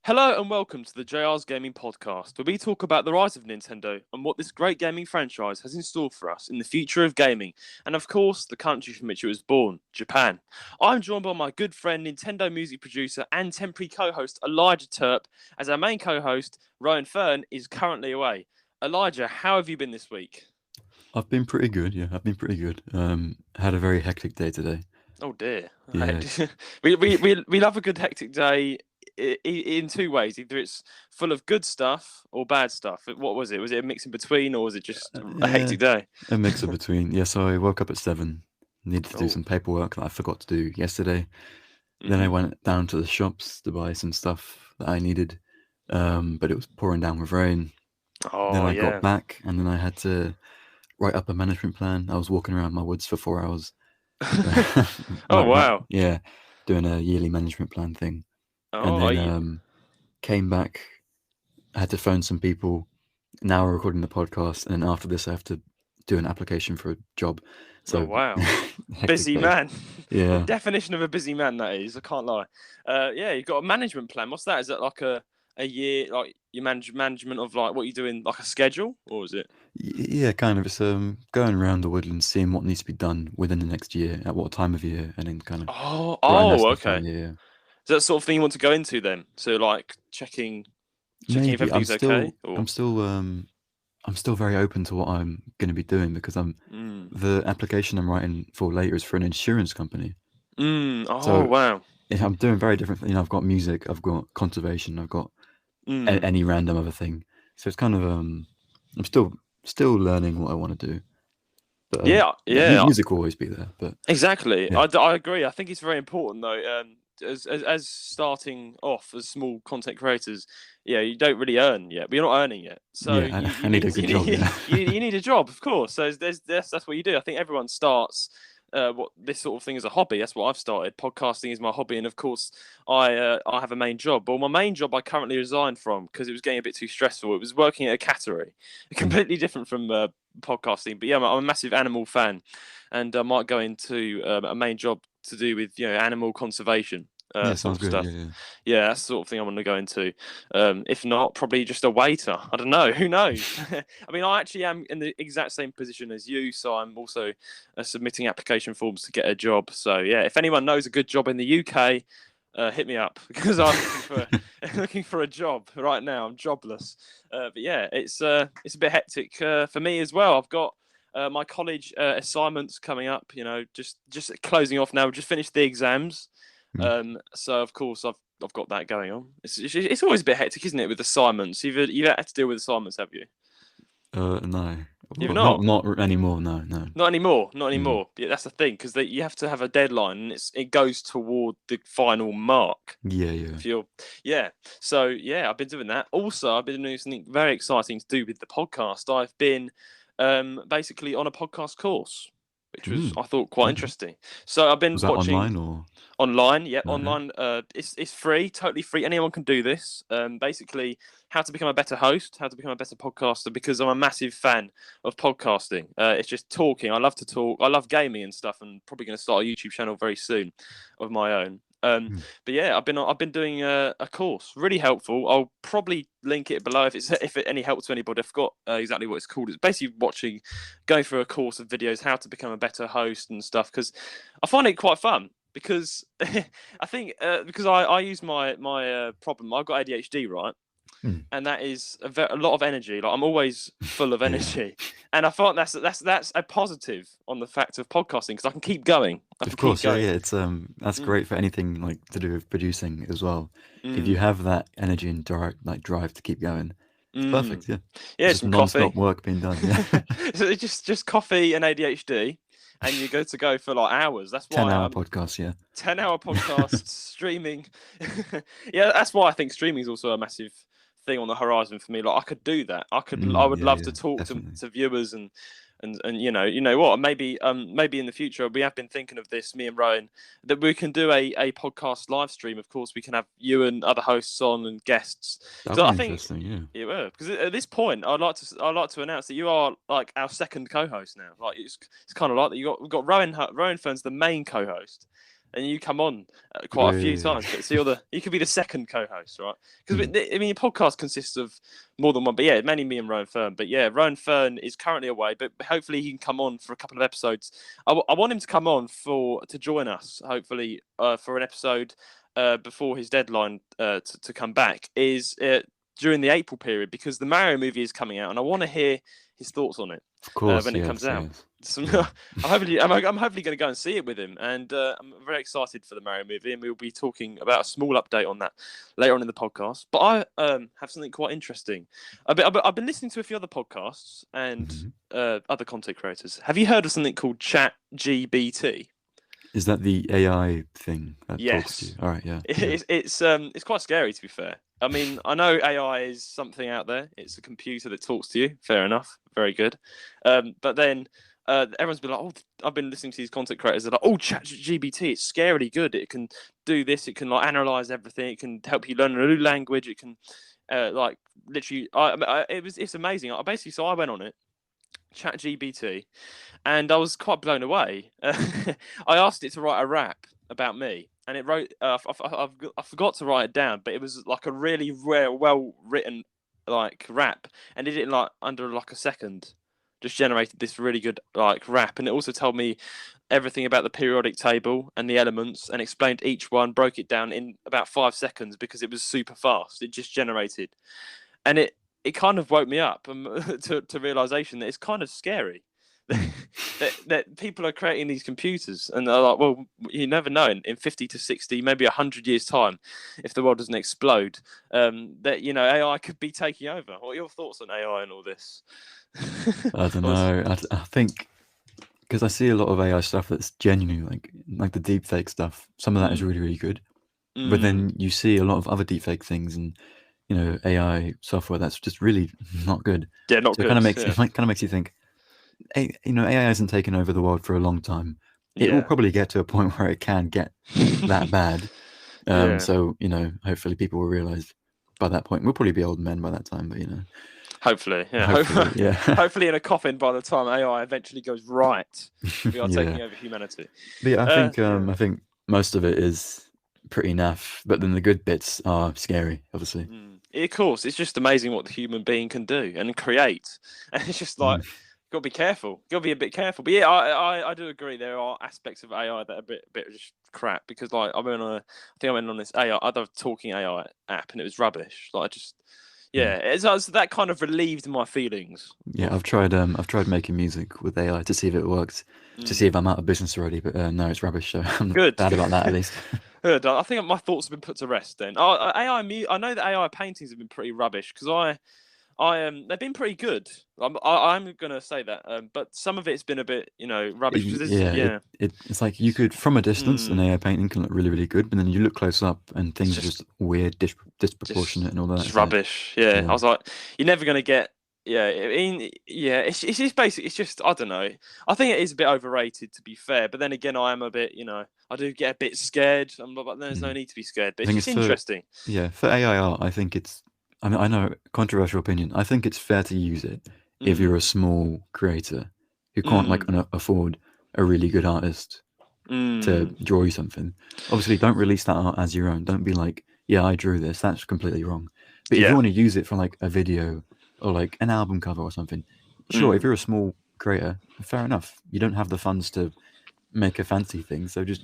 Hello and welcome to the JR's Gaming Podcast, where we talk about the rise of Nintendo and what this great gaming franchise has in store for us in the future of gaming, and of course, the country from which it was born, Japan. I'm joined by my good friend, Nintendo music producer and temporary co-host Elijah Turp, as our main co-host, Rowan Fern, is currently away. Elijah, how have you been this week? I've been pretty good, yeah. I've been pretty good. Had a very hectic day today. Oh dear. Yeah, we love a good hectic day in two ways. Either it's full of good stuff or bad stuff. What was it? Was it a mix in between, or was it just a yeah, hectic day? a mix of between. Yeah, so I woke up at 7, needed to do Oh. some paperwork that I forgot to do yesterday. Then I Mm-hmm. went down to the shops to buy some stuff that I needed, but it was pouring down with rain. Then Oh I got yeah. back, and then I had to write up a management plan. I was walking around my woods for 4 hours, Oh right, wow. yeah, doing a yearly management plan thing. And Oh, are then you? came back, I had to phone some people. Now we're recording the podcast, and then after this, I have to do an application for a job. Oh So wow. hectic Busy day. man. Yeah, Definition of a busy man, that is. I can't lie. Yeah, you've got a management plan. What's that? Is it like a year, like you management of like what you're doing, like a schedule, or is it? yeah, kind of. It's going around the woodlands, seeing what needs to be done within the next year, at what time of year, and then kind of writing that stuff Okay. down. Yeah, Is that the sort of thing you want to go into then? So like checking if maybe. everything's okay, or I'm still very open to what I'm going to be doing because mm. the application I'm writing for later is for an insurance company. Oh So wow. yeah, I'm doing very different. I've got music, I've got conservation, I've got Mm. any random other thing. So it's kind of I'm still learning what I want to do, but Yeah, yeah, yeah, music will always be there. But exactly. yeah, I agree. I think it's very important though. As starting off as small content creators, yeah, you don't really earn yet, but you're not earning yet. So yeah, you I need a need good job. Yeah, you need a job, of course. So that's what you do. I think everyone starts what this sort of thing as a hobby. That's what I've started. Podcasting is my hobby, and of course, I have a main job. But my main job I currently resigned from because it was getting a bit too stressful. It was working at a cattery, mm. completely different from podcasting. But yeah, I'm a massive animal fan, and I might go into a main job to do with animal conservation. Yeah, Sort sounds of good. Yeah, stuff. yeah. Yeah, that's the sort of thing I want to go into. If not, probably just a waiter. I don't know. Who knows? I mean, I actually am in the exact same position as you, so I'm also submitting application forms to get a job. So yeah, if anyone knows a good job in the UK, hit me up because I'm looking for looking for a job right now. I'm jobless. But yeah, it's a bit hectic for me as well. I've got my college assignments coming up. Just closing off now. Just finished the exams. Mm. So of course I've got that going on. It's always a bit hectic, isn't it, with assignments? You've had to deal with assignments, have you? No, You've well, not. not anymore. No, no. Not anymore. Not Mm. anymore. Yeah, that's the thing because you have to have a deadline, and it goes toward the final mark. Yeah, yeah. If you're, yeah. So yeah, I've been doing that. Also, I've been doing something very exciting to do with the podcast. I've been basically on a podcast course, which was Mm. I thought quite Okay. interesting. So I've been Was that watching online or online. Yep, okay? online. It's free, totally free. Anyone can do this. Basically, how to become a better host, how to become a better podcaster. Because I'm a massive fan of podcasting. It's just talking. I love to talk. I love gaming and stuff, and probably going to start a YouTube channel very soon of my own. Mm. But yeah, I've been doing a course, really helpful. I'll probably link it below if it any help to anybody. I forgot exactly what it's called. It's basically going through a course of videos how to become a better host and stuff. Because I find it quite fun because I think because I use my problem. I've got ADHD, right? Mm. And that is a lot of energy. Like I'm always full of Yeah. energy, and I find that's a positive on the fact of podcasting because I can keep going. I Of can keep course, yeah, going. yeah. It's that's Mm, great for anything like to do with producing as well. If you mm, have that energy and direct like drive to keep going, it's mm. perfect. Yeah, Yeah, it's just some non-stop coffee. work being done. Yeah, So it's just coffee and ADHD, and you go to go for like hours. That's why 10-hour I'm podcast. Yeah, 10-hour podcasts streaming. Yeah, that's why I think streaming is also a massive thing on the horizon for me. Like I could do that. I would yeah, love yeah, to talk definitely. to viewers and you know what, maybe in the future we have been thinking of this, me and Rowan, that we can do a podcast live stream. Of course we can have you and other hosts on and guests, That'd because be I think interesting. Yeah. it will, because at this point I'd like to announce that you are like our second co-host now. Like it's kind of like that. We've got Rowan Fern's the main co-host, and you come on quite a few Wait. times. But see, you could be the second co-host, right? Because I mean, your podcast consists of more than one. But yeah, mainly me and Rowan Fern. But yeah, Rowan Fern is currently away, but hopefully he can come on for a couple of episodes. I want him to come on to join us, hopefully, for an episode before his deadline to come back is during the April period, because the Mario movie is coming out, and I want to hear his thoughts on it. Of course, when it yes, comes out. yes. So, Yeah. I'm hopefully going to go and see it with him, and I'm very excited for the Mario movie, and we'll be talking about a small update on that later on in the podcast. But I have something quite interesting. I've been listening to a few other podcasts and other content creators. Have you heard of something called ChatGPT? Is that the AI thing that Yes. talks to you? All right, yeah. It's quite scary, to be fair. I mean, I know AI is something out there. It's a computer that talks to you. Fair enough. Very good. But then everyone's been like, oh, I've been listening to these content creators that are like, oh, ChatGPT, it's scarily good. It can do this. It can like analyze everything. It can help you learn a new language. It can like literally. It's amazing. So I went on it, ChatGPT, and I was quite blown away. I asked it to write a rap about me, and it wrote. I forgot to write it down, but it was like a really well written like rap, and did it in like under like a second. Just generated this really good like rap, and it also told me everything about the periodic table and the elements, and explained each one, broke it down in about 5 seconds because it was super fast. It just generated, and it kind of woke me up to realization that it's kind of scary. that people are creating these computers, and they're like, well, you never know, in 50 to 60, maybe 100 years time, if the world doesn't explode, that AI could be taking over. What are your thoughts on AI and all this? I don't know. I think because I see a lot of AI stuff that's genuinely like the deepfake stuff. Some of that is really, really good, but then you see a lot of other deepfake things and AI software that's just really not good. Yeah, not good. It kind of makes you think, hey, AI hasn't taken over the world for a long time. It will probably get to a point where it can get that bad. So hopefully people will realize by that point. We'll probably be old men by that time, but hopefully, yeah. Hopefully in a coffin by the time AI eventually goes right. We are taking over humanity. But yeah, I think most of it is pretty naff, but then the good bits are scary, obviously. Of course, it's just amazing what the human being can do and create, and it's just like got to be careful. Got to be a bit careful. But yeah, I do agree. There are aspects of AI that are a bit just crap, because like I went on this other talking AI app, and it was rubbish. Like it's that kind of relieved my feelings. Yeah, I've tried making music with AI to see if it works, to see if I'm out of business already. But no, it's rubbish. So I'm good. Bad about that at least. Good. I think my thoughts have been put to rest then. I know that AI paintings have been pretty rubbish, because they've been pretty good. I'm gonna say that, but some of it's been a bit, rubbish. It's like you could, from a distance, an AI painting can look really, really good, but then you look close up and things are just weird, disproportionate, and all that. Just rubbish. Yeah. I was like, you're never gonna get. Yeah, I mean, it's just basically, it's just, I don't know. I think it is a bit overrated, to be fair. But then again, I am a bit, I do get a bit scared. But there's no need to be scared. But it's just interesting. For AI art, I think it's. I mean, I know, controversial opinion. I think it's fair to use it if you're a small creator who can't afford a really good artist to draw you something. Obviously, don't release that art as your own. Don't be like, yeah, I drew this. That's completely wrong. But if you want to use it for like a video or like an album cover or something, sure. If you're a small creator, fair enough. You don't have the funds to make a fancy thing, so just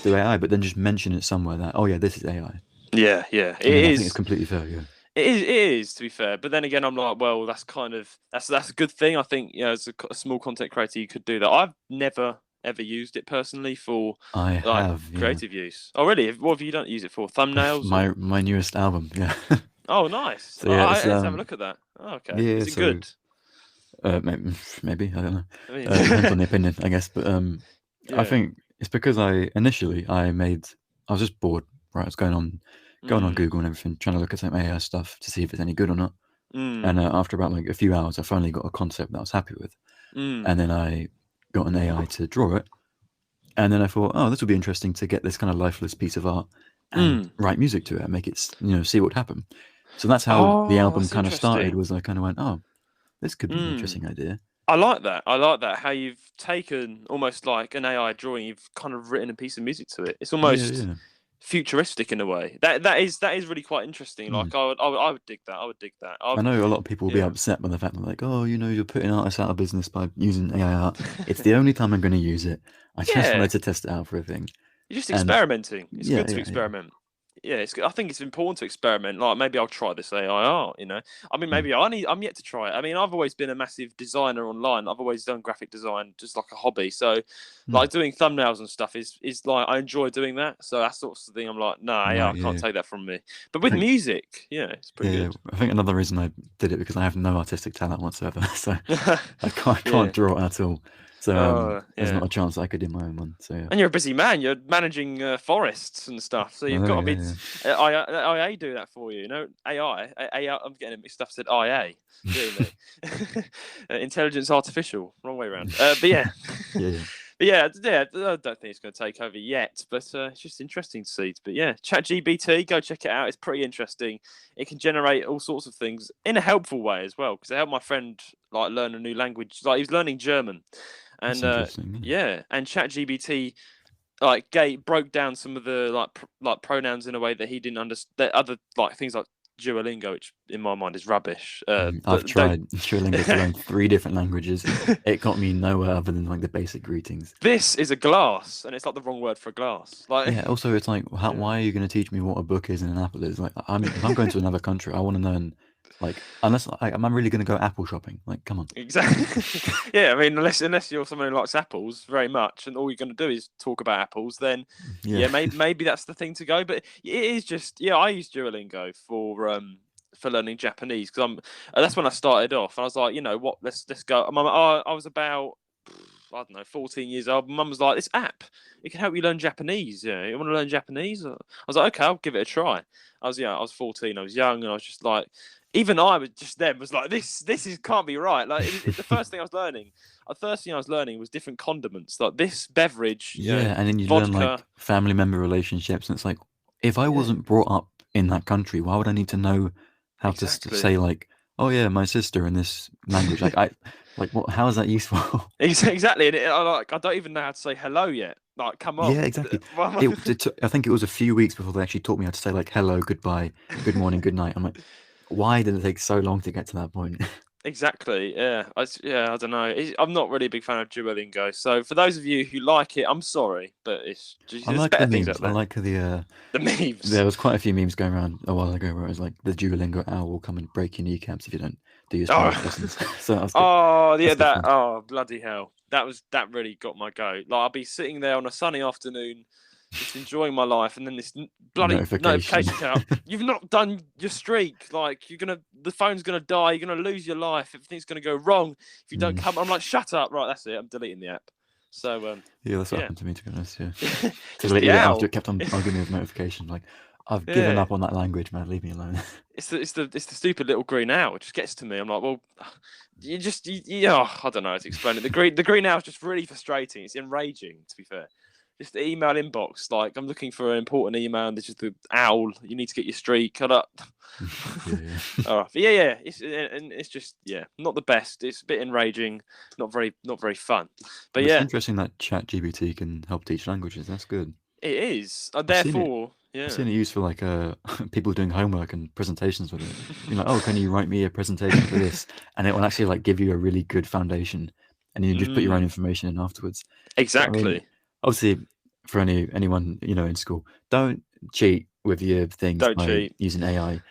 do AI. But then just mention it somewhere that, oh yeah, this is AI. Yeah. I think it's completely fair. Yeah. It is, to be fair. But then again, I'm like, well, that's a good thing. I think, as a small content creator, you could do that. I've never ever used it personally for creative use. Oh, really? What have you done? Use it for thumbnails? My newest album. Yeah. Oh, nice. So, let's have a look at that. Oh, okay. Yeah, is it good? Maybe, I don't know. Depends on the opinion, I guess. But I think it's because I was just bored. Right, I was going on Google and everything, trying to look at some AI stuff to see if it's any good or not. And after about like a few hours, I finally got a concept that I was happy with. And then I got an AI to draw it. And then I thought, oh, this would be interesting to get this kind of lifeless piece of art and write music to it and make it, see what would happen. So that's how the album kind of started. Was I kind of went, oh, this could be an interesting idea. I like that. I like that. How you've taken almost like an AI drawing, you've kind of written a piece of music to it. It's almost Yeah. futuristic in a way. That is really quite interesting. Mm. Like I would dig that. I would dig that. I know a lot of people will be Yeah. upset by the fact that like, oh, you're putting artists out of business by using AI art. It's the only time I'm going to use it. I just Yeah. wanted to test it out for a thing. You're just And experimenting. It's yeah, good to yeah, yeah. experiment. Yeah, I think it's important to experiment. Like maybe I'll try this AI art. I mean, Mm. maybe I'm yet to try it. I mean, I've always been a massive designer online. I've always done graphic design, just like a hobby. So, Mm. like doing thumbnails and stuff is like I enjoy doing that. So that's sort of thing. I'm like, nah, AI Right, can't yeah. take that from me. But I with think music, yeah, it's pretty yeah, good. I think another reason I did it because I have no artistic talent whatsoever, so I can't Yeah. draw at all. So Oh, there's yeah. not a chance I could do my own one. So yeah, And you're a busy man. You're managing forests and stuff, so I you've know, got to yeah, be. yeah. IA do that for you. AI. I'm getting it mixed up. I said IA. Dear me. Intelligence artificial. Wrong way around. But yeah. Yeah, yeah. But yeah. I don't think it's going to take over yet. But it's just interesting to see. But yeah, ChatGPT. Go check it out. It's pretty interesting. It can generate all sorts of things in a helpful way as well. Because I helped my friend like learn a new language. Like he was learning German, That's and interesting. Yeah. yeah, and ChatGPT like broke down some of the like pronouns in a way that he didn't understand. Other like things like Duolingo, which in my mind is rubbish. I've Don't. tried Duolingo to learn 3 different languages. It got me nowhere other than like the basic greetings. This is a glass, and it's like the wrong word for a glass. Like, Yeah. Also, it's like, yeah. why are you going to teach me what a book is and an apple is? Like, if I'm going to another country, I want to learn. Like, unless am I really going to go apple shopping? Like, come on. Exactly. Yeah, I mean, unless you're someone who likes apples very much, and all you're going to do is talk about apples, then Yeah. yeah, maybe that's the thing to go. But it is just yeah, I use Duolingo for learning Japanese because that's when I started off. And I was like, you know what, let's go. I was about I don't know 14 years old. Mum was like, this app it can help you learn Japanese. Yeah, you want to learn Japanese? I was like, okay, I'll give it a try. I was 14. I was young, and I was just like even I was just then was like, this is can't be right. Like the first thing I was learning, the first thing I was learning was different condiments. Like this beverage, Yeah, and then you learn vodka. like family member relationships, and it's like, if I Yeah, wasn't brought up in that country, why would I need to know how to exactly. say like, oh yeah, my sister in this language? Like what? How is that useful? Exactly. And I don't even know how to say hello yet. Like, come Yeah, on. exactly. I think it was a few weeks before they actually taught me how to say like hello, goodbye, good morning, good night. I'm like, why did it take so long to get to that point? Exactly. Yeah. I don't know. I'm not really a big fan of Duolingo. So for those of you who like it, I'm sorry, but I there's like better the things out memes. I there. like The memes. there was quite a few memes going around a while ago where it was like the Duolingo owl will come and break your kneecaps if you don't do your Spanish Oh, lessons. So that was good. oh yeah. That's good That. fun. Oh bloody hell. That really got my goat. Like I'll be sitting there on a sunny afternoon, just enjoying my life, and then this bloody Notification. notification came up. You've not done your streak. Like the phone's gonna die. You're gonna lose your life. Everything's gonna go wrong if you don't Mm. come. I'm like, shut up. Right, that's it. I'm deleting the app. So Yeah, that's what yeah, happened to me, to be honest. Yeah. just the Deleted it after owl. it kept on bugging me with notifications. Like, I've given Yeah, up on that language, man. Leave me alone. it's the stupid little green owl. It just gets to me. I'm like, well, yeah. I don't know how to explain it. The green owl is just really frustrating. It's enraging, to be fair. Just the email inbox. Like I'm looking for an important email, and there's just the owl. You need to get your streak cut up. Yeah. Oh, but yeah. It's just not the best. It's a bit enraging. Not very fun. But But it's yeah, interesting that ChatGPT can help teach languages. That's good. it is. I've seen it. Therefore, I've yeah. seen it used for like people doing homework and presentations with it. Being like, oh, can you write me a presentation for this? And it will actually like give you a really good foundation, and you just put your own Mm, information in afterwards. So I mean, exactly. obviously, for anyone in school, don't cheat with your things Don't by cheat. using AI.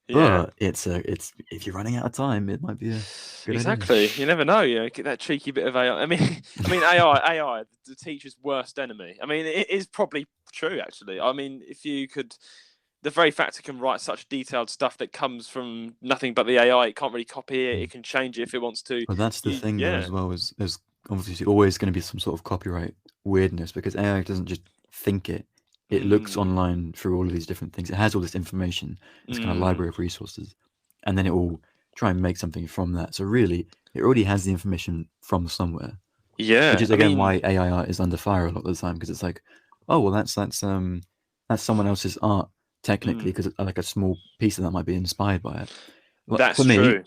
Yeah. But it's if you're running out of time, it might be a good idea. Exactly. You never know. Get that cheeky bit of AI. I mean, AI, the teacher's worst enemy. I mean, it is probably true. Actually, I mean, if you could, the very fact it can write such detailed stuff that comes from nothing but the AI, it can't really copy it. Mm. It can change it if it wants to. But that's the thing though, Yeah. as well as there's obviously always going to be some sort of copyright weirdness because AI doesn't just think it. It looks Mm, online through all of these different things. It has all this information, this kind of mm, library of resources, and then it will try and make something from that. So really, it already has the information from somewhere, which yeah. is I again mean, why AI art is under fire a lot of the time because it's like, oh well, that's someone else's art technically mm, because like a small piece of that might be inspired by it. Like, that's true.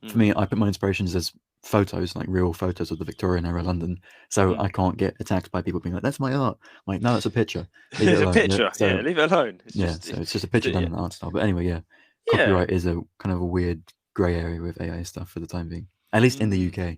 for Mm, me, I put my inspirations as photos, like real photos of the Victorian era London. So I can't get attacked by people being like, "That's my art." I'm like, no, it's a picture. Leave it It's a alone. picture. So Yeah, leave it alone. It's yeah, just so it's just a picture done in art style. But anyway, yeah, yeah. copyright is a kind of a weird grey area with AI stuff for the time being, at least in the UK.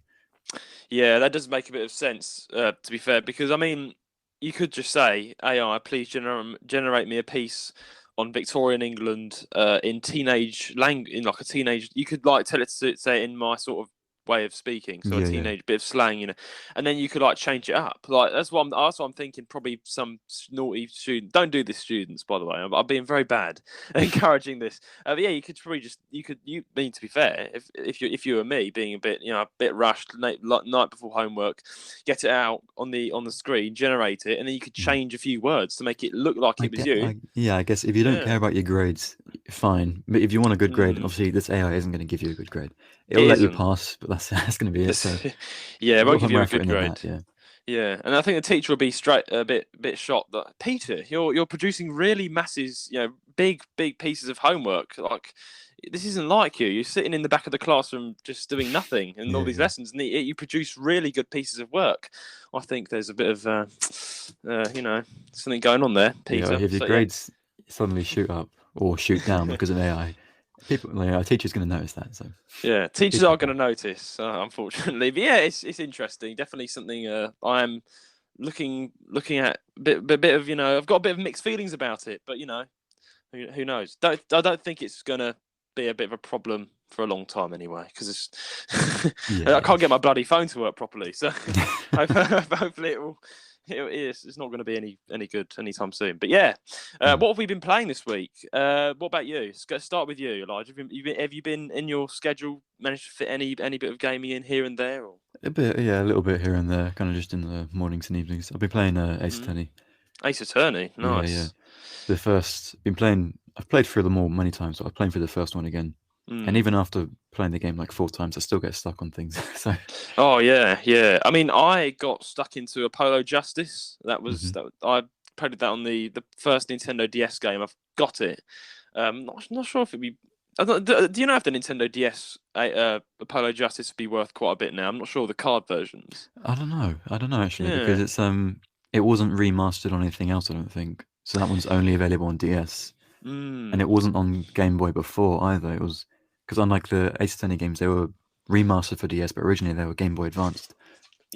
Yeah, that does make a bit of sense, to be fair, because I mean, you could just say, AI, please generate me a piece on Victorian England in teenage language, in like a teenage. You could like tell it to say it in my sort of way of speaking, so a Yeah, yeah. teenage bit of slang, and then you could like change it up. Like that's what I'm thinking. Probably some naughty student. Don't do this, students. By the way, I'm being very bad, encouraging this. But yeah, you could probably you mean to be fair, if you were me, being a bit a bit rushed night before homework, get it out on the screen, generate it, and then you could change a few words to make it look like it was you. I guess if you don't care about your grades, fine. But if you want a good grade, obviously this AI isn't going to give you a good grade. It'll let you pass, but that's going to be it. So yeah, it won't give you a good grade. That, yeah. Yeah, and I think the teacher will be a bit shocked that Peter, you're producing really masses, big pieces of homework. Like this isn't like you. You're sitting in the back of the classroom just doing nothing and all these lessons, and you produce really good pieces of work. I think there's a bit of something going on there, Peter. Yeah, if your grades suddenly shoot up or shoot down because of AI. Our teacher's going to notice that. So yeah, teachers are going to notice, unfortunately. But yeah, it's interesting. Definitely something I am looking at. A bit of I've got a bit of mixed feelings about it. But who knows? I don't think it's going to be a bit of a problem for a long time anyway, because it's I can't get my bloody phone to work properly. So hopefully it's not going to be any good anytime soon. But yeah, what have we been playing this week? What about you? Let's start with you, Elijah. Have you been in your schedule, managed to fit any bit of gaming in here and there? Or? A little bit here and there, kind of just in the mornings and evenings. I've been playing Ace Attorney. Ace Attorney, nice. Yeah. I've played through them all many times, so I'm playing through the first one again. And even after playing the game like 4 times, I still get stuck on things. So. Oh yeah. I mean, I got stuck into Apollo Justice. That was I played that on the first Nintendo DS game. I've got it. Not sure if it'd be. Do you know if the Nintendo DS Apollo Justice would be worth quite a bit now? I'm not sure the card versions. I don't know actually, because it's it wasn't remastered on anything else, I don't think. So that one's only available on DS, and it wasn't on Game Boy before either. It was. Because unlike the Ace Attorney games, they were remastered for DS, but originally they were Game Boy Advanced.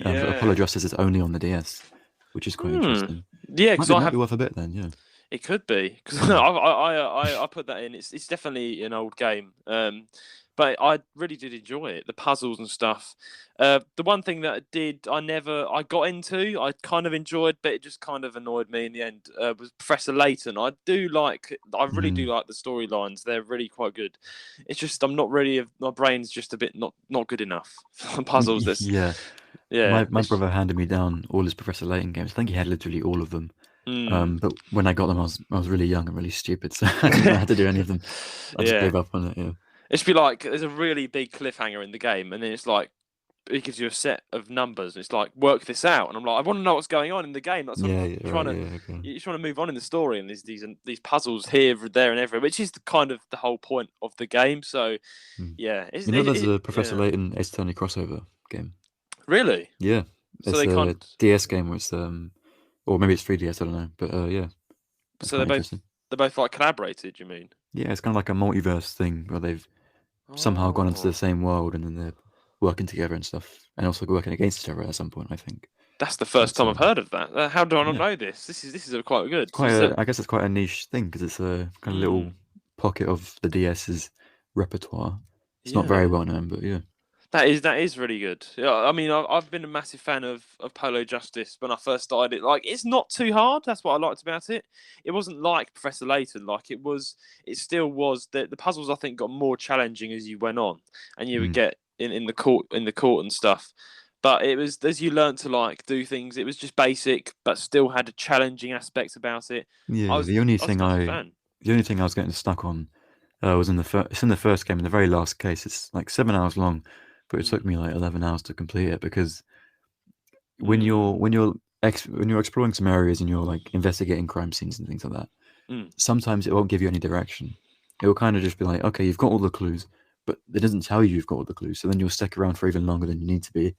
Apollo Justice is only on the DS, which is quite interesting. Yeah, because might be worth a bit then. Yeah, it could be, because I put that in. It's definitely an old game, but I really did enjoy it. The puzzles and stuff. The one thing that I got into, I kind of enjoyed, but it just kind of annoyed me in the end, was Professor Layton. I really do like the storylines. They're really quite good. It's just I'm not really, my brain's just a bit not good enough for puzzles. Yeah. My brother handed me down all his Professor Layton games. I think he had literally all of them. But when I got them, I was really young and really stupid, so I didn't know how to do any of them. I just gave up on it. Yeah. It should be like there's a really big cliffhanger in the game, and then it's like it gives you a set of numbers, and it's like work this out. And I'm like, I want to know what's going on in the game. That's you're trying to move on in the story, and there's these puzzles here, there, and everywhere, which is kind of the whole point of the game. So yeah, there's a Professor Layton Ace Attorney crossover game. Really? Yeah. So it's a DS game where it's or maybe it's 3DS, I don't know. But yeah. So they're both like collaborated, you mean? Yeah, it's kind of like a multiverse thing where they've somehow gone into the same world and then they're working together and stuff, and also working against each other at some point, I think. That's the first time I've heard of that. How do I not know this? This is quite good. I guess it's quite a niche thing because it's a kind of little pocket of the DS's repertoire. It's not very well known, but yeah. That is really good. Yeah, I mean, I've been a massive fan of Polo Justice when I first started it. Like, it's not too hard. That's what I liked about it. It wasn't like Professor Layton. Like, it still was. The puzzles, I think, got more challenging as you went on, and you would get in the court and stuff. But it was, as you learned to like do things, it was just basic, but still had a challenging aspect about it. Yeah, the only thing I was getting stuck on was in the first game, in the very last case. It's like 7 hours long. But it took me like 11 hours to complete it because when you're exploring some areas and you're like investigating crime scenes and things like that, sometimes it won't give you any direction. It will kind of just be like, okay, you've got all the clues. but it doesn't tell you you've got all the clues. So then you'll stick around for even longer than you need to be,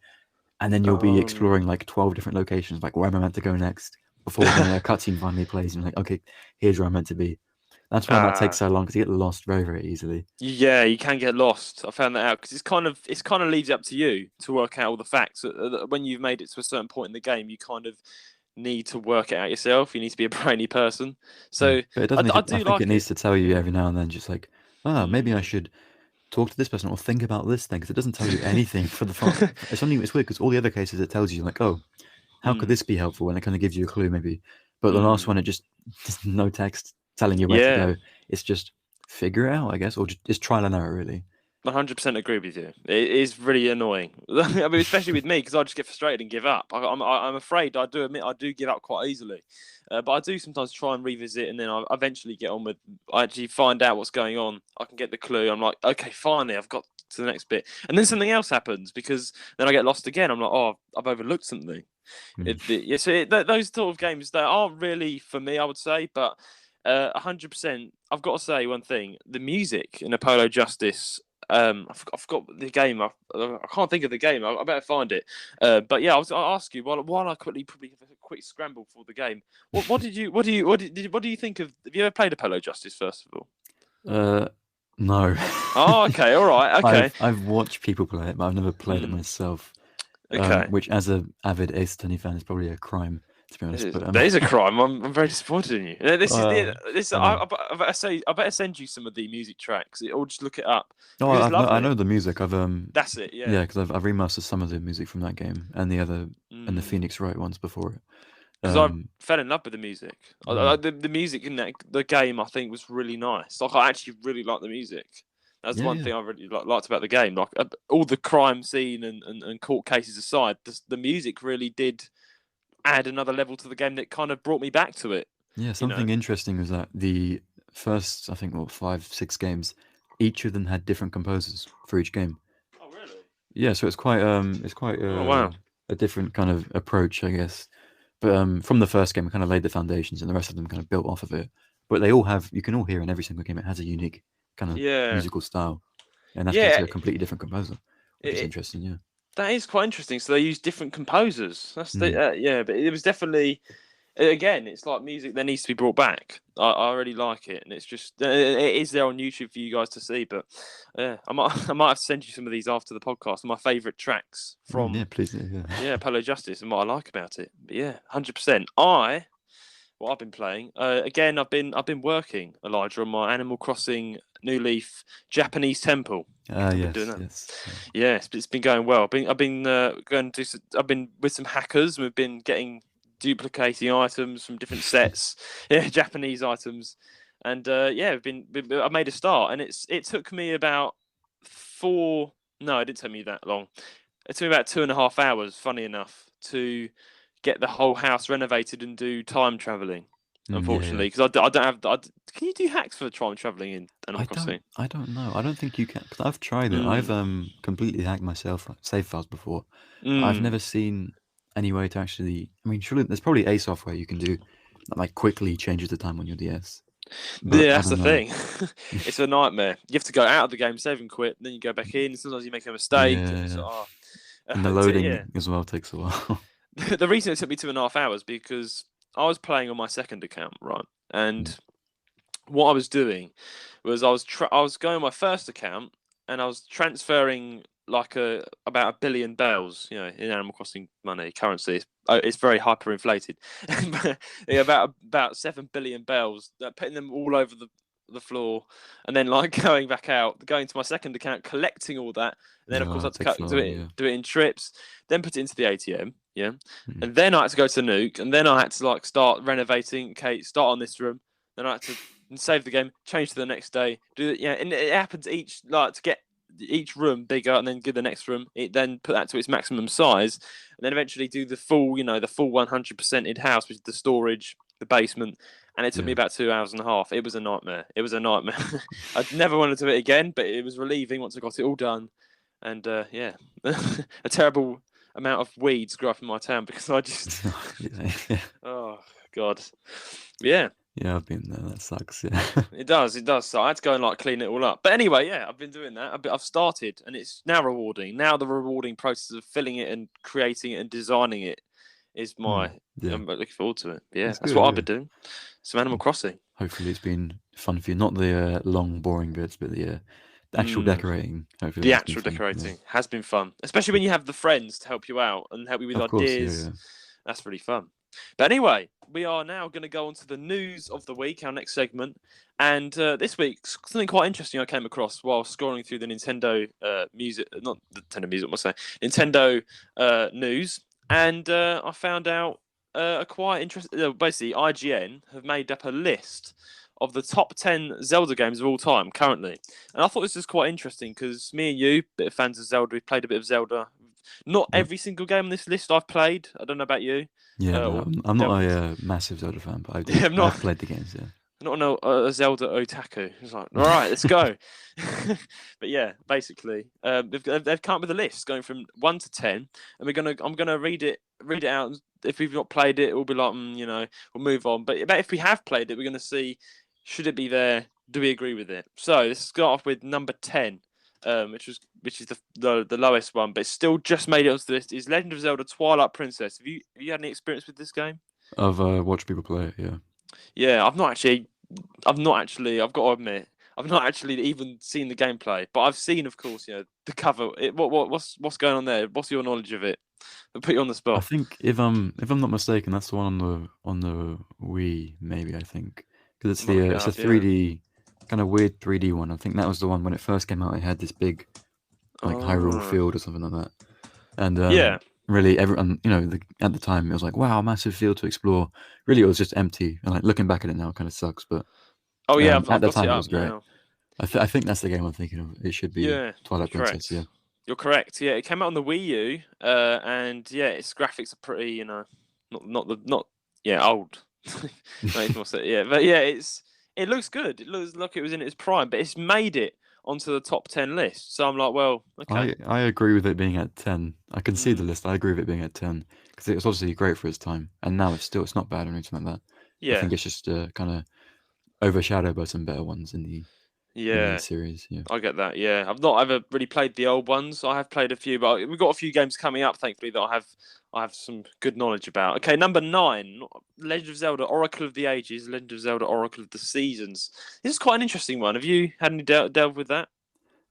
and then you'll be exploring like 12 different locations. Like, where am I meant to go next? Before then a cutscene finally plays, and you're like, okay, here's where I'm meant to be. That's why that takes so long, because you get lost very, very easily. Yeah, you can get lost. I found that out because it's kind of leaves it up to you to work out all the facts. When you've made it to a certain point in the game, you kind of need to work it out yourself. You need to be a brainy person. So but it doesn't. I I do think it like needs to tell you every now and then, just like, maybe I Mm. should talk to this person or think about this thing, because it doesn't tell you anything for the fun. It's weird because all the other cases it tells you like, oh, how could this be helpful, and it kind of gives you a clue maybe. But the last one, it just no text telling you where to Yeah, go. It's just figure it out, I guess, or just trial and error, really. 100% agree with you. It is really annoying. I mean, especially with me, because I just get frustrated and give up. I'm afraid. I do admit I do give up quite easily, but I do sometimes try and revisit, and then I eventually get on with. I actually find out what's going on. I can get the clue. I'm like, okay, finally, I've got to the next bit, and then something else happens because then I get lost again. I'm like, oh, I've overlooked something. Those sort of games, they aren't really for me, I would say, but 100%. I've got to say one thing: the music in Apollo Justice. I forgot the game. I can't think of the game. I better find it. But yeah, I'll ask you while I quickly probably have a quick scramble for the game. What do you think of? Have you ever played Apollo Justice first of all? No. Oh, okay, all right, okay, I've watched people play it, but I've never played it mm, myself. okay. Which, as a avid Ace Attorney fan, is probably a crime, to be honest. But That is a crime. I'm very disappointed in you. This. I know. I better send you some of the music tracks, or just look it up No, because it's I lovely. know the music. That's it. Yeah. Yeah, because I've remastered some of the music from that game and the Mm. Phoenix Wright ones before it. Because I fell in love with the music. Mm, The music in the game, I think, was really nice. Like, I actually really like the music. That's the yeah, one yeah, thing I really liked about the game. Like, all the crime scene and court cases aside, the music really did add another level to the game that kind of brought me back to it. yeah. You know? Something interesting was that the first, I think, 5, 6 games, each of them had different composers for each game. Oh, really? Yeah, so it's quite Oh, wow. a different kind of approach, I guess. But from the first game, it kind of laid the foundations, and the rest of them kind of built off of it. But you can all hear in every single game, it has a unique kind of Yeah. musical style, and that's because Yeah. they're a completely different composer, which is It, interesting. Yeah. that is quite interesting. So they use different composers. Mm. Yeah, but it was definitely again. It's like music that needs to be brought back. I really like it, and it's just it is there on YouTube for you guys to see. But yeah, I might have to send you some of these after the podcast. My favourite tracks Yeah, from please. Yeah. Polo Justice and what I like about it. But yeah, 100%. What I've been playing again. I've been working, Elijah, on my Animal Crossing New Leaf Japanese temple. I've been doing Yes, that. yes. Yeah, it's been going well. I've been going to. I've been with some hackers. We've been getting duplicating items from different sets. Yeah, Japanese items, and yeah, I made a start, and it took me about four. No, it didn't take me that long. It took me about 2.5 hours. Funny enough, to get the whole house renovated and do time traveling. Yeah. Unfortunately, because I don't have. Can you do hacks for time traveling in Animal Crossing? I don't know. I don't think you can, because I've tried it. I've Mm. completely hacked myself save files before. I've Mm. never seen any way to actually. I mean, surely there's probably a software you can do that like quickly changes the time on your DS, but Yeah, I that's the don't know. thing. It's a nightmare. You have to go out of the game, save and quit, and then you go back in. Sometimes you make a mistake, and it's Yeah, like, oh. and the Yeah. loading as well takes a while. The reason it took me 2.5 hours because I was playing on my second account, right? And what I was doing was I was going on my first account and I was transferring like about 1 billion bells, in Animal Crossing money currency. It's very hyperinflated. Yeah, about 7 billion bells, putting them all over the floor, and then like going back out, going to my second account, collecting all that, and then of course I No, had it to takes a do while. it Yeah. do it in trips, then put it into the ATM, yeah, Mm. and then I had to go to Nuke, and then I had to like start renovating. Okay, start on this room. Then I had to save the game, change to the next day. Do it, yeah, and it happens each to get each room bigger, and then give the next room. It then put that to its maximum size, and then eventually do the full, the full 100%ed house with the storage, the basement, and it took me Yeah. about 2 hours and a half. It was a nightmare. It was a nightmare. I'd never want to do it again, but it was relieving once I got it all done. And yeah, a terrible amount of weeds grew up in my town because I just Yeah. oh god, yeah. Yeah, I've been there. That sucks. Yeah. It does. So I had to go and like clean it all up. But anyway, yeah, I've been doing that. I've started, and it's now rewarding. Now the rewarding process of filling it and creating it and designing it is my. Yeah. I'm looking forward to it. Yeah, that's good, what I've been doing. Some Animal Crossing. Hopefully, it's been fun for you. Not the long, boring bits, but the actual decorating. Hopefully, The that's been actual fun. decorating has been fun, especially when you have the friends to help you out and help you with Of course, ideas. yeah. That's really fun. But anyway, we are now going to go on to the news of the week, our next segment. And this week, something quite interesting I came across while scrolling through the Nintendo music, not the Nintendo music, what's that? Nintendo news. And I found out a quite interesting, basically, IGN have made up a list of the top 10 Zelda games of all time currently. And I thought this was quite interesting because me and you, bit of fans of Zelda, we've played a bit of Zelda. Not every single game on this list I've played. I don't know about you. Yeah, no, I'm not a massive Zelda fan, but I've played the games, yeah. Not a Zelda otaku. It's like, all right, let's go. But yeah, basically, they've come up with a list going from 1 to 10, and I'm gonna read it out. If we've not played it, we'll be like, we'll move on. But if we have played it, we're gonna see, should it be there? Do we agree with it? So let's start off with number 10, which is the lowest one, but it's still just made it onto the list. Is Legend of Zelda Twilight Princess. Have you had any experience with this game? I've watched people play it, yeah. Yeah, I've not actually. I've got to admit, I've not actually even seen the gameplay, but I've seen, of course, the cover. What's going on there? What's your knowledge of it? I'll put you on the spot. I think if I'm not mistaken, that's the one on the Wii, maybe. I think because it's a 3D kind of weird 3D one. I think that was the one when it first came out. It had this big like Hyrule field or something like that, and really everyone, at the time it was like, wow, massive field to explore. Really, it was just empty. And like looking back at it now, it kind of sucks, but at the time it was great. I think that's the game I'm thinking of. It should be Twilight Princess. Yeah, you're correct. Yeah, it came out on the Wii U, and yeah, its graphics are pretty, not old. Yeah, but yeah, it looks good. It looks like it was in its prime, but it's made it onto the top 10 list. So I'm like, well, okay. I agree with it being at 10. I can see the list. I agree with it being at 10 because it was obviously great for its time, and now it's not bad or anything like that. Yeah, I think it's just kind of overshadowed by some better ones in the series. Yeah, I get that. Yeah, I've not ever really played the old ones. I have played a few, but we've got a few games coming up, thankfully, that I have some good knowledge about. Okay, number 9, Legend of Zelda: Oracle of the Ages, Legend of Zelda: Oracle of the Seasons. This is quite an interesting one. Have you had any delve with that?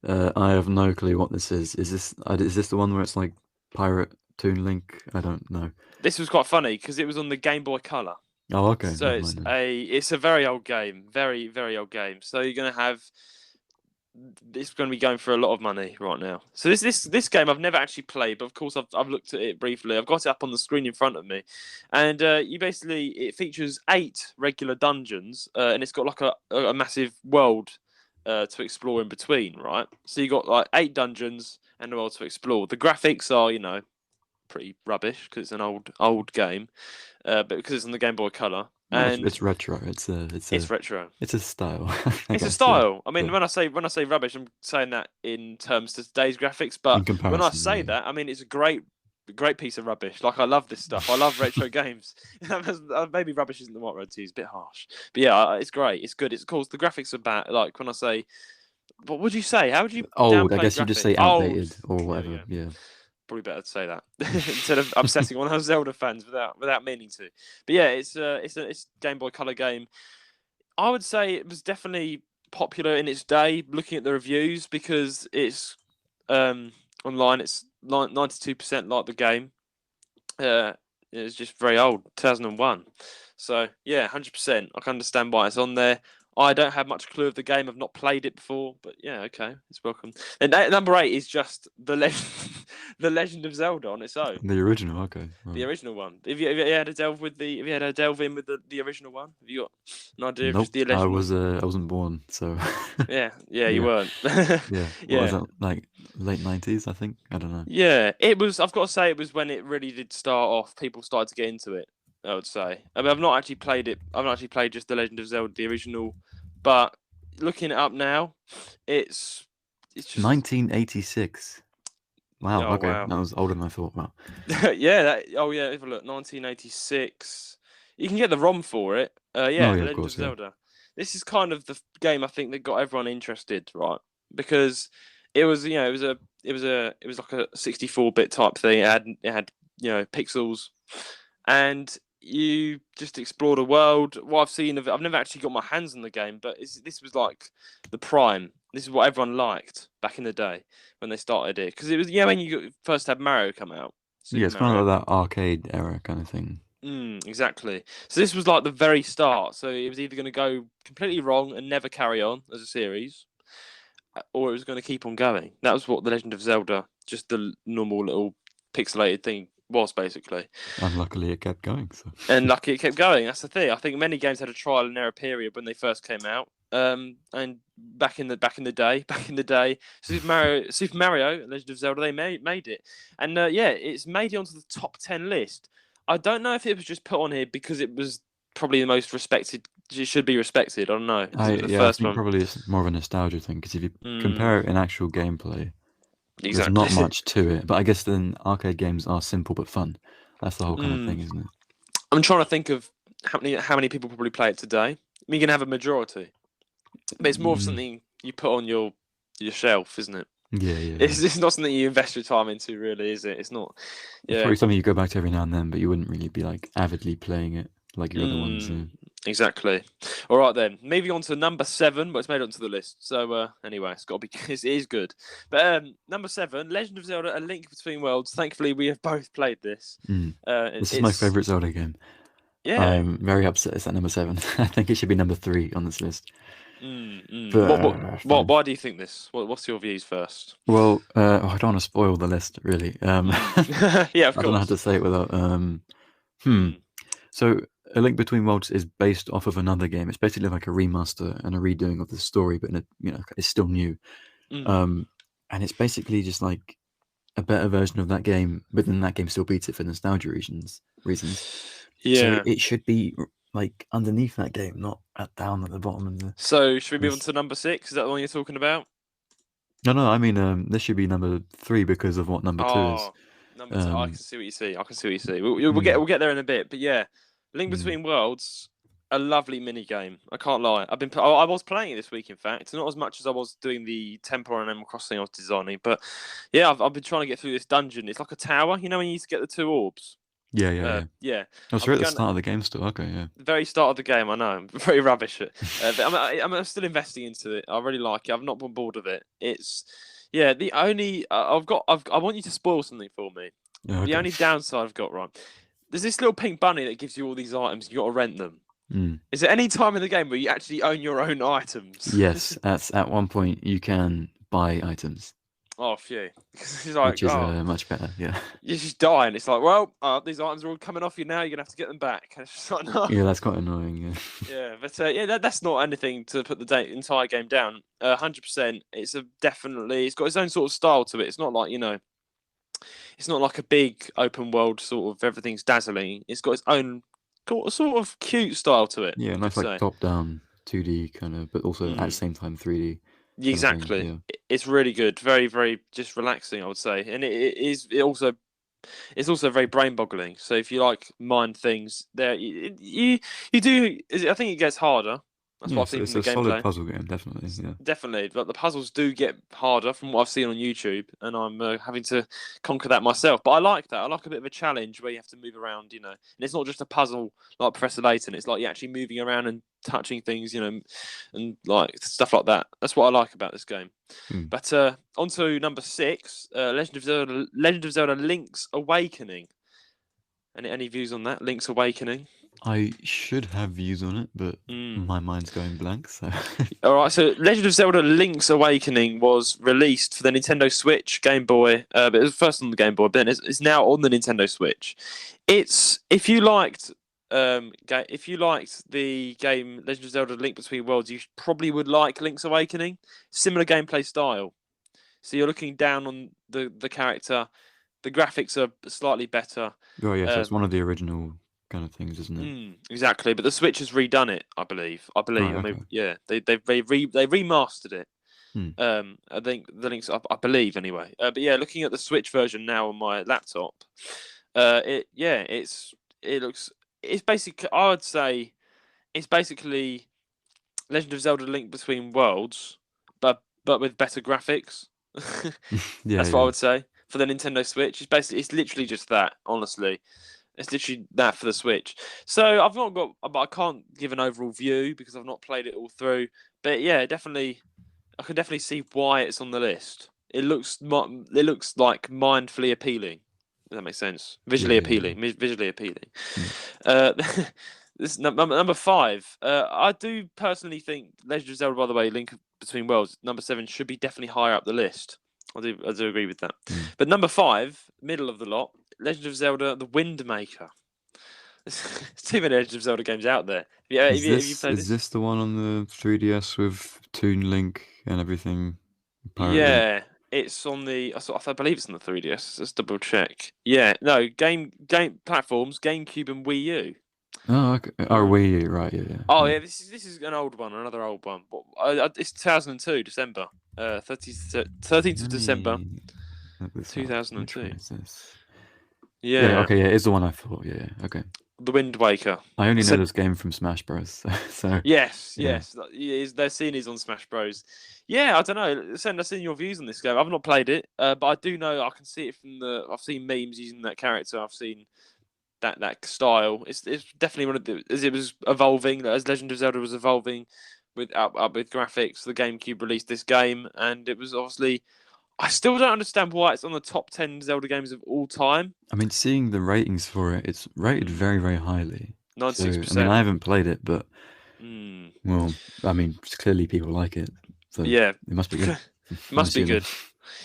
I have no clue what this is. Is this the one where it's like Pirate Toon Link? I don't know. This was quite funny because it was on the Game Boy Color. Oh, okay. So it's a very old game, very very old game. So you're gonna have. It's going to be going for a lot of money right now. So this game I've never actually played, but of course I've looked at it briefly. I've got it up on the screen in front of me, and it features 8 regular dungeons, and it's got like a massive world to explore in between, right? So you got like 8 dungeons and a world to explore. The graphics are pretty rubbish because it's an old game, but because it's on the Game Boy Color. And it's retro. It's retro. It's a style. It's a style. I mean, when I say rubbish, I'm saying that in terms of today's graphics. But when I say that, I mean it's a great piece of rubbish. Like I love this stuff. I love retro games. Maybe rubbish isn't the right word to use. A bit harsh. But yeah, it's great. It's good. It's cool. The graphics are bad. Like when I say, what would you say? How would you? Old. I guess you just say outdated or whatever. Yeah. Probably better to say that instead of upsetting one of those Zelda fans without meaning to. But yeah, it's a Game Boy Color game. I would say it was definitely popular in its day. Looking at the reviews, because it's online, it's 92% like the game. It's just very old, 2001. So yeah, 100%. I can understand why it's on there. I don't have much clue of the game. I've not played it before, but yeah, okay, it's welcome. And number 8 is just the Legend of Zelda on its own. The original, okay. Right. The original one. Have you had a delve with Have you had a delve in with the original one? Have you got an idea of just the legend? I wasn't born, so. yeah, you weren't. Yeah. What was that, like late 90s? I think. I don't know. Yeah, it was. I've got to say, it was when it really did start off. People started to get into it. I would say. I mean, I've not actually played it. I've not actually played just the Legend of Zelda, the original. But looking it up now, it's just 1986. Wow. Oh, okay, wow. that was older than I thought. Wow. yeah. Have a look. 1986. You can get the ROM for it. Oh, The yeah, of Legend of course, yeah. Zelda. This is kind of the game I think that got everyone interested, right? Because it was, it was like a 64-bit type thing. It had pixels, and you just explored a world. What I've seen of it, I've never actually got my hands on the game, but this was like the prime. This is what everyone liked back in the day when they started it, because it was when you first had Mario come out, Yeah, Super it's kind Mario. of like that arcade era kind of thing. Exactly. So this was like the very start. So it was either going to go completely wrong and never carry on as a series, or it was going to keep on going. That was what The Legend of Zelda, just the normal little pixelated thing, was basically. And luckily it kept going. So. And lucky it kept going. That's the thing. I think many games had a trial and error period when they first came out. And back in the day, Super Mario, Legend of Zelda, they made it, and it's made it onto the top 10 list. I don't know if it was just put on here because it was probably the most respected. It should be respected. I don't know. I First think one. probably it's more of a nostalgia thing, because if you compare it in actual gameplay, there's Exactly. not much to it. But I guess then arcade games are simple but fun. That's the whole kind of thing, isn't it? I'm trying to think of how many people probably play it today. I mean, you can have a majority, but it's more of something you put on your shelf, isn't it? Yeah, yeah. It's not something you invest your time into, really, is it? It's not. It's probably something you go back to every now and then, but you wouldn't really be like avidly playing it like your other ones. Yeah. Exactly. All right then. Moving on to number 7, but it's made it onto the list. So anyway, it's got to be. It is good. But number 7, Legend of Zelda: A Link Between Worlds. Thankfully, we have both played this. This is my favorite Zelda game. Yeah. I'm very upset it's at number 7. I think it should be number 3 on this list. But why do you think this? What's your views first? Well, I don't want to spoil the list, really. Yeah, of course. I don't know how to say it without. So, A Link Between Worlds is based off of another game. It's basically like a remaster and a redoing of the story, but it's still new. And it's basically just like a better version of that game, but then that game still beats it for nostalgia reasons. Yeah. So it should be like underneath that game, not down at the bottom of the. So should we move on to number 6? Is that the one you're talking about? No. I mean, this should be number 3 because of what number 2 is. Number 2. I can see what you see. We'll get there in a bit, but yeah, Link Between Worlds, a lovely mini game. I can't lie. I was playing it this week. In fact, not as much as I was doing the Temple and Animal Crossing I was designing, but yeah, I've been trying to get through this dungeon. It's like a tower. You know when you used to get the 2 orbs. Yeah. Oh, so at the start of the game still. Okay, yeah. The very start of the game, I know. I'm very rubbish at but I'm still investing into it. I really like it. I've not been bored of it. It's the only I want you to spoil something for me. Yeah, okay. The only downside I've got, right, there's this little pink bunny that gives you all these items. You got to rent them. Is there any time in the game where you actually own your own items? Yes, at one point you can buy items. Oh, phew. It's like, which is much better, yeah. You just die, and it's like, well, these items are all coming off you now. You're gonna have to get them back. And it's just like, no. Yeah, that's quite annoying. Yeah, but that's not anything to put the entire game down. 100%. It's it's got its own sort of style to it. It's not like it's not like a big open world sort of everything's dazzling. It's got its own sort of cute style to it. Yeah, nice like top down 2D kind of, but also at the same time 3D. Exactly. Yeah. It's really good. Very, very just relaxing, I would say. And it's also very brain-boggling. So if you like mind things, you do. I think it gets harder. That's what I've seen from the gameplay. It's a solid puzzle game, definitely. Yeah. Definitely, but the puzzles do get harder from what I've seen on YouTube, and I'm having to conquer that myself. But I like that. I like a bit of a challenge where you have to move around, and it's not just a puzzle like Professor Layton. It's like you're actually moving around and touching things, and like stuff like that. That's what I like about this game. But on to number 6, Legend of Zelda: Link's Awakening. Any views on that? Link's Awakening. I should have views on it, but my mind's going blank. So, all right. So, Legend of Zelda: Link's Awakening was released for the Nintendo Switch, Game Boy. But it was first on the Game Boy, but then it's now on the Nintendo Switch. If you liked the game Legend of Zelda: Link Between Worlds, you probably would like Link's Awakening. Similar gameplay style. So you're looking down on the character. The graphics are slightly better. Oh yeah, so it's one of the original kind of things, isn't it? Exactly, but the Switch has redone it. I believe. Right, okay. I mean, yeah, they remastered it. I think the links up. I believe anyway. But yeah, looking at the Switch version now on my laptop, it looks it's basically, I would say, it's basically Legend of Zelda: Link Between Worlds, but with better graphics. Yeah, That's what I yeah. would say for the Nintendo Switch. It's literally just that. Honestly, it's literally that for the Switch. So I've not got, but I can't give an overall view because I've not played it all through. But yeah, definitely, I can definitely see why it's on the list. It looks like mindfully appealing. Does that make sense? Yeah, Visually yeah, yeah. appealing. Visually appealing. Mm. Uh, this number 5. I do personally think Legend of Zelda, by the way, Link Between Worlds, number 7 should be definitely higher up the list. I do agree with that. Mm. But number 5, middle of the lot, Legend of Zelda: The Wind Maker. There's too many Legend of Zelda games out there. Have you played Is this? this the one on the 3DS with Toon Link and everything? Pirate Link. Yeah, it's on the. I believe it's on the 3DS. Let's double check. Yeah, no, game platforms, GameCube and Wii U. Oh, okay. Oh, Wii U, right? Yeah, yeah. Oh Yeah. yeah, this is an old one, another old one. But it's 2002 December, 13th of Let December, me look this up. Which 2002. one is this? Yeah, Yeah, okay, yeah, it's the one I thought. Yeah, yeah, okay. The Wind Waker. I only know So this game from Smash Bros. So yes, yeah. yes, their scene is on Smash Bros. Yeah, I don't know. Send us in your views on this game. I've not played it, but I do know I can see it from the. I've seen memes using that character. I've seen that style. It's definitely one of the, as it was evolving, as Legend of Zelda was evolving with up with graphics. The GameCube released this game, and it was obviously. I still don't understand why it's on the top 10 Zelda games of all time. I mean, seeing the ratings for it, it's rated very, very highly. So, I mean, 96%. I haven't played it, but Mm. well, I mean, clearly people like it, so Yeah, it must be good. it I'm must be assuming. good.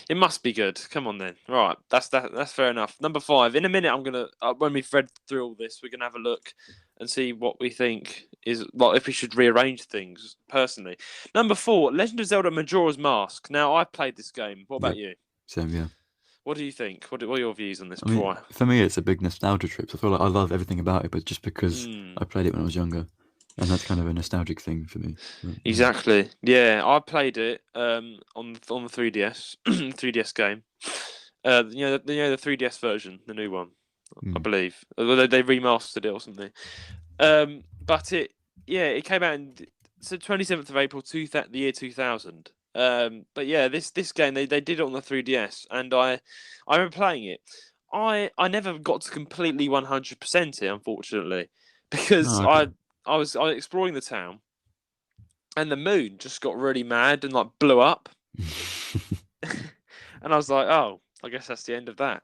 It must be good. Come on then. Right, that's fair enough. Number 5. In a minute, I'm gonna when we've read through all this, we're gonna have a look and see what we think is like if we should rearrange things. Personally, number 4, Legend of Zelda: Majora's Mask. Now I've played this game. What about Yep. you? Same, yeah. What do you think? What are your views on this? I mean, Before for me, it's a big nostalgia trip. I feel like I love everything about it, but just because Mm, I played it when I was younger, and that's kind of a nostalgic thing for me. But, yeah. exactly. Yeah, I played it on the 3DS 3DS game. The 3DS version, the new one, I Mm. believe. Although they remastered it or something. But it came out in 27th of April, the year 2000. But yeah, this game they did it on the 3DS, and I remember playing it. I never got to completely 100% it, unfortunately, because Oh, okay. I was exploring the town, and the moon just got really mad and like blew up, and I was like, oh, I guess that's the end of that.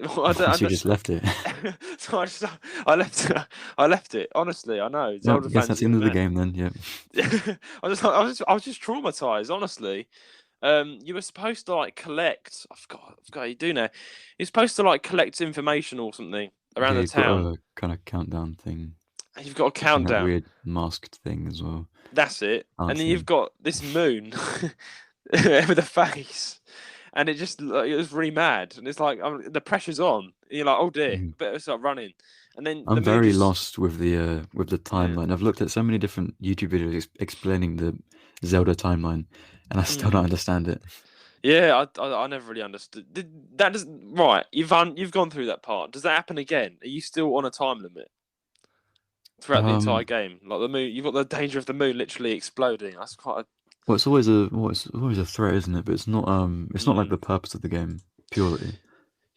I You don't, just left it. so I left I left it. Honestly, I know Well, Zelda I guess fans that's are the end gonna of the be game then. Yeah. mad. I was just traumatized. Honestly, you were supposed to like collect. I forgot how you do now. You're supposed to like collect information or something around Yeah, the you've got town, a kind of countdown thing and you've got a and that countdown. weird masked thing as well. That's it. Art And then you've thing. got this moon with a face, and it just like, it was really mad. And it's like the pressure's on. And you're like, oh dear, Mhm. better start running. And then the I'm moon very just lost with the yeah. timeline. I've looked at so many different YouTube videos explaining the Zelda timeline, and I still don't Mm. understand it. Yeah, I never really understood. That does right. You've gone through that part. Does that happen again? Are you still on a time limit throughout the entire Um, game? Like the moon, you've got the danger of the moon literally exploding. That's quite a well, it's always a threat, isn't it? But it's not like the purpose of the game purely.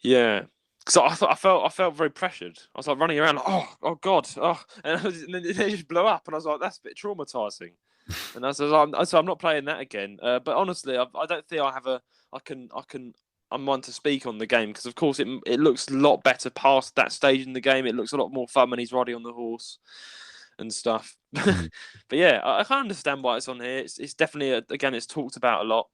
yeah. Because I felt very pressured. I was like running around like oh god and then it just blew up and I was like that's a bit traumatizing. And I'm not playing that again. But honestly, I don't think I have a. I can. I'm one to speak on the game because, of course, it looks a lot better past that stage in the game. It looks a lot more fun when he's riding on the horse and stuff. But Mm. yeah, I can understand why it's on here. It's definitely again, it's talked about a lot.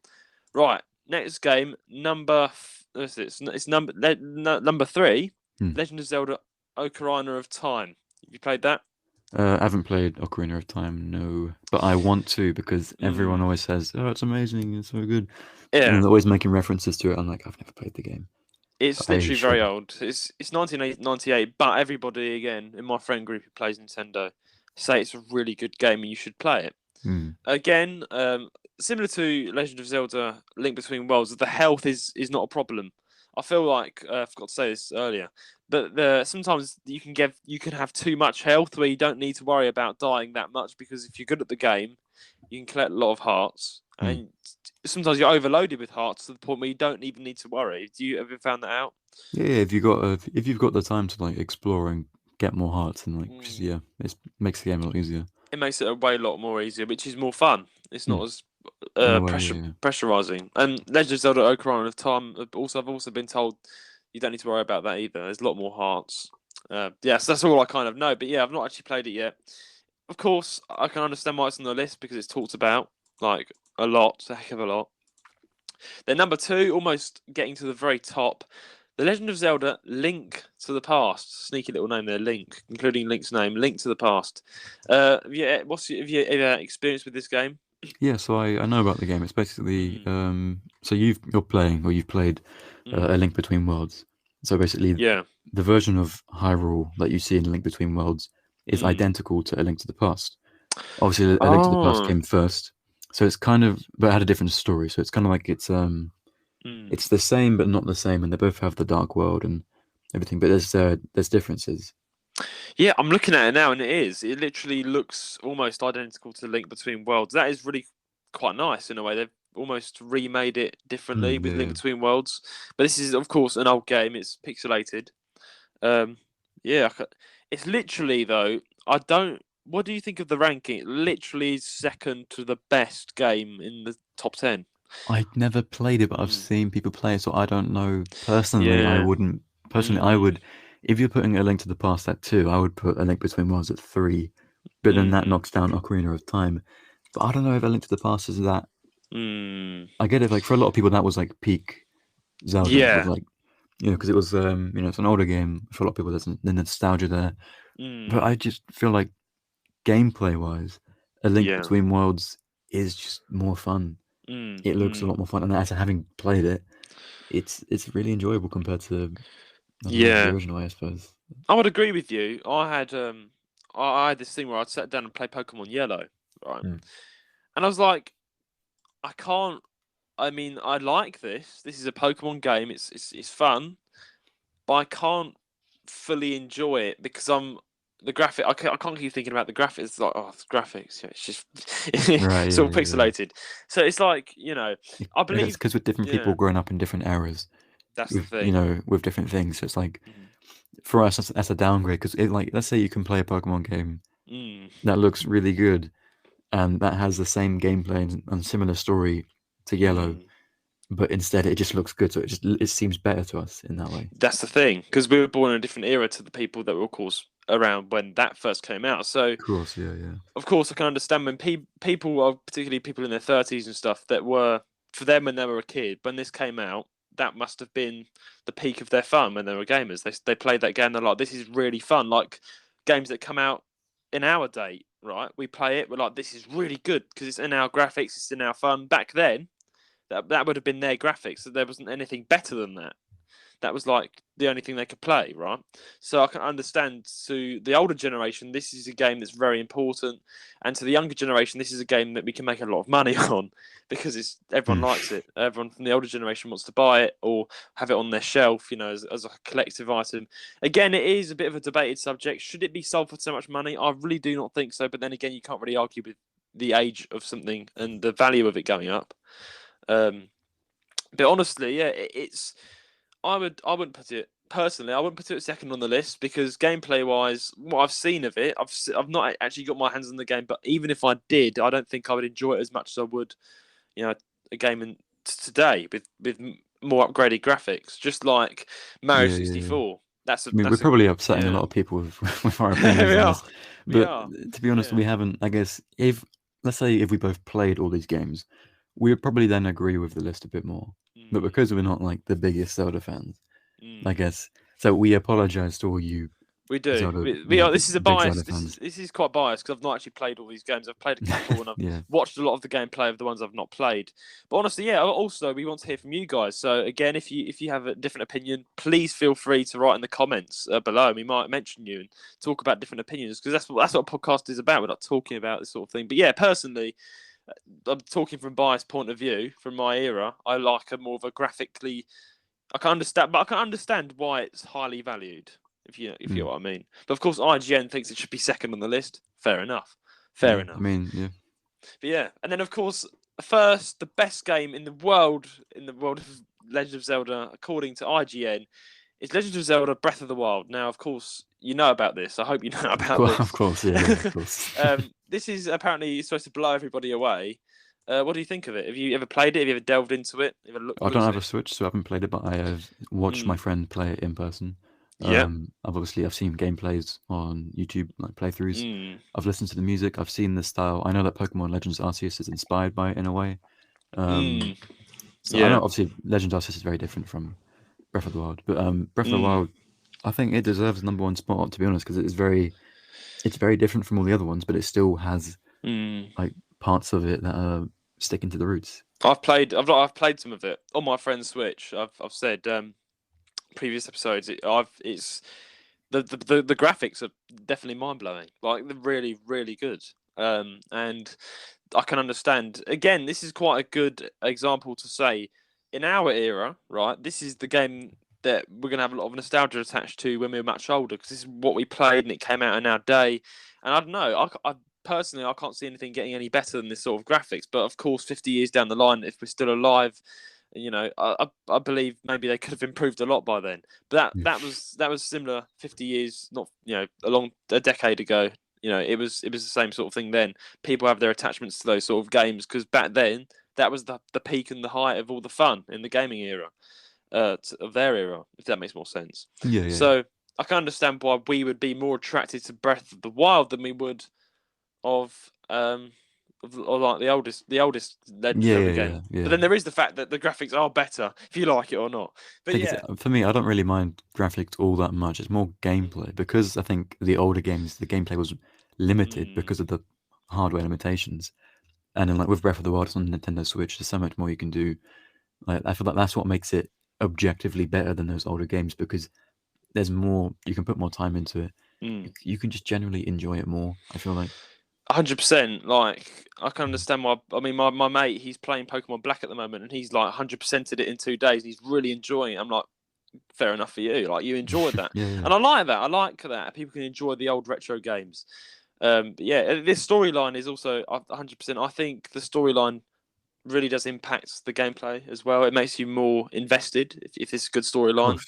Right, next game it's number 3, Mm. Legend of Zelda: Ocarina of Time. Have you played that? I haven't played Ocarina of Time, no, but I want to because everyone Mm, always says, "Oh, it's amazing, it's so good," and yeah. they're always making references to it. I'm like, I've never played the game, but It's I literally very should. old. It's 1998, but everybody again in my friend group who plays Nintendo say it's a really good game and you should play it. Mm. Again, similar to Legend of Zelda: Link Between Worlds, the health is not a problem. I feel like I forgot to say this earlier, but sometimes you can have too much health where you don't need to worry about dying that much, because if you're good at the game, you can collect a lot of hearts, and sometimes you're overloaded with hearts to the point where you don't even need to worry. Do you ever found that out? Yeah, if you've got the time to like explore and get more hearts and like just, yeah, it makes the game a lot easier. It makes it a lot more easier, which is more fun. It's not as In a way, yeah. pressurizing. And Legend of Zelda Ocarina of Time. I've also been told you don't need to worry about that either. There's a lot more hearts. Yeah, so that's all I kind of know. But yeah, I've not actually played it yet. Of course, I can understand why it's on the list because it's talked about like a lot, a heck of a lot. Then number 2, almost getting to the very top, The Legend of Zelda: Link to the Past. Sneaky little name there, Link, including Link's name, Link to the Past. Have you ever experience with this game? Yeah, so I know about the game. It's basically so you've played A Link Between Worlds. So basically, the version of Hyrule that you see in A Link Between Worlds is identical to A Link to the Past. Obviously, A Link to the Past came first, so it's kind of, but it had a different story. So it's kind of like it's the same but not the same, and they both have the Dark World and everything. But there's differences. Yeah, I'm looking at it now, and it is. It literally looks almost identical to Link Between Worlds. That is really quite nice in a way. They've almost remade it differently with Link Between Worlds. But this is, of course, an old game. It's pixelated. It's literally, though, I don't... What do you think of the ranking? It literally is second to the best game in the top 10. I never played it, but I've seen people play it, so I don't know. Personally, I wouldn't. Personally, I would... If you're putting A Link to the Past at 2, I would put A Link Between Worlds at 3. But then that knocks down Ocarina of Time. But I don't know if A Link to the Past is that... I get it, like, for a lot of people, that was, like, peak Zelda. Yeah. Like, because it was, it's an older game. For a lot of people, there's the nostalgia there. But I just feel like, gameplay-wise, A Link Between Worlds is just more fun. It looks a lot more fun. And as having played it, it's really enjoyable compared to... the original, I suppose. I would agree with you. I had this thing where I'd sit down and play Pokemon Yellow, right? And I was like, I can't. I mean, I like this. This is a Pokemon game. It's fun, but I can't fully enjoy it because the graphic. I can't keep thinking about the graphics. It's like, the graphics. It's just it's all pixelated. So it's like, I believe because with different people growing up in different eras. That's the thing. With different things. So it's like, for us, that's a downgrade. Because, like, let's say you can play a Pokemon game that looks really good and that has the same gameplay and similar story to Yellow, but instead it just looks good. So it seems better to us in that way. That's the thing. Because we were born in a different era to the people that were, of course, around when that first came out. So, of course, yeah. Of course, I can understand when people, particularly people in their 30s and stuff, that were, for them when they were a kid, when this came out, that must have been the peak of their fun when they were gamers. They played that game, they're like, this is really fun. Like games that come out in our day, right? We play it, we're like, this is really good because it's in our graphics, it's in our fun. Back then, that would have been their graphics, so there wasn't anything better than that. That was like the only thing they could play, right? So I can understand to the older generation, this is a game that's very important. And to the younger generation, this is a game that we can make a lot of money on because everyone likes it. Everyone from the older generation wants to buy it or have it on their shelf, as a collective item. Again, it is a bit of a debated subject. Should it be sold for so much money? I really do not think so. But then again, you can't really argue with the age of something and the value of it going up. But honestly, yeah, I wouldn't put it personally. I wouldn't put it second on the list because gameplay-wise, what I've seen of it, I've not actually got my hands on the game. But even if I did, I don't think I would enjoy it as much as I would, a game today with more upgraded graphics, just like Mario 64. We're probably upsetting a lot of people with our opinions. But to be honest, we haven't. I guess let's say if we both played all these games, we would probably then agree with the list a bit more. But because we're not like the biggest Zelda fans, I guess. So we apologize to all you. We do. Zelda, this is a bias. This is quite biased because I've not actually played all these games. I've played a couple and I've watched a lot of the gameplay of the ones I've not played. But honestly, also we want to hear from you guys. So again, if you have a different opinion, please feel free to write in the comments below. We might mention you and talk about different opinions because that's what a podcast is about. We're not talking about this sort of thing. But yeah, personally, I'm talking from biased point of view, from my era. I like a more of a graphically I can understand, but I can understand why it's highly valued. If you know what I mean. But of course, IGN thinks it should be second on the list. Fair enough. Fair Yeah, enough. I mean, yeah. But yeah, and then of course, first, the best game in the world of Legend of Zelda, according to IGN, is Legend of Zelda: Breath of the Wild. Now, of course, you know about this. I hope you know about this. Of course, yeah, of course. This is apparently supposed to blow everybody away. What do you think of it? Have you ever played it? Have you ever delved into it? Have you ever I don't have a it? Switch, so I haven't played it, but I have watched my friend play it in person. Yeah. I've seen gameplays on YouTube, like playthroughs. I've listened to the music. I've seen the style. I know that Pokemon Legends Arceus is inspired by it in a way. So I know obviously Legends Arceus is very different from Breath of the Wild, but Breath of the Wild, I think it deserves the #1 spot, to be honest, because it's very different from all the other ones, but it still has like parts of it that are sticking to the roots. I've played some of it on my friend's Switch. I've said previous episodes. It's the graphics are definitely mind blowing. Like they're really really good. And I can understand. Again, this is quite a good example to say in our era, right? This is the game that we're gonna have a lot of nostalgia attached to when we were much older because this is what we played and it came out in our day. And I don't know. I personally, I can't see anything getting any better than this sort of graphics. But of course, 50 years down the line, if we're still alive, you know, I believe maybe they could have improved a lot by then. But that was similar 50 years, not a decade ago. You know, it was the same sort of thing then. People have their attachments to those sort of games because back then that was the peak and the height of all the fun in the gaming era, of their era. If that makes more sense. Yeah. So I can understand why we would be more attracted to Breath of the Wild than we would of like the oldest Legend of Zelda game. Yeah. But then there is the fact that the graphics are better, if you like it or not. But for me, I don't really mind graphics all that much. It's more gameplay because I think the older games, the gameplay was limited because of the hardware limitations. And then like with Breath of the Wild, it's on Nintendo Switch. There's so much more you can do. Like I feel like that's what makes it objectively better than those older games because there's more. You can put more time into it. You can just generally enjoy it more. I feel like. 100%. Like I can understand why. I mean, my mate, he's playing Pokemon Black at the moment, and he's like 100%ed it in 2 days. He's really enjoying it. I'm like, fair enough for you. Like you enjoyed that, and I like that. I like that people can enjoy the old retro games. But yeah, this storyline is also 100%. I think the storyline really does impact the gameplay as well. It makes you more invested if it's a good storyline.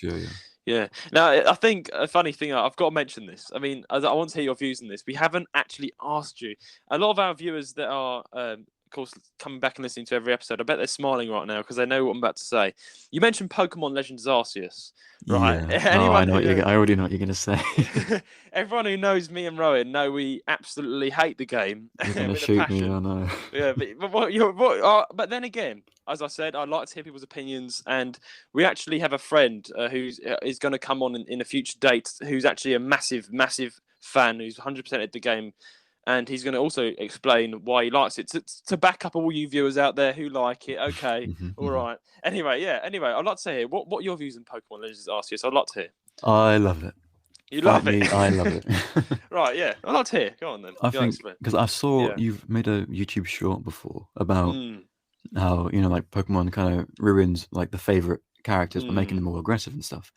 Yeah. Now, I think a funny thing, I've got to mention this. I mean, I want to hear your views on this. We haven't actually asked you. A lot of our viewers that are, of course, coming back and listening to every episode, I bet they're smiling right now because they know what I'm about to say. You mentioned Pokemon Legends Arceus, right? Yeah. I know. I already know what you're going to say. Everyone who knows me and Rowan know we absolutely hate the game. You're going to shoot me, I know. Yeah, but then again, as I said, I like to hear people's opinions, and we actually have a friend who is going to come on in a future date who's actually a massive, massive fan who's 100% at the game, and he's going to also explain why he likes it to back up all you viewers out there who like it. Okay, all right. Anyway, I'd like to hear what your views on Pokemon Legends Arceus. I'd like to hear. I love it. You love it? I love it. Right, yeah. I'd like to hear. Go on then. I think because I saw you've made a YouTube short before about how like Pokemon kind of ruins like the favorite characters by making them more aggressive and stuff,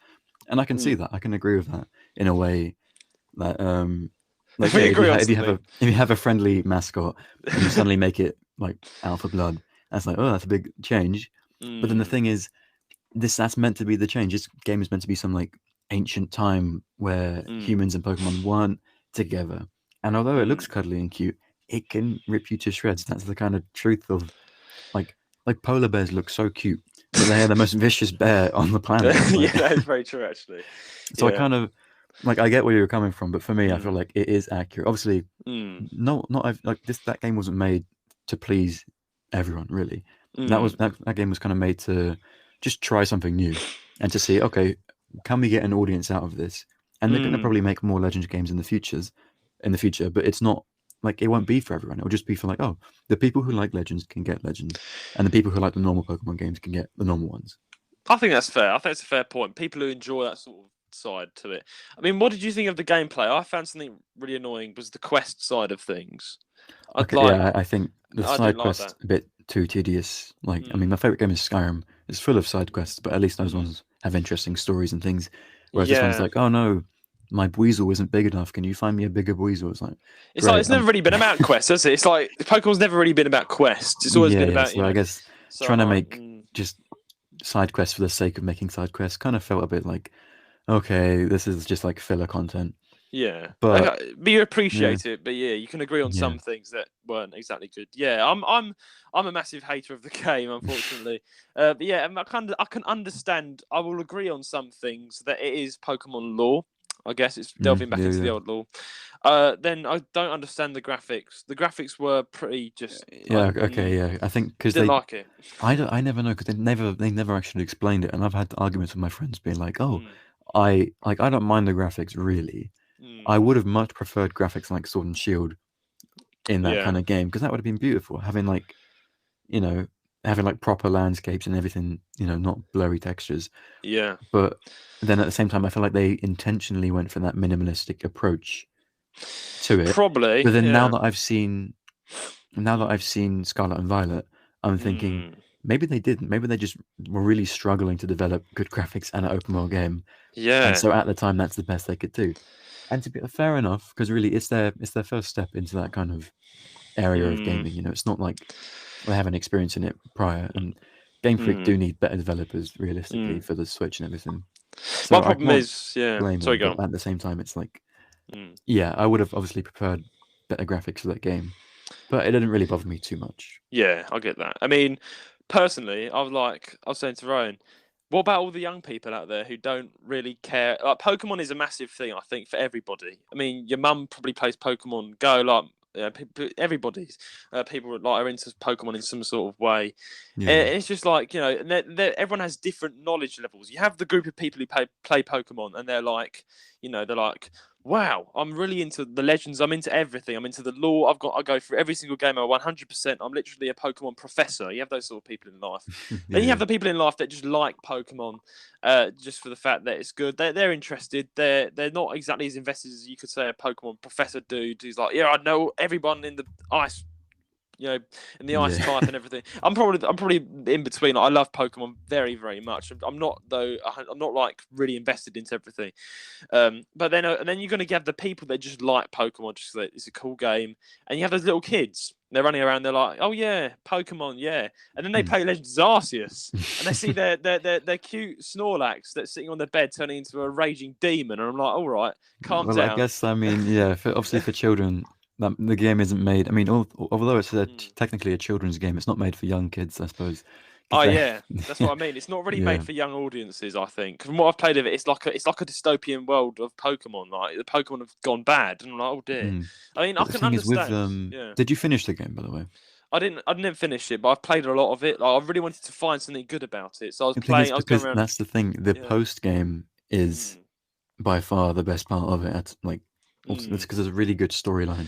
and I can see that. I can agree with that in a way that like if you have a friendly mascot and you suddenly make it like Alpha Blood, that's like, oh, that's a big change. But then the thing is, that's meant to be the change. This game is meant to be some like ancient time where humans and Pokemon weren't together, and although it looks cuddly and cute, it can rip you to shreds. That's the kind of truth of like polar bears look so cute, but they are the most vicious bear on the planet. Yeah, that is very true actually. So I kind of like, I get where you're coming from, but for me I feel like it is accurate. Obviously that game wasn't made to please everyone really. That game was kind of made to just try something new and to see, okay, can we get an audience out of this? And they're going to probably make more Legends games in the future, but it's not like, it won't be for everyone. It'll just be for like, oh, the people who like Legends can get Legends, and the people who like the normal Pokemon games can get the normal ones. I think that's fair. I think it's a fair point. People who enjoy that sort of side to it. I mean, what did you think of the gameplay? I found something really annoying was the quest side of things. I think the side quest a bit too tedious. Like, I mean, my favorite game is Skyrim. It's full of side quests, but at least those ones have interesting stories and things. Whereas this one's Yeah. like, oh no, my Weasel isn't big enough. Can you find me a bigger Weasel? It's like, It's like great. it's never really been about quests, has it? It's like Pokemon's never really been about quests. It's always been Yeah. about, So I guess So trying to make just side quests for the sake of making side quests kind of felt a bit like, okay, this is just like filler content. Yeah, But you appreciate it, but yeah, you can agree on some Yeah. things that weren't exactly good. Yeah, I'm a massive hater of the game, unfortunately. But yeah, I can understand. I will agree on some things that it is Pokemon lore. I guess it's delving back into the old lore. Then I don't understand the graphics. The graphics were pretty just. Yeah. Okay. Yeah. I think because Didn't like it. I never know because they never actually explained it, and I've had arguments with my friends being like, oh, Mm, I don't mind the graphics really. I mm, would have much preferred graphics like Sword and Shield in that yeah, kind of game because that would have been beautiful. Having like, you know, having like proper landscapes and everything, not blurry textures. yeah. But then at the same time, I feel like they intentionally went for that minimalistic approach to it. Probably. But then Yeah. now that I've seen Scarlet and Violet, I'm thinking maybe they didn't. Maybe they just were really struggling to develop good graphics and an open world game. Yeah. And so at the time, that's the best they could do. And to be fair enough, because really it's their first step into that kind of area of gaming. It's not like they haven't experienced in it prior. And Game Freak do need better developers realistically for the Switch and everything. So My I problem can't is, yeah. blame Sorry, them, go but on. at the same time, it's like, yeah, I would have obviously preferred better graphics for that game, but it didn't really bother me too much. Yeah, I get that. I mean, personally, I was saying to Ryan, what about all the young people out there who don't really care? Like, Pokemon is a massive thing, I think, for everybody. I mean, your mum probably plays Pokemon Go, like, everybody's people like are into Pokemon in some sort of way. Yeah. It's just like, and everyone has different knowledge levels. You have the group of people who play Pokemon, and they're like, they're like, wow, I'm really into the legends. I'm into everything. I'm into the lore. I go through every single game. 100%. I'm literally a Pokemon professor. You have those sort of people in life. Then you have the people in life that just like Pokemon, just for the fact that it's good. They're interested. They're not exactly as invested as you could say a Pokemon professor dude who's like, yeah, I know everyone in the ice. In the ice type and everything. I'm probably in between. I love Pokemon very, very much. I'm not though. I'm not like really invested into everything. But then you're going to get the people that just like Pokemon, just like it's a cool game, and you have those little kids. They're running around. They're like, oh yeah, Pokemon, yeah. And then they play Legend of Arceus, and they see their cute Snorlax that's sitting on their bed turning into a raging demon, and I'm like, all right, calm Well, down. I guess obviously for children, the game isn't made. I mean, although it's technically a children's game, it's not made for young kids, I suppose. Oh yeah, that's what I mean. It's not really made for young audiences. I think from what I've played of it, it's like a dystopian world of Pokemon. Like the Pokemon have gone bad, and I'm like, oh dear. I mean, But I the can thing is understand. Yeah. did you finish the game, by the way? I didn't finish it, but I've played a lot of it. Like, I really wanted to find something good about it, so I was The thing is playing. I was going because around. that's the thing. The post game is by far the best part of it. It's because there's a really good storyline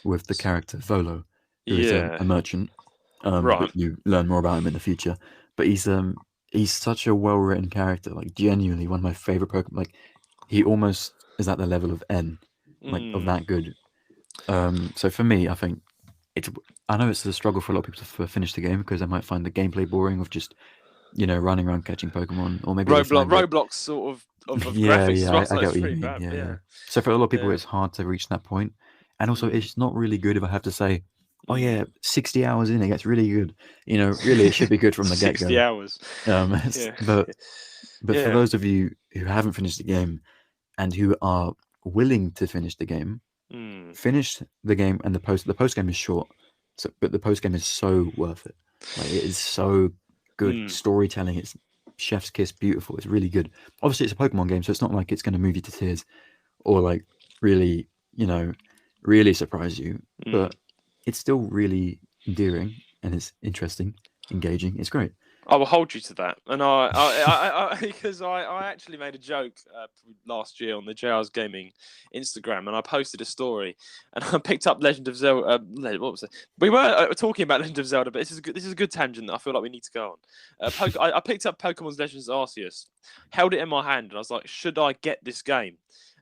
with the character Volo, who is a merchant. Right. But you learn more about him in the future. But he's such a well written character. Like genuinely one of my favorite Pokemon. Like he almost is at the level of N, like of that good. So for me, I think I know it's a struggle for a lot of people to finish the game because they might find the gameplay boring of just running around catching Pokemon, or maybe Roblox sort of graphics as well. I get what you pretty mean. bad. Yeah. So for a lot of people, it's hard to reach that point, and also it's not really good if I have to say, oh yeah, 60 hours in, it gets really good. Really, it should be good from the get go. 60 hours. But for those of you who haven't finished the game and who are willing to finish the game, finish the game, and the post game is short. But the post game is so worth it. Like it is so good storytelling. It's chef's kiss, beautiful. It's really good. Obviously, it's a Pokemon game, so it's not like it's going to move you to tears or like really, really surprise you. But it's still really endearing and it's interesting, engaging. It's great. I will hold you to that, and I because I actually made a joke last year on the JR's Gaming Instagram, and I posted a story, and I picked up Legend of Zelda. What was it? We were talking about Legend of Zelda, but this is a good tangent that I feel like we need to go on. I picked up Pokemon's Legends Arceus, held it in my hand, and I was like, should I get this game?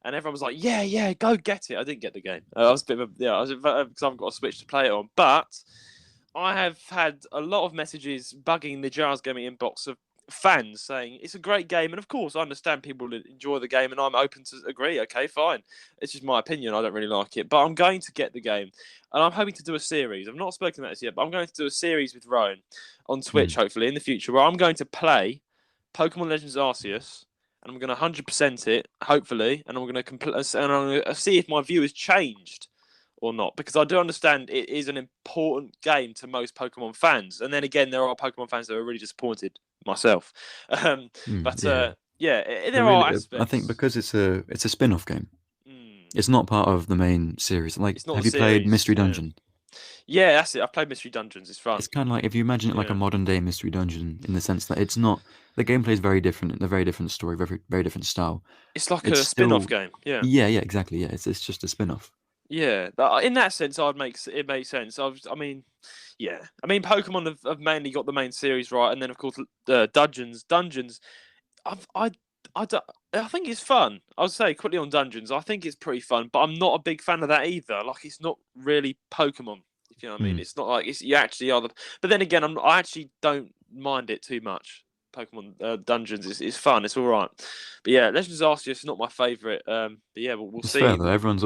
And everyone was like, yeah, go get it. I didn't get the game. I was a bit of because I haven't got a Switch to play it on, but I have had a lot of messages bugging the JR's Gaming inbox of fans saying it's a great game, and of course I understand people enjoy the game, and I'm open to agree. Okay, fine. It's just my opinion. I don't really like it, but I'm going to get the game, and I'm hoping to do a series. I've not spoken about this yet, but I'm going to do a series with Rowan on Twitch, hopefully in the future, where I'm going to play Pokemon Legends Arceus, and I'm going to 100% it, hopefully, and I'm going to see if my view has changed or not, because I do understand it is an important game to most Pokemon fans, and then again, there are Pokemon fans that are really disappointed. Myself, there are aspects. I think because it's a spin-off game. It's not part of the main series. Like, have you played Mystery Dungeon? Yeah, that's it. I've played Mystery Dungeons. It's fun. It's kind of like, if you imagine it like a modern day Mystery Dungeon, in the sense that it's not, the gameplay is very different, a very different story, very very different style. It's like a spin-off game. Yeah. Yeah, exactly. Yeah, it's just a spin-off. Yeah, in that sense, it makes sense. I mean, Pokemon have mainly got the main series right, and then of course Dungeons. I think it's fun. I'll say quickly on Dungeons. I think it's pretty fun, but I'm not a big fan of that either. Like, it's not really Pokemon. If you know what I mean. It's not like you actually are the. But then again, I actually don't mind it too much. Pokemon Dungeons is fun. It's all right. But yeah, Legends Arceus is not my favourite. But yeah, we'll see. Fair though. Everyone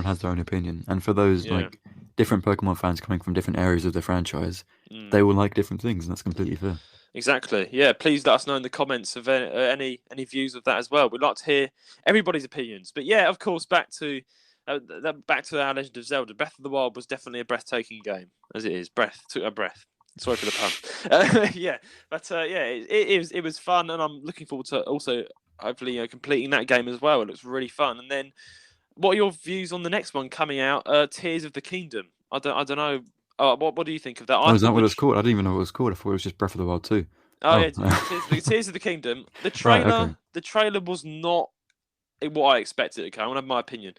has their own opinion, and for those like different Pokemon fans coming from different areas of the franchise, they will like different things, and that's completely fair. Exactly. Yeah. Please let us know in the comments of any views of that as well. We'd like to hear everybody's opinions. But yeah, of course, back to our Legend of Zelda. Breath of the Wild was definitely a breathtaking game, as it is. Took a breath. Sorry for the pun. It was fun, and I'm looking forward to also hopefully completing that game as well. It looks really fun. And then, what are your views on the next one coming out? Tears of the Kingdom. I don't know. What do you think of that? Is that what it's called? I didn't even know what it was called. I thought it was just Breath of the Wild 2. Yeah, Tears of the Kingdom. The trailer, the trailer was not what I expected. Okay, I want to have my opinion.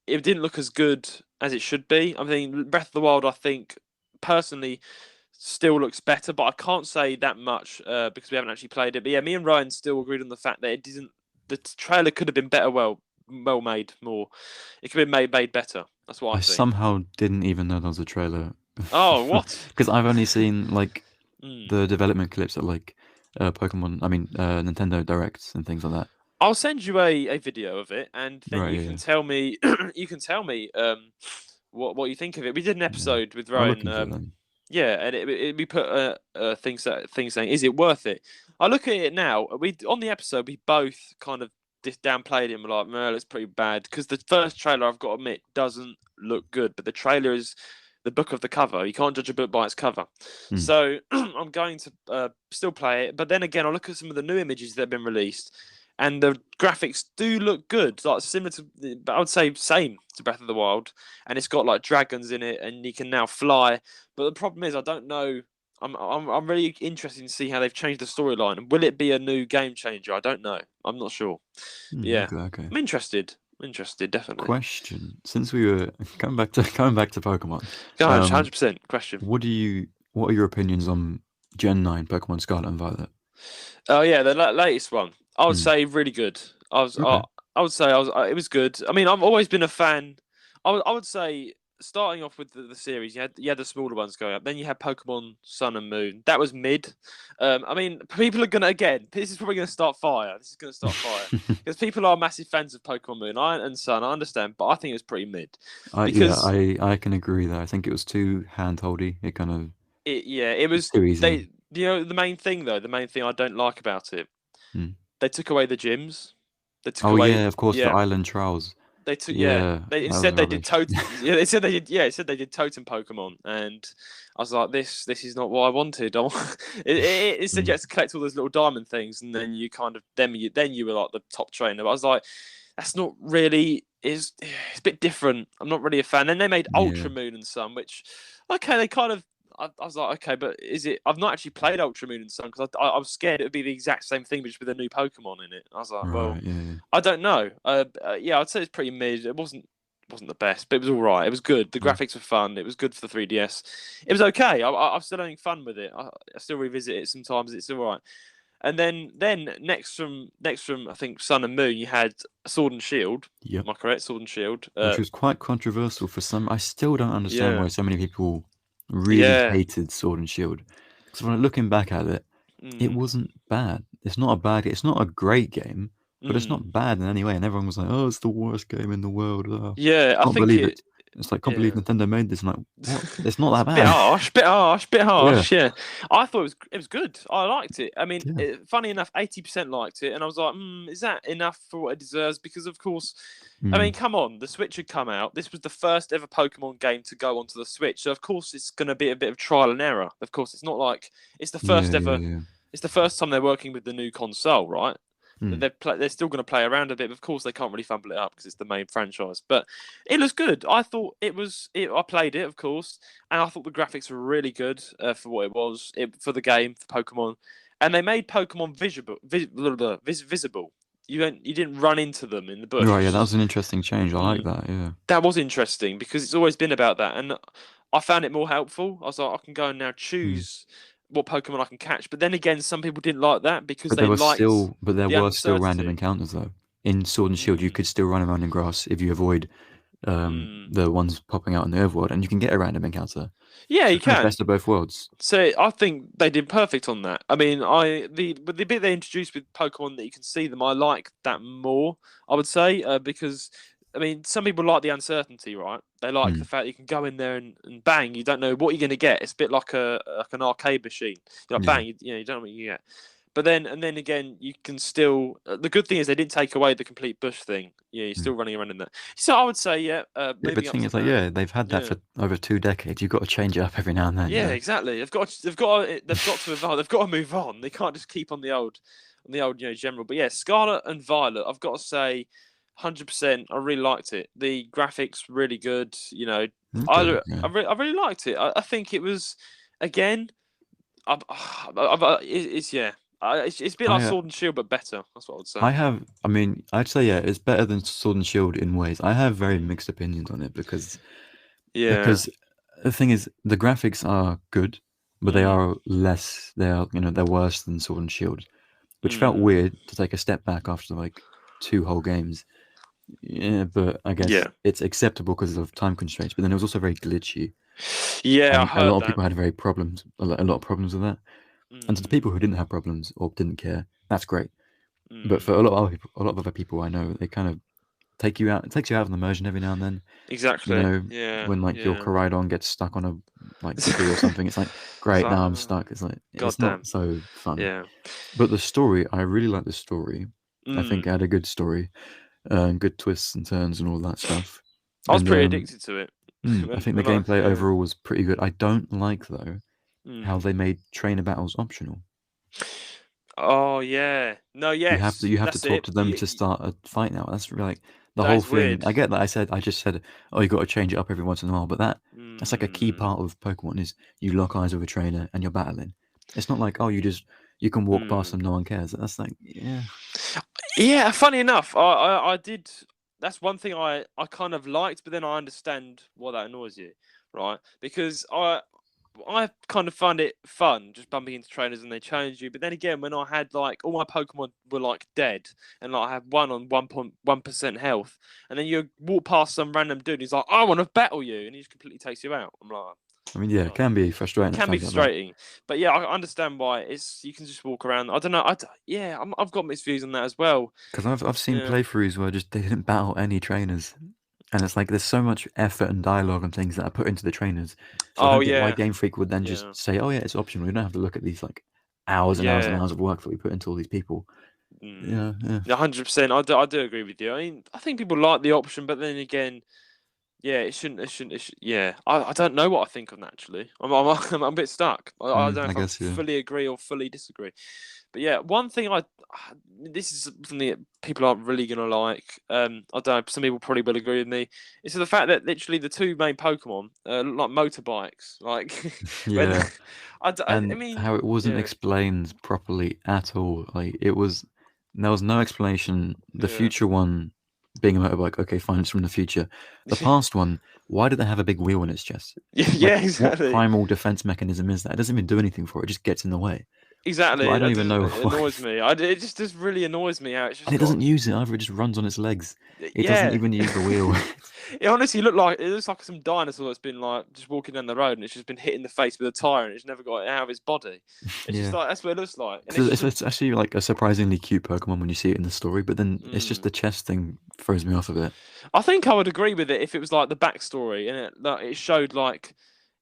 It didn't look as good as it should be. I mean, Breath of the Wild, I think personally, still looks better, but I can't say that much because we haven't actually played it. But yeah, me and Ryan still agreed on the fact that it didn't. The trailer could have been better, well made, more. It could have been made better. That's what I think. Somehow didn't even know there was a trailer. Oh, what? Because I've only seen like the development clips at like Pokemon. I mean, Nintendo Directs and things like that. I'll send you a video of it, and then you can tell me. You can tell me what you think of it. We did an episode with Ryan. Yeah, and we put a thing saying, is it worth it? I look at it now. On the episode, we both kind of downplayed it and were like, no, it's pretty bad. Because the first trailer, I've got to admit, doesn't look good. But the trailer is the book of the cover. You can't judge a book by its cover. So I'm going to still play it. But then again, I look at some of the new images that have been released, and the graphics do look good, like similar to, I would say, same to Breath of the Wild. And it's got like dragons in it, and you can now fly. But the problem is, I don't know. I'm really interested to see how they've changed the storyline. Will it be a new game changer? I don't know. I'm not sure. Yeah, okay. I'm interested. Definitely. Question: since we were coming back to Pokemon, 100% question. What are your opinions on Gen 9 Pokemon Scarlet and Violet? Oh yeah, the latest one. I would say really good. I would say it was good. I mean, I've always been a fan. I would say, starting off with the series, you had the smaller ones going up. Then you had Pokemon Sun and Moon. That was mid. I mean, people are gonna, again. This is probably gonna start fire. Because people are massive fans of Pokemon Moon and Sun. I understand, but I think it was pretty mid. I can agree there. I think it was too hand-holdy. It kind of. It was too easy. The main thing I don't like about it, they took away the gyms. Of course, the island trials. They took They did totem. They said they did totem Pokemon, and I was like, this is not what I wanted. It said you had to collect all those little diamond things, and then you kind of then you were like the top trainer. But I was like, that's not really. It's a bit different. I'm not really a fan. Then they made Ultra Moon and Sun, which they kind of. I was like, okay, but is it? I've not actually played Ultra Moon and Sun because I was scared it would be the exact same thing, but just with a new Pokemon in it. I was like, I don't know. I'd say it's pretty mid. It wasn't the best, but it was all right. It was good. The graphics were fun. It was good for the 3DS. It was okay. I'm still having fun with it. I still revisit it sometimes. It's all right. And then next from I think Sun and Moon, you had Sword and Shield. Yep. Am I correct? Sword and Shield, which was quite controversial for some. I still don't understand why so many people really hated Sword and Shield. Because when looking back at it, it wasn't bad. It's not a bad. It's not a great game, but it's not bad in any way. And everyone was like, "Oh, it's the worst game in the world." Yeah, I Can't think believe it. it. It's like, can't believe Yeah. Nintendo made this. I'm like, what? It's not It's that a bit bad. harsh, bit harsh, bit Yeah. harsh. Yeah, I thought it was good. I liked it. I mean, Yeah. funny enough, 80% liked it, and I was like, is that enough for what it deserves? Because of course, I mean, come on, the Switch had come out. This was the first ever Pokemon game to go onto the Switch, so of course it's going to be a bit of trial and error. Of course, it's not like it's the Yeah, first ever. yeah. It's the first time they're working with the new console, right? Mm. They're still going to play around a bit. But of course, they can't really fumble it up because it's the main franchise. But it looks good. I thought it was. I played it, of course, and I thought the graphics were really good for what it was for the game for Pokemon. And they made Pokemon visible. You didn't run into them in the bush. Right, yeah, that was an interesting change. I like that. Yeah. That was interesting because it's always been about that, and I found it more helpful. I was like, I can go and now choose what Pokemon I can catch. But then again, some people didn't like that because But they liked there the were still random uncertainty. encounters though. In Sword and Shield, you could still run around in grass if you avoid the ones popping out in the overworld, and you can get a random encounter. Yeah, So you kind of can. best of both worlds. So I think they did perfect on that. I mean, the bit they introduced with Pokemon that you can see them, I like that more. I would say because I mean, some people like the uncertainty, right? They like the fact you can go in there and bang, you don't know what you're going to get. It's a bit like an arcade machine. You're like, Yeah. bang, you don't know what you get. But then again, you can still. The good thing is they didn't take away the complete bush thing. Yeah, you're still running around in that. So I would say, Yeah, but the moving up thing to is, like, that. yeah, they've had that for over 2 decades. You've got to change it up every now and then. Yeah, You know? exactly. They've got to evolve. They've got to move on. They can't just keep on the old general. But yeah, Scarlet and Violet, I've got to say, 100%. I really liked it. The graphics really good. You know, Okay, yeah. I really liked it. I think it was again. It's yeah. It's a bit like Sword and Shield, but better. That's what I would say. I mean, I'd say, yeah, it's better than Sword and Shield in ways. I have very mixed opinions on it because the thing is, the graphics are good, but they are they're worse than Sword and Shield, which felt weird to take a step back after like 2 whole games. Yeah, but I guess it's acceptable because of time constraints. But then it was also very glitchy. Yeah, I And heard a lot of that. people had a lot of problems with that. And to the people who didn't have problems or didn't care, that's great. But for a lot of other people I know, they kind of take you out. It takes you out of the immersion every now and then. Exactly. You know, Yeah. when like your Koraidon gets stuck on a tree or something, it's like, great, now I'm stuck. It's like it's not so fun. Yeah. But the story, I really like the story. I think it had a good story, good twists and turns and all that stuff. I was pretty addicted to it. I think the gameplay overall was pretty good. I don't like though how they made trainer battles optional. Oh yeah, no, yes. You have to talk to them to start a fight now. That's really like the whole thing. Weird. I get that. I just said, oh, you got to change it up every once in a while, but that's like a key part of Pokemon is you lock eyes with a trainer and you're battling. It's not like, oh, you can walk past them, no one cares. That's like, yeah. Yeah, funny enough, I did. That's one thing I kind of liked, but then I understand why that annoys you, right? Because I kind of find it fun just bumping into trainers and they challenge you. But then again, when I had like all my Pokemon were like dead and like I had one on 1.1% health, and then you walk past some random dude, he's like, I want to battle you, and he just completely takes you out. I'm like, I mean, yeah, it can be frustrating. it can be frustrating, but yeah, I understand why you can just walk around. I don't know. I've got mixed views on that as well. Because I've seen playthroughs where they didn't battle any trainers. And it's like there's so much effort and dialogue and things that are put into the trainers. So I don't get why Game Freak would then just say, "Oh yeah, it's optional. You don't have to look at these like hours and hours and hours of work that we put into all these people." Yeah, 100%. I do agree with you. I mean, I think people like the option, but then again, yeah, it shouldn't. Yeah, I don't know what I think on that actually. I'm a bit stuck. I don't know if I fully agree or fully disagree. But yeah, one thing this is something that people aren't really gonna like. I don't know. Some people probably will agree with me. It's the fact that literally the 2 main Pokemon look like motorbikes. Like, yeah. I mean, how it wasn't explained properly at all. Like there was no explanation. The future one being a motorbike, okay, fine, it's from the future. The past one, why did they have a big wheel in its chest? Yeah, exactly. What primal defense mechanism is that? It doesn't even do anything for it. It just gets in the way. exactly. Well, I don't It even just know it why. annoys me. It just really annoys me how it's And just it got. doesn't use it either. It just runs on its legs. It doesn't Yeah, even use the wheel. it honestly it looks like some dinosaur that's been like just walking down the road and it's just been hit in the face with a tire and it's never got it out of its body. It's just Yeah. like that's what it looks like, and it's Because just it's actually like a surprisingly cute Pokemon when you see it in the story, but then it's just mm. the chest thing throws me off a bit. I think I would agree with it if it was like the backstory and it showed like.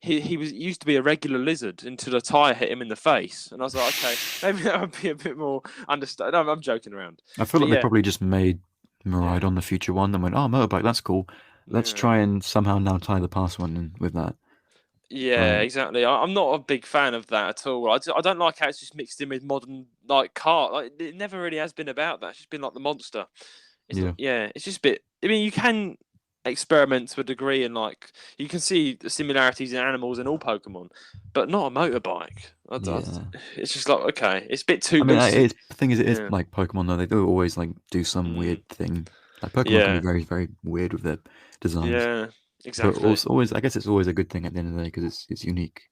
He was used to be a regular lizard until a tire hit him in the face, and I was like, okay, maybe that would be a bit more understood. I'm joking around, I feel but like they yeah, probably just made yeah, Miraidon the future one and went, oh, motorbike, that's cool. Let's yeah. try and somehow now tie the past one in with that. Yeah, But exactly. I'm not a big fan of that at all. I don't like how it's just mixed in with modern like car. Like it never really has been about that. It's just been like the monster. It's not. yeah, Yeah, it's just a bit. I mean, you can experiment to a degree, and like you can see the similarities in animals in all Pokemon, but not a motorbike. yeah. It's just like okay, it's a bit too I mean, loose. the thing is, it is Yeah, like Pokemon though. They do always like do some mm, weird thing. Like Pokemon can be yeah, very, very weird with their designs, yeah, but exactly. also always, I guess it's always a good thing at the end of the day because it's unique.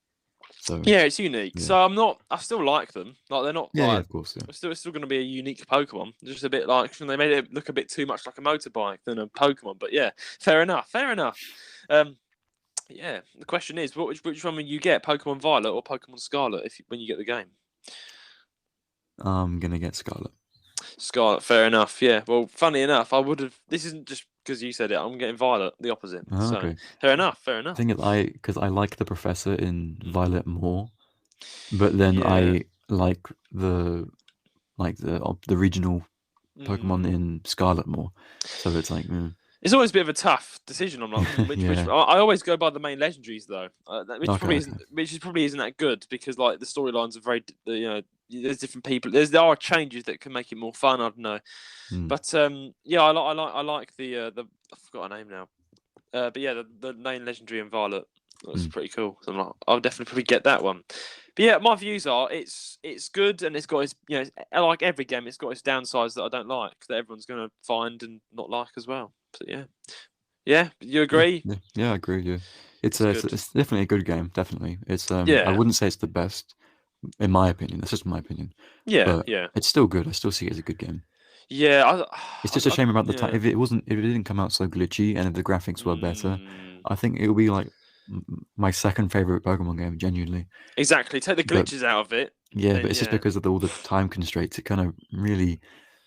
So Yeah, it's unique. yeah, So I'm not. I still like them. Like they're not yeah, like. of course, yeah. It's still going to be a unique Pokemon. Just a bit like they made it look a bit too much like a motorbike than a Pokemon. But yeah, fair enough. Fair enough. Um, yeah. The question is, which one will you get? Pokemon Violet or Pokemon Scarlet? When you get the game, I'm gonna get Scarlet. Scarlet. Fair enough. Yeah. Well, funny enough, I would have. This isn't just because you said it. I'm getting Violet, the opposite. Oh, So okay. fair enough. Fair I enough. think because I like the professor in Mm, Violet more, but then yeah. I like the regional Pokemon Mm. in Scarlet more. So it's like, It's always a bit of a tough decision. I'm like, which. yeah. I always go by the main legendaries though, Okay, okay. which is probably isn't that good because like the storylines are very, there's different people. There are changes that can make it more fun. I don't know, Hmm. but yeah, I like the I forgot her name now. But yeah, the main legendary in Violet looks Hmm. pretty cool. So I'm like, I'll definitely probably get that one. But yeah, my views are it's good and it's got its like every game, it's got its downsides that I don't like that everyone's gonna find and not like as well. So yeah, yeah, you Yeah, agree? yeah, yeah. I agree. Yeah, it's It's a, it's, good. it's definitely a good game. Definitely, it's I Yeah, wouldn't say it's the best in my opinion. That's just my opinion, yeah, but yeah, it's still good. I still see it as a game. yeah. It's just a shame about the time. Yeah. If it didn't come out so glitchy and if the graphics were better, Mm, I think it would be like my second favorite Pokemon game, genuinely. exactly. Take the But glitches out of it, yeah, but then it's just yeah. because of all the time constraints, it kind of really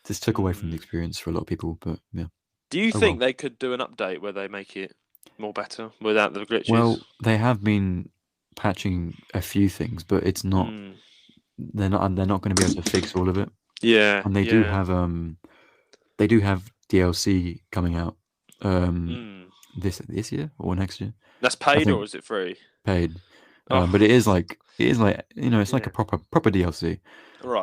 just took away from the Mm. experience for a lot of people. But yeah, Do you oh think well. they could do an update where they make it more better without the glitches? Well, they have been patching a few things, but it's not. Mm. They're not going to be able to fix all of it. Yeah, And yeah. they do have DLC coming out um Mm. this year or next year. That's I paid or think is it free? paid. But Oh, it is like it's like a yeah. proper DLC.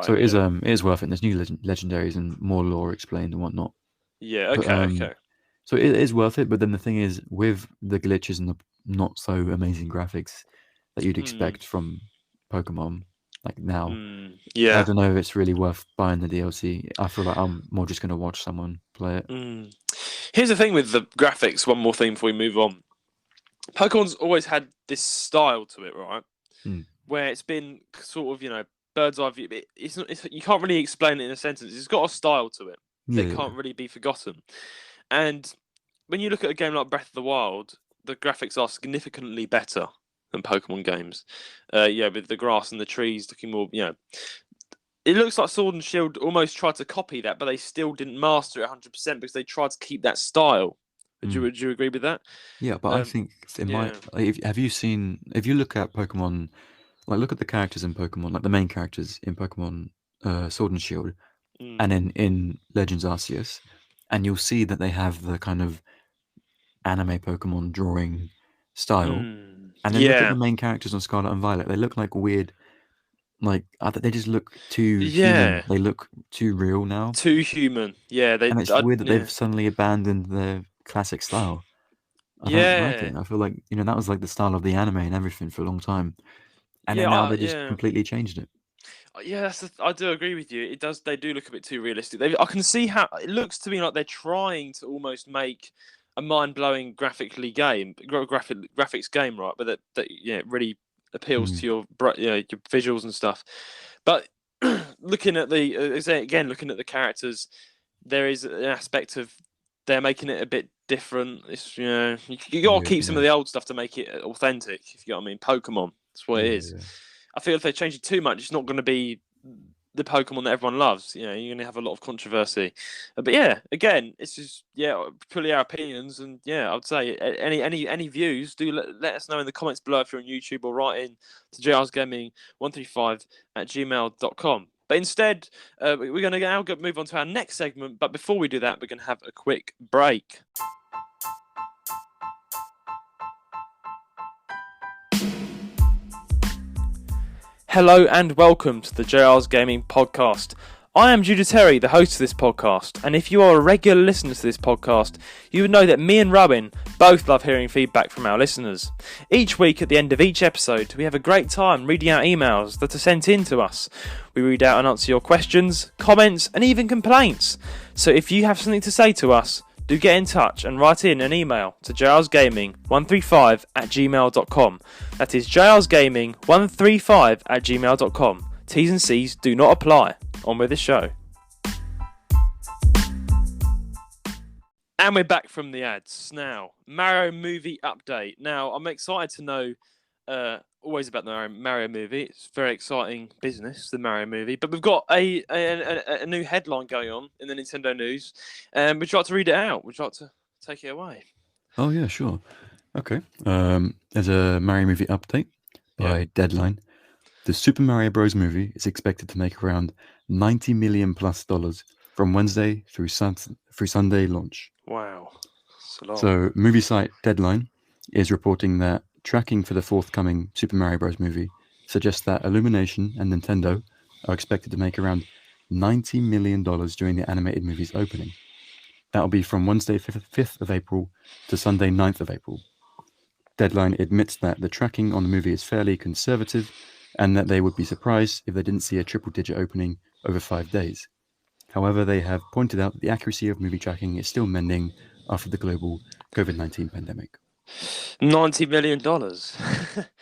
So Right, yeah. it is worth it. And there's new legendaries and more lore explained and whatnot. Yeah, But okay, okay. so it is worth it. But then the thing is, with the glitches and the not so amazing graphics that you'd Mm, expect from Pokemon, like now, I yeah. don't know if it's really worth buying the DLC. I feel like I'm more just gonna watch someone play it. Mm. Here's the thing with the graphics, one more thing before we move on. Pokemon's always had this style to it, right? Mm. Where it's been sort of, bird's eye view. It's not, you can't really explain it in a sentence. It's got a style to it Yeah, that yeah, can't really be forgotten. And when you look at a game like Breath of the Wild, the graphics are significantly better than Pokemon games. Yeah, with the grass and the trees looking more, it looks like Sword and Shield almost tried to copy that, but they still didn't master it 100% because they tried to keep that style. mm. Would you agree with that? Yeah. But I Um, think in my yeah. have you seen if you look at Pokemon, like look at the characters in Pokemon, like the main characters in Pokemon Sword and Shield, and Mm, in Legends Arceus, and you'll see that they have the kind of anime Pokemon drawing style. And then look at the yeah. main characters on Scarlet and Violet. They look like weird, like they just look too human. Yeah. They look too real now, Too human. Yeah. and it's weird that they've suddenly abandoned their classic style. I don't like Yeah. it. I feel like that was like the style of the anime and everything for a long time, and Yeah. then now they just Yeah. completely changed it. Yeah, I do agree with you. It does. They do look a bit too realistic. I can see how it looks to me like they're trying to almost make a mind-blowing graphics game, right? But that really appeals Mm. to your your visuals and stuff. But looking at the characters, there is an aspect of they're making it a bit different. It's you got to keep some of the old stuff to make it authentic. If you know what I mean, Pokemon. That's what it is. Yeah. I feel if they change it too much, it's not going to be the Pokemon that everyone loves. You're going to have a lot of controversy. But yeah, again, it's just purely our opinions, and I would say any views, do let us know in the comments below if you're on YouTube, or write in to jrsgaming135@gmail.com. But instead, we're going to now move on to our next segment. But before we do that, we're going to have a quick break. Hello and welcome to the JR's Gaming Podcast. I am Judah Terry, the host of this podcast, and if you are a regular listener to this podcast, you would know that me and Rowan both love hearing feedback from our listeners. Each week at the end of each episode, we have a great time reading out emails that are sent in to us. We read out and answer your questions, comments, and even complaints. So if you have something to say to us, do get in touch and write in an email to jrsgaming135@gmail.com. That is jrsgaming135@gmail.com. T's and C's do not apply. On with the show. And we're back from the ads. Now, Mario movie update. Now, I'm excited to know always about the Mario movie. It's very exciting business, the Mario movie. But we've got a new headline going on in the Nintendo news. Would you like to read it out? Would you like to take it away? Oh, yeah, sure. Okay. There's a Mario movie update by Deadline. The Super Mario Bros. Movie is expected to make around $90 million plus from Wednesday through Sunday launch. Wow. That's a lot. So, movie site Deadline is reporting that tracking for the forthcoming Super Mario Bros. Movie suggests that Illumination and Nintendo are expected to make around $90 million during the animated movie's opening. That'll be from Wednesday 5th of April to Sunday 9th of April. Deadline admits that the tracking on the movie is fairly conservative, and that they would be surprised if they didn't see a triple-digit opening over 5 days. However, they have pointed out that the accuracy of movie tracking is still mending after the global COVID-19 pandemic. $90 million.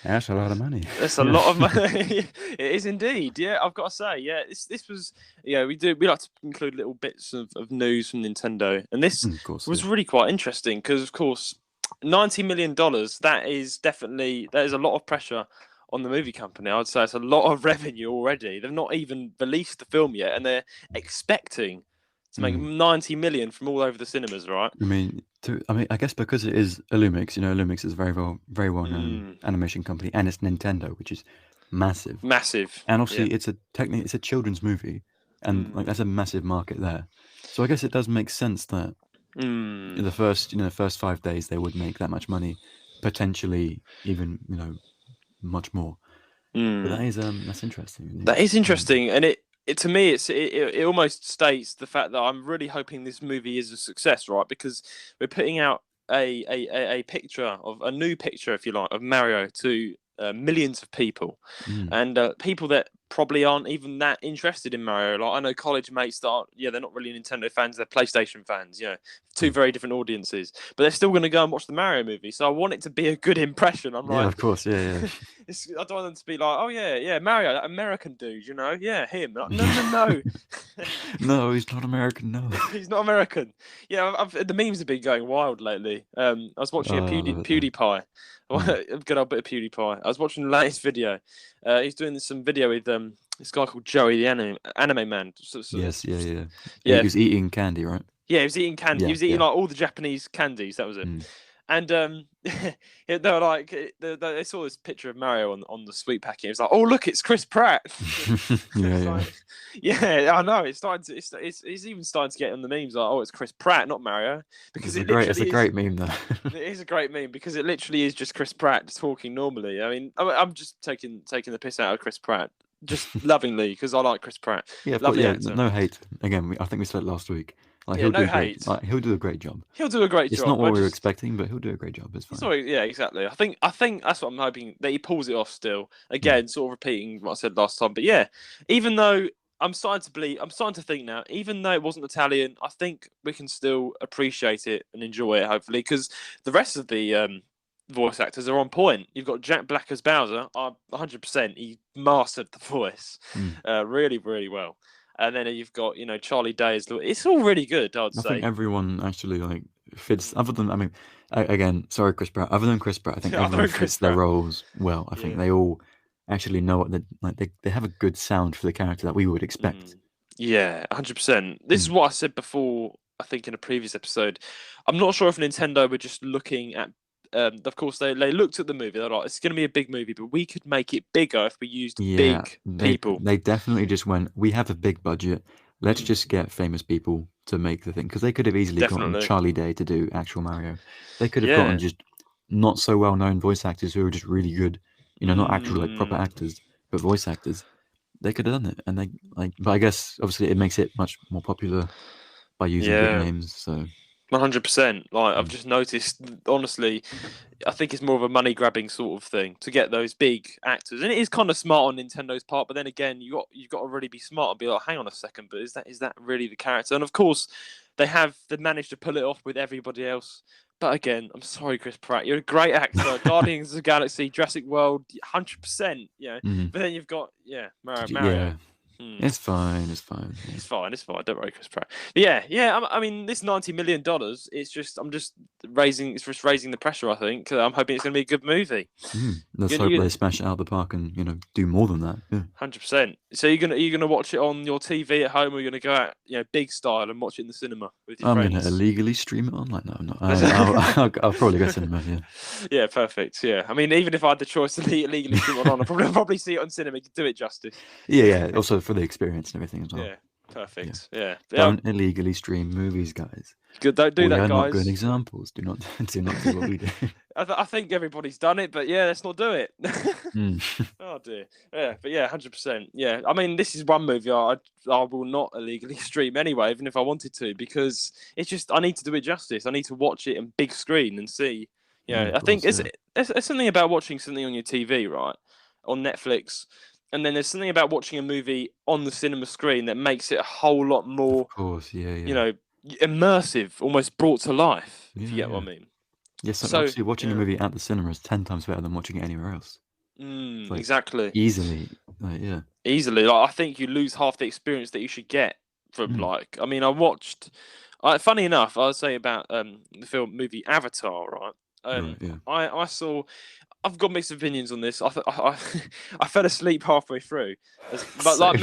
That's a lot of money. That's a lot of money. It is indeed. Yeah, I've got to say. Yeah, this was. Yeah, we like to include little bits of news from Nintendo, and this was really quite interesting because, of course, $90 million. That is a lot of pressure on the movie company. I would say it's a lot of revenue already. They've not even released the film yet, and they're expecting to make 90 million from all over the cinemas, right? I guess because it is Illumix. Illumix is a very well known animation company, and it's Nintendo, which is massive. And obviously, it's a children's movie, and that's a massive market there. So I guess it does make sense that in the first 5 days they would make that much money, potentially even much more. But that's interesting. That is interesting, and it to me it almost states the fact that I'm really hoping this movie is a success, right? Because we're putting out a picture of a new picture, if you like, of Mario to millions of people, and people that probably aren't even that interested in Mario. Like, I know college mates that they're not really Nintendo fans, they're PlayStation fans. Two very different audiences, but they're still going to go and watch the Mario movie. So I want it to be a good impression. I'm like, of course, yeah. I don't want them to be like, oh yeah, Mario, that American dude, him. Like, no. No, he's not American. No, he's not American. Yeah, the memes have been going wild lately. I was watching a PewDiePie. Good old bit of PewDiePie. I was watching the latest video. He's doing some video with this guy called Joey, the anime man. Yes, yeah. He was eating candy, right? Yeah, he was eating candy. He was eating like all the Japanese candies. That was it. And they were like, they saw this picture of Mario on the sweet packet. It was like, oh look, it's Chris Pratt. Yeah, I know. It's even starting to get on the memes like, oh, it's Chris Pratt, not Mario, because it's a great meme though. It is a great meme because it literally is just Chris Pratt just talking normally. I mean, I'm just taking the piss out of Chris Pratt, just lovingly, because I like Chris Pratt. Lovely actor. No hate. Again, I think we said last week. He'll do hate. He'll do a great job. He'll do a great job. It's not what we were expecting, but he'll do a great job. It's fine. Yeah, exactly. I think that's what I'm hoping, that he pulls it off still. Again, sort of repeating what I said last time. But yeah, even though I'm starting to think now, even though it wasn't Italian, I think we can still appreciate it and enjoy it, hopefully, because the rest of the voice actors are on point. You've got Jack Black as Bowser. 100%. He mastered the voice really, really well. And then you've got, Charlie Day as it's all really good, I'd say. I think everyone actually like fits. Other than, I mean, again, sorry, Chris Pratt. Other than Chris Pratt, I think everyone fits their roles well. I think they all actually know what they have a good sound for the character that we would expect. Yeah, 100%. This is what I said before, I think in a previous episode. I'm not sure if Nintendo were just looking at, of course, they looked at the movie. They're like, it's going to be a big movie, but we could make it bigger if we used big people. They definitely just went, we have a big budget. Let's just get famous people to make the thing. Because they could have easily gotten Charlie Day to do actual Mario. They could have gotten just not so well-known voice actors who are just really good. Not actual like proper actors, but voice actors. They could have done it, and but I guess obviously it makes it much more popular by using big names. So 100%. Like I've just noticed, honestly, I think it's more of a money grabbing sort of thing to get those big actors, and it is kind of smart on Nintendo's part. But then again, you've got to really be smart and be like, hang on a second, but is that really the character? And of course, they've managed to pull it off with everybody else. But again, I'm sorry, Chris Pratt, you're a great actor. Guardians of the Galaxy, Jurassic World, 100%. But then you've got Mario. Yeah. It's fine. It's fine. Don't worry, Chris Pratt. But yeah. I mean, this $90 million. I'm just raising the pressure. I think I'm hoping it's going to be a good movie. Let's hope they smash it out of the park and do more than that. 100%. So you're gonna watch it on your TV at home, or you're gonna go out, big style and watch it in the cinema with your friends? I'm gonna illegally stream it online. No, I'm not. I'll probably go to cinema. Yeah. Yeah, perfect. Yeah, I mean, even if I had the choice to illegally stream it on, I'd probably see it on cinema. Do it justice. Yeah. Also for the experience and everything as well. Yeah, perfect. Yeah. Don't illegally stream movies, guys. Good. Don't do that, guys. We are not good examples. Do not do what we do. I think everybody's done it, but let's not do it. Oh dear. Yeah, but 100%. Yeah, I mean, this is one movie I will not illegally stream anyway, even if I wanted to, because it's just I need to do it justice. I need to watch it on big screen and see. I think it's something about watching something on your TV, right, on Netflix, and then there's something about watching a movie on the cinema screen that makes it a whole lot more. Of course, yeah. Immersive, almost brought to life. If you get what I mean. Yes, so obviously watching a movie at the cinema is 10 times better than watching it anywhere else. Exactly. Easily, Easily. Like I think you lose half the experience that you should get from I mean, I watched. Funny enough, I'll say about the movie Avatar, right? I saw. I've got mixed opinions on this. I fell asleep halfway through, but like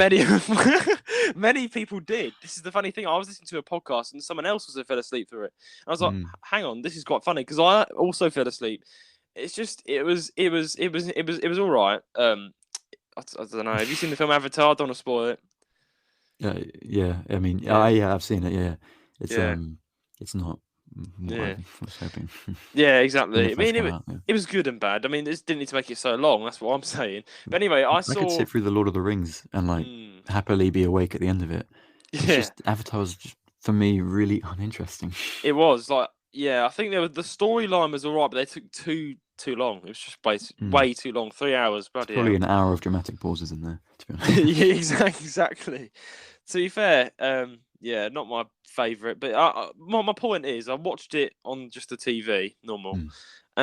many people did. This is the funny thing. I was listening to a podcast and someone else also fell asleep through it. And I was like, "Hang on, this is quite funny," because I also fell asleep. It's just it was all right. I don't know. Have you seen the film Avatar? I don't want to spoil it. Yeah. I mean, I've seen it. Yeah, it's not. I was hoping. Yeah, exactly. I mean, it was good and bad. I mean, this didn't need to make it so long. That's what I'm saying. But anyway, I could sit through the Lord of the Rings and happily be awake at the end of it. It's just Avatar was just, for me, really uninteresting. It was I think the storyline was alright, but they took too long. It was just way too long. 3 hours. Probably an hour of dramatic pauses in there. To be honest. Yeah, exactly. To be fair, not my favourite. But my point is, I watched it on just the TV, normal, and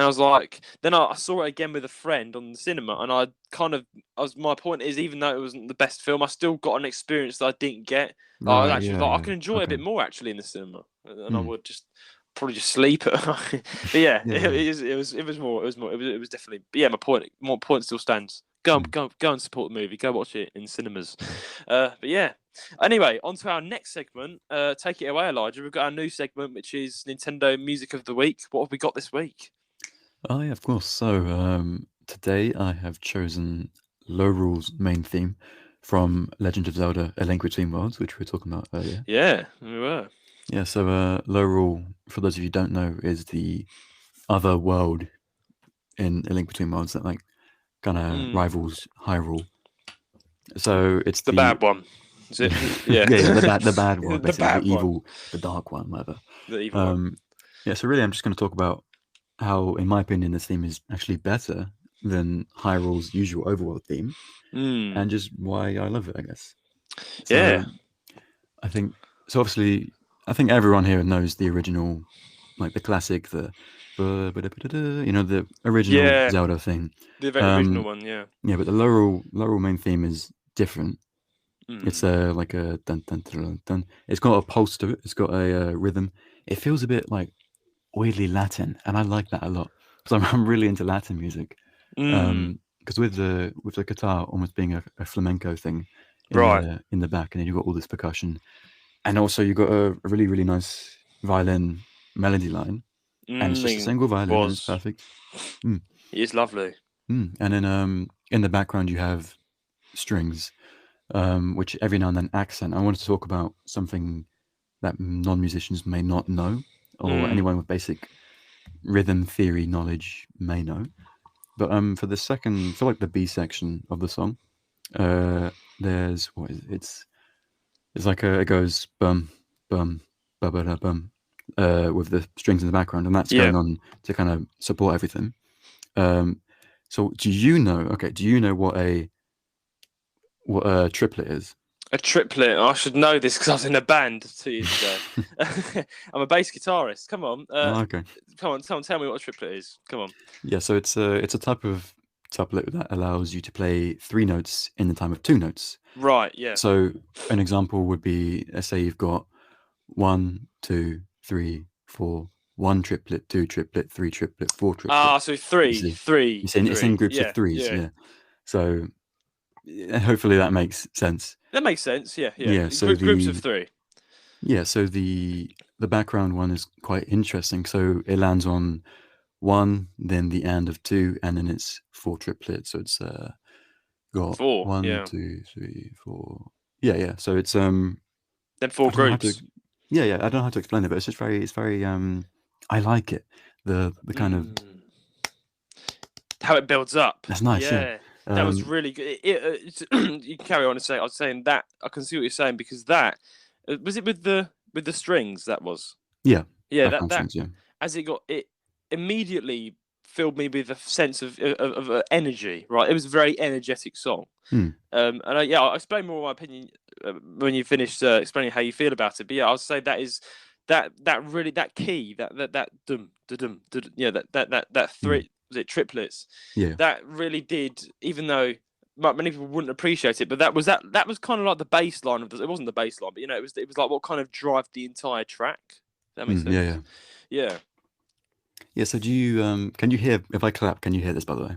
I was like, then I saw it again with a friend on the cinema, and my point is, even though it wasn't the best film, I still got an experience that I didn't get. I can enjoy it a bit more actually in the cinema, and I would probably just sleep. But it was definitely. But yeah, my point still stands. Go and support the movie. Go watch it in cinemas. But yeah. Anyway, on to our next segment. Take it away, Elijah. We've got our new segment, which is Nintendo Music of the Week. What have we got this week? Oh yeah, of course. So today I have chosen Lorule's main theme from Legend of Zelda: A Link Between Worlds, which we were talking about earlier. Yeah, we were. Yeah. So Lorule, for those of you who don't know, is the other world in A Link Between Worlds that kind of rivals Hyrule. So it's the bad one. Is it? Yeah. the bad one, basically, the evil, the dark one, whatever. The evil one. Yeah, so really I'm just going to talk about how, in my opinion, this theme is actually better than Hyrule's usual overworld theme, and just why I love it, I guess. So, I think, so obviously, I think everyone here knows the original, the classic, the You know, the original Yeah, Zelda thing. the very original Um, one. Yeah. yeah, but the Lorule main theme is different. It's Mm. like a dun dun dun dun dun. It's got a pulse to it. It's got a rhythm. It feels a bit like weirdly Latin, and I like that a lot because I'm really into Latin music. Mm. Because with the guitar almost being a flamenco thing Right. in the back, and then you've got all this percussion, and also you've got a really really nice violin melody line, and it's just a Mm. single violin, and it's Was. perfect. Mm, It is lovely. And then in the background you have strings, which every now and then accent. I wanted to talk about something that non-musicians may not know, or Mm. anyone with basic rhythm theory knowledge may know. But for the second, for like the B section of the song, there's what is it? It's like it goes bum bum ba ba da bum, with the strings in the background, and that's Yeah. going on to kind of support everything. Um, so do you know? Okay, do you know what a triplet is? A triplet. I should know this because I was in a band 2 years ago. I'm a bass guitarist. Come on. Oh, okay. Come on. Tell me what a triplet is. Come on. Yeah, so it's a type of tablet that allows you to play 3 notes in the time of 2 notes. Right. Yeah. So an example would be, let's say you've got 1, 2, 3, 4, 1 triplet, 2 triplet, 3 triplet, 4 triplet. So You three, see, three, it's in three. groups of Yeah. threes. Yeah. Yeah. So hopefully that makes sense. That makes sense. Yeah. Yeah. Yeah. So Groups of three. the background one is quite interesting. So it lands on 1, then the and of 2, and then it's 4 triplets. So it's got 4. 1, Yeah. 2, 3, 4. Yeah. So it's Then I 4 don't know how to. groups. Yeah. I don't know how to explain it, but it's very. I like it. The kind of. How it builds up. That's nice. Yeah. Yeah. That was really good. You can carry on and say. I was saying that I can see what you're saying because that was it with the strings. That was. Yeah. Yeah. Background That strings, yeah. as it immediately filled me with a sense of energy. Right. It was a very energetic song. Mm. I'll explain more of my opinion when you finish explaining how you feel about it. But yeah, I'll say that is that really that key that dum dum yeah that three was it triplets Yeah. that really did, even though many people wouldn't appreciate it, but that was kind of like the baseline of it wasn't the baseline, but it was like what kind of drive the entire track. That makes sense. Yeah. Yeah. So do you can you hear if I clap? Can you hear this, by the way?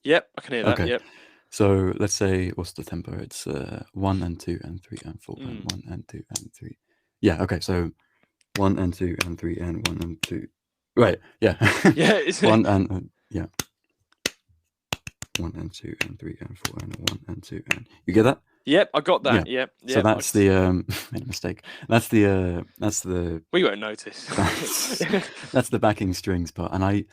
Yep, I can hear that. Okay. Yep. So let's say what's the tempo? It's 1 and 2 and 3 and 4 and 1 and 2 and 3. Yeah. Okay. So 1 and 2 and 3 and 1 and 2. Right. Yeah. Yeah. 1 and yeah. 1 and 2 and 3 and 4 and 1 and 2 and you get that? Yep, I got that. Yep. So that's the made a mistake. That's the we won't notice. that's the backing strings part, and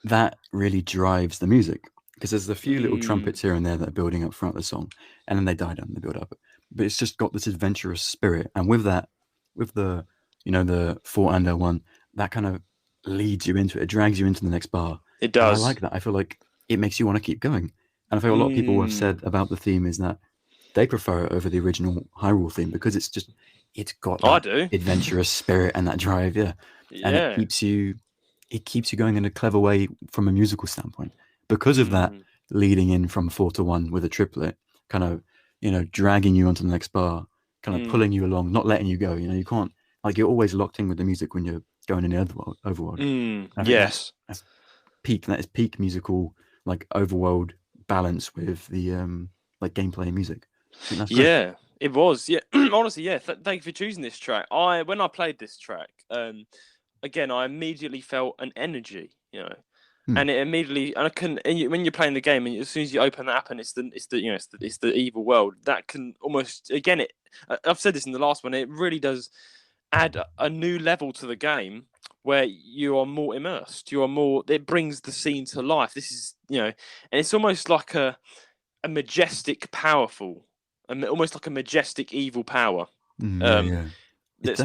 that really drives the music because there's a few little trumpets here and there that are building up throughout the song, and then they die down, they build up. But it's just got this adventurous spirit, and with that, with the the 4 and 1, that kind of leads you into it. It drags you into the next bar. It does. And I like that. I feel like it makes you want to keep going. And I feel a lot of people have said about the theme is that they prefer it over the original Hyrule theme because it's got that adventurous spirit and that drive, and it keeps you going in a clever way from a musical standpoint because of that leading in from 4 to 1 with a triplet, kind of dragging you onto the next bar, kind of pulling you along, not letting you go. You can't, like, you're always locked in with the music when you're going in the overworld. Yes, that's peak musical, like, overworld balance with the like gameplay and music. Yeah, it was. Yeah, honestly, yeah. Thank you for choosing this track. When I played this track, again, I immediately felt an energy, and it immediately, and when you're playing the game, and as soon as you open the app and it's the evil world, that can almost, again, I've said this in the last one, it really does add a new level to the game where you are more immersed. It brings the scene to life. This is, and it's almost like a majestic, powerful. Almost like a majestic evil power. It's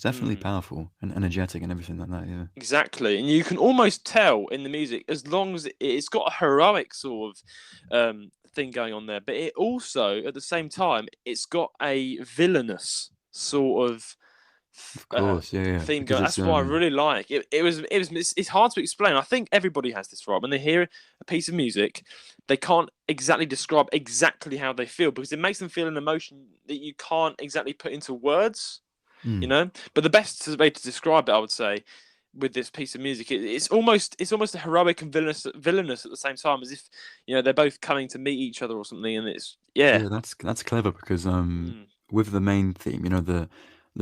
definitely powerful and energetic and everything like that. Yeah, exactly. And you can almost tell in the music, as long as it's got a heroic sort of thing going on there, but it also, at the same time, it's got a villainous sort of Of course, yeah, theme because going. it's That's what I really like. It's hard to explain. I think everybody has this, right? When they hear a piece of music, they can't exactly describe exactly how they feel because it makes them feel an emotion that you can't exactly put into words. You know, but the best way to describe it, I would say, with this piece of music, it's almost a heroic and villainous at the same time, as if they're both coming to meet each other or something, and it's Yeah, that's clever because with the main theme, the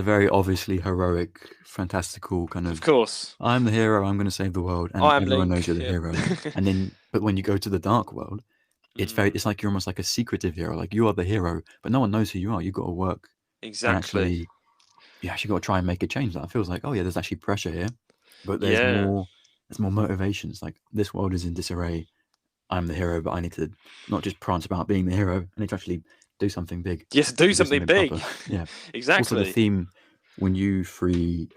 very obviously heroic, fantastical kind of of course, I'm the hero, I'm going to save the world, and I am everyone knows Link. you're the Yeah. hero. And then, but when you go to the dark world, it's like you're almost like a secretive hero, like you are the hero, but no one knows who you are. You've got to work and Exactly. you actually got to try and make a change. That feels like, oh yeah, there's actually pressure here, but Yeah. there's more motivations. Like this world is in disarray. I'm the hero, but I need to not just prance about being the hero. I need to actually do something big. Yes, do Do something something big. proper. Yeah. Also, the Exactly. theme when you free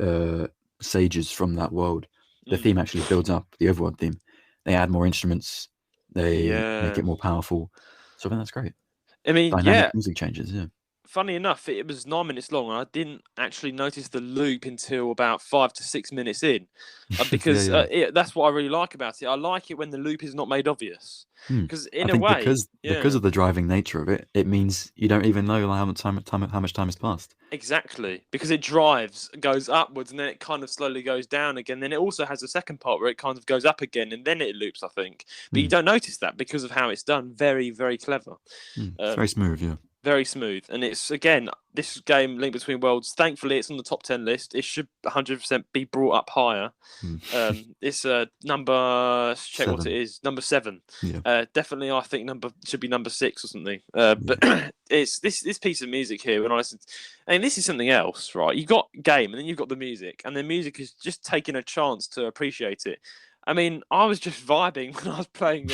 sages from that world, the theme actually builds up the overworld theme. They add more instruments. They make it more powerful. So I think that's great. I mean, Dynamic music changes. Yeah. Funny enough, it was 9 minutes long, and I didn't actually notice the loop until about 5 to 6 minutes in, because Yeah. that's what I really like about it. I like it when the loop is not made obvious, because I in a think way, because of the driving nature of it, it means you don't even know how much time has passed. exactly, because it goes upwards, and then it kind of slowly goes down again. Then it also has a second part where it kind of goes up again, and then it loops, I think. But you don't notice that because of how it's done. Very, very clever. It's very smooth, yeah. Very smooth, and it's again this game, Link Between Worlds. Thankfully, it's on the top 10 list. It should 100% be brought up higher. It's number. Let's check what it is. Number 7. Yeah. Definitely, I think should be number 6 or something. But it's this piece of music here. When I listen, and this is something else, right? You got game, and then you've got the music, and the music is just taking a chance to appreciate it. I mean, I was just vibing when I was playing.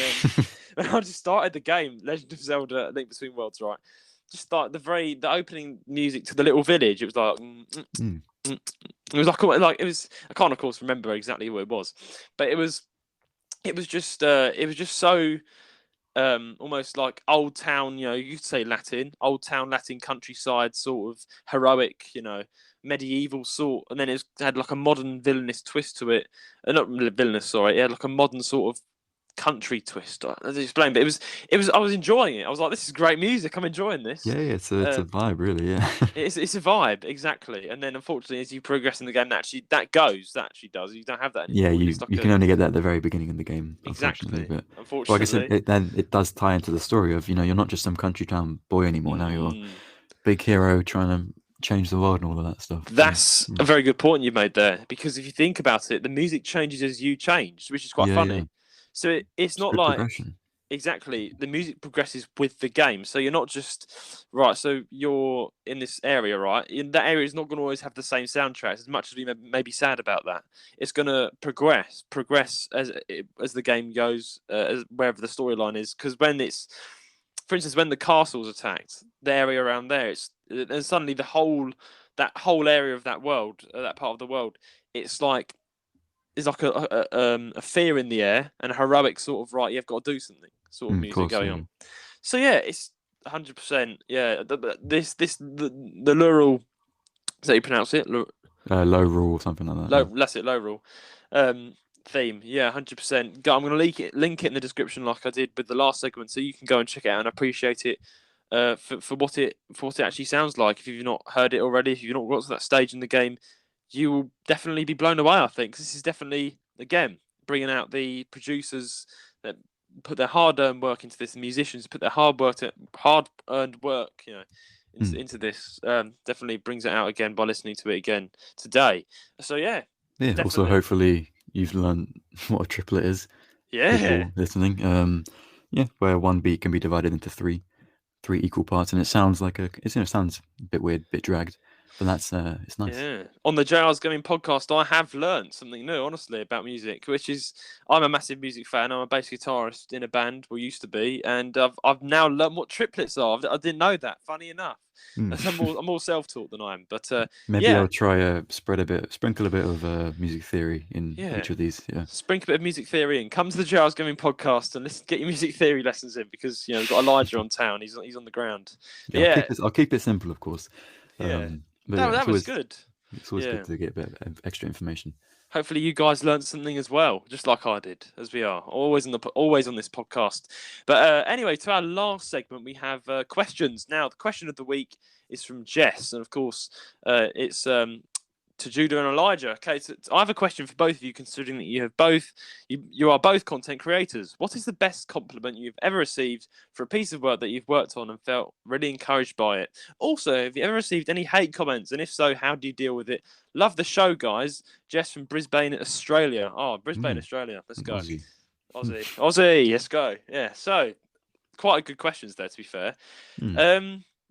When I just started the game, Legend of Zelda: Link Between Worlds, right? Just start the opening music to the little village. It was like it was like it was. I can't of course remember exactly what it was, but it was just so almost like old town. You could say Latin, old town Latin countryside sort of heroic. Medieval sort, and then it had like a modern villainous twist to it. Not villainous, sorry. It had like a modern sort of country twist. As I explained, but it was. I was enjoying it. I was like, "This is great music. I'm enjoying this." Yeah, it's a vibe, really. Yeah, it's a vibe, exactly. And then, unfortunately, as you progress in the game, that actually does. You don't have that anymore. Yeah, you can only get that at the very beginning of the game, unfortunately. Exactly. But unfortunately, like I said, it does tie into the story of you're not just some country town boy anymore. Now you're a big hero trying to change the world and all of that stuff. That's a very good point you made there. Because if you think about it, the music changes as you change, which is quite funny. Yeah. So it's not good like progression. exactly the music progresses with the game. So you're not just right. So you're in this area, right? In that area is not going to always have the same soundtracks. As much as we may be sad about that, it's going to progress as the game goes, as wherever the storyline is. Because for instance, when the castle's attacked, the area around there, and suddenly that whole area of that world, that part of the world, it's like. There's like a fear in the air and a heroic sort of you've got to do something sort of music going on. So yeah, it's 100%. Yeah, the Lorule, is that you pronounce it? Lorule or something like that. That's it, Lorule. Theme, yeah, 100%. I'm going to link it in the description like I did with the last segment, so you can go and check it out and appreciate it for what it actually sounds like. If you've not heard it already, if you've not got to that stage in the game, you will definitely be blown away, I think. This is definitely, again, bringing out the producers that put their hard-earned work into this, the musicians put their hard-earned work, into this. Definitely brings it out again by listening to it again today. So yeah. Yeah. Definitely. Also, hopefully, you've learned what a triplet is. Yeah. People listening. Where one beat can be divided into three equal parts, and it sounds like it sounds a bit weird, a bit dragged. But that's it's nice. Yeah. On the JR's Gaming podcast, I have learned something new, honestly, about music, which is I'm a massive music fan. I'm a bass guitarist in a band, we used to be, and I've now learned what triplets are. I didn't know that. Funny enough, I'm more self-taught than I am. But maybe I'll try sprinkle a bit of music theory in each of these. Yeah, sprinkle a bit of music theory in. Come to the JR's Gaming podcast and get your music theory lessons in, because we've got Elijah on town. He's on the ground. Yeah, I'll keep it simple, of course. Yeah. That was good. It's always good to get a bit of extra information. Hopefully you guys learned something as well, just like I did, as we are always on this podcast. But anyway, to our last segment, we have questions. Now, the question of the week is from Jess, and of course, it's to Judah and Elijah. Okay, so I have a question for both of you, considering that you are both content creators. What is the best compliment you've ever received for a piece of work that you've worked on and felt really encouraged by it? Also, have you ever received any hate comments, and if so, how do you deal with it? Love the show, guys. Jess from Brisbane, Australia. Oh, Brisbane, Australia. Let's go. Aussie. Let's go. Yeah. So, quite good questions there, to be fair.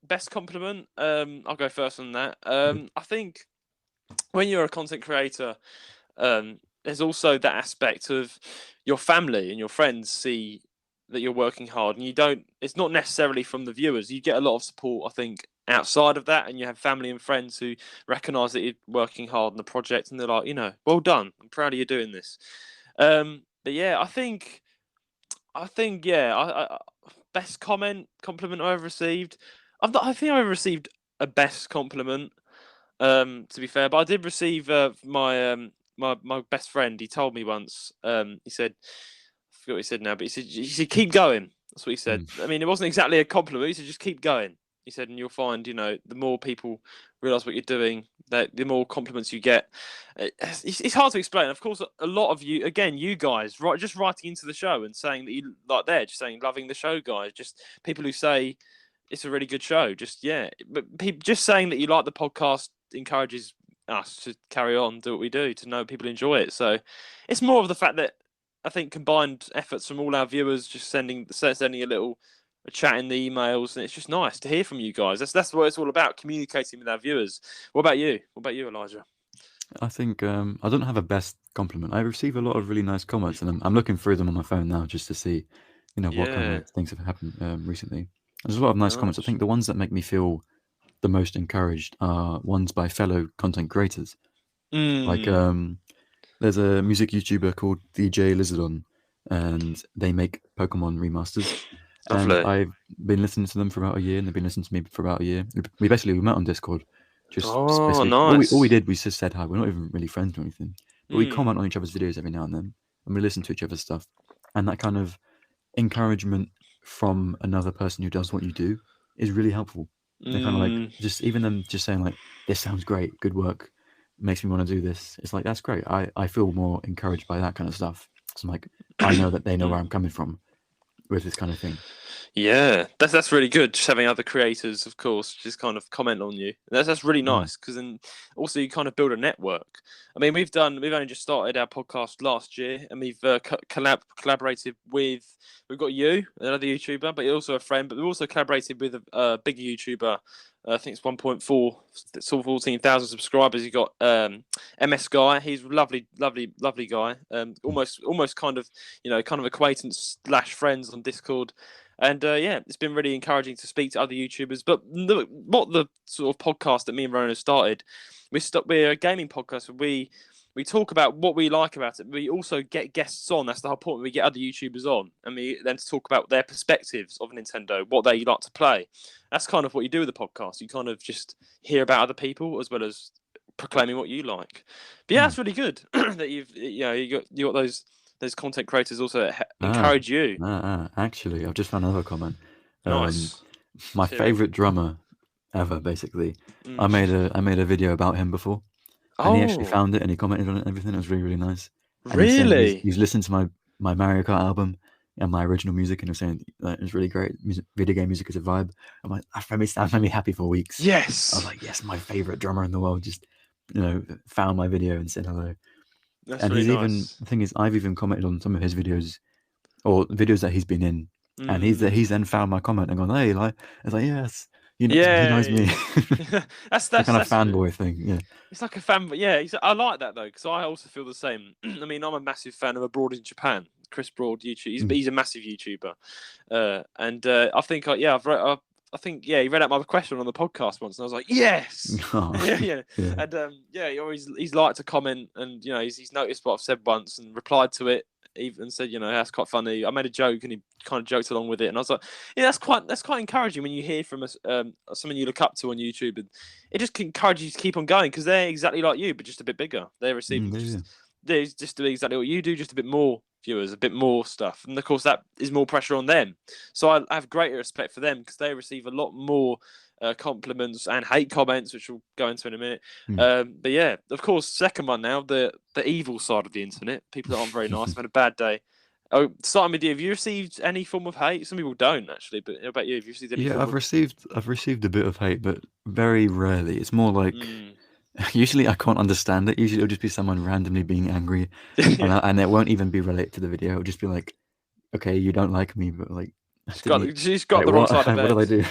Best compliment. I'll go first on that. I think when you're a content creator, there's also that aspect of your family and your friends see that you're working hard, and it's not necessarily from the viewers. You get a lot of support, I think, outside of that, and you have family and friends who recognise that you're working hard on the project, and they're like, well done, I'm proud of you doing this. But yeah, I think, best compliment I've received. I think I've received a best compliment. To be fair, but I did receive my best friend. He told me once. He said, I forgot what he said now, but he said keep going. That's what he said. I mean, it wasn't exactly a compliment. He said just keep going. He said, and you'll find, the more people realize what you're doing, the more compliments you get. It's hard to explain. Of course, a lot of you, again, you guys, just writing into the show and saying that you just saying loving the show, guys. Just people who say it's a really good show. But just saying that you like the podcast encourages us to carry on, do what we do, to know people enjoy it. So it's more of the fact that I think combined efforts from all our viewers, just sending a chat in the emails, and it's just nice to hear from you guys. That's what it's all about, communicating with our viewers. What about you, Elijah? I think I don't have a best compliment. I receive a lot of really nice comments, and I'm looking through them on my phone now just to see, what kind of things have happened recently. There's a lot of nice comments. I think the ones that make me feel the most encouraged are ones by fellow content creators. Like there's a music YouTuber called DJ Lizardon, and they make Pokemon remasters. And I've been listening to them for about a year, and they've been listening to me for about a year. We met on Discord. Nice. All we did, we just said hi. We're not even really friends or anything, but we comment on each other's videos every now and then, and we listen to each other's stuff. And that kind of encouragement from another person who does what you do is really helpful. They're kind of like, just even them just saying like, this sounds great, good work, makes me want to do this. It's like, that's great. I feel more encouraged by that kind of stuff. So I'm like, I know that they know where I'm coming from with this kind of thing. Yeah, that's really good. Just having other creators, of course, just kind of comment on you. That's really nice, because then also you kind of build a network. I mean, we've only just started our podcast last year, and we've collaborated with. We've got you, another YouTuber, but you're also a friend. But we've also collaborated with a bigger YouTuber. I think it's 14,000 subscribers. You got MS Guy. He's a lovely guy. Almost kind of acquaintance / friends on Discord. And it's been really encouraging to speak to other YouTubers. But what the sort of podcast that me and Rona started, we're a gaming podcast. We talk about what we like about it. We also get guests on. That's the whole point. We get other YouTubers on, and we then talk about their perspectives of Nintendo, what they like to play. That's kind of what you do with the podcast. You kind of just hear about other people as well as proclaiming what you like. But yeah, that's really good that you got those content creators also encourage you. Actually, I've just found another comment. Nice. My favorite drummer ever, basically. I made a video about him before, and he actually found it and he commented on it and everything. It was really, really nice. And really? He's listened to my Mario Kart album and my original music, and he was saying it was really great. Video game music is a vibe. I'm like, that made me happy for weeks. Yes. I was like, yes, my favorite drummer in the world just found my video and said hello. That's and really he's nice. even, the thing is, I've even commented on some of his videos or videos that he's been in, and he's then found my comment and gone, hey, like, I was like, yes, he knows me. that's the kind of fanboy thing. Yeah, it's like a fan. Yeah, I like that though, because I also feel the same. I mean, I'm a massive fan of Abroad in Japan, Chris Broad YouTube. He's a massive YouTuber, and I think I think he read out my question on the podcast once, and I was like, yes, yeah. And he's liked to comment, and he's noticed what I've said once and replied to it, even said, that's quite funny. I made a joke, and he kind of joked along with it, and I was like, yeah, that's quite encouraging when you hear from someone you look up to on YouTube, and it just encourages you to keep on going because they're exactly like you, but just a bit bigger. They're receiving they're just doing exactly what you do, just a bit more viewers, a bit more stuff, and of course that is more pressure on them. So I have greater respect for them because they receive a lot more compliments and hate comments, which we'll go into in a minute. But yeah, of course, second one now, the evil side of the internet. People that aren't very nice, have had a bad day. Oh, starting with you, have you received any form of hate? Some people don't actually, but how about you? Have you received any? Yeah, I've received a bit of hate, but very rarely. It's more like usually I can't understand it. Usually it'll just be someone randomly being angry, and it won't even be related to the video. It'll just be like, okay, you don't like me, but like. She's got the wrong side of bed. What did I do?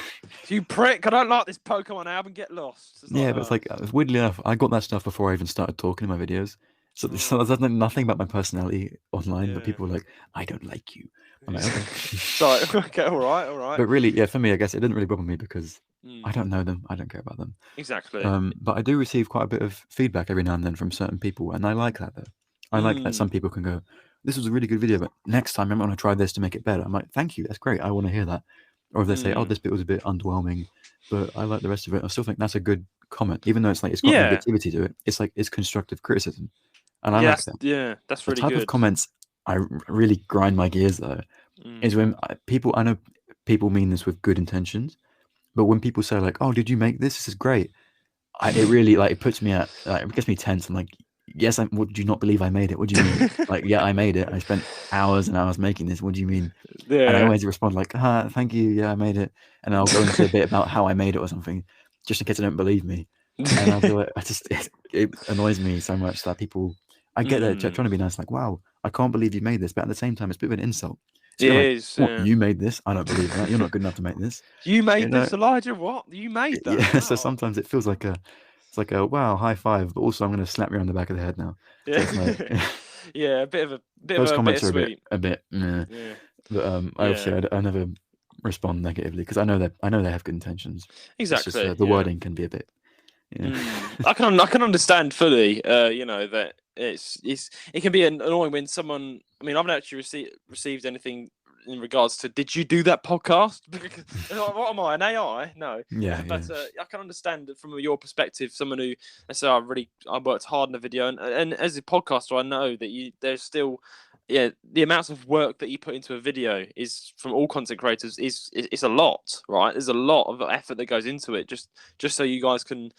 You prick! I don't like this Pokemon album. Get lost. Yeah, but it's like weirdly enough, I got that stuff before I even started talking in my videos. So there's nothing about my personality online, but people were like, "I don't like you." I'm like, okay. Sorry. Okay. All right. But really, yeah, for me, I guess it didn't really bother me because I don't know them. I don't care about them. Exactly. But I do receive quite a bit of feedback every now and then from certain people, and I like that though. I like that some people can go, "This was a really good video, but next time I'm going to try this to make it better." I'm like, "Thank you, that's great. I want to hear that." Or if they say, "Oh, this bit was a bit underwhelming, but I like the rest of it," I still think that's a good comment, even though it's like it's got negativity to it. It's like it's constructive criticism, and I like that. Yeah, that's really good. The type of comments I really grind my gears though is when I know people mean this with good intentions, but when people say like, "Oh, did you make this? This is great," it really it puts me at it gets me tense. I'm like, yes, what do you not believe I made it? What do you mean? Like, yeah, I made it. I spent hours and hours making this. What do you mean? Yeah. And I always respond like, thank you. Yeah, I made it. And I'll go into a bit about how I made it or something, just in case they don't believe me. And I feel like it annoys me so much that people, I get that trying to be nice, like, wow, I can't believe you made this. But at the same time, it's a bit of an insult. So you made this? I don't believe that. You're not good enough to make this. You made this, Elijah? What? You made that? Yeah, so sometimes it feels like it's like a wow, high five, but also I'm going to slap you on the back of the head now. Yeah, so yeah, a bit of those comments are sweet. a bit. Yeah. But obviously I never respond negatively because I know they have good intentions. Exactly. It's just, the wording can be a bit. I can understand fully. That it can be annoying when someone. I mean, I've not actually received anything in regards to did you do that podcast? What am I, an AI? No. Yeah. But I can understand from your perspective, someone who, let's say, I worked hard in the video, and as a podcaster, I know that there's still. Yeah, the amounts of work that you put into a video is from all content creators is a lot, right? There's a lot of effort that goes into it just so you guys can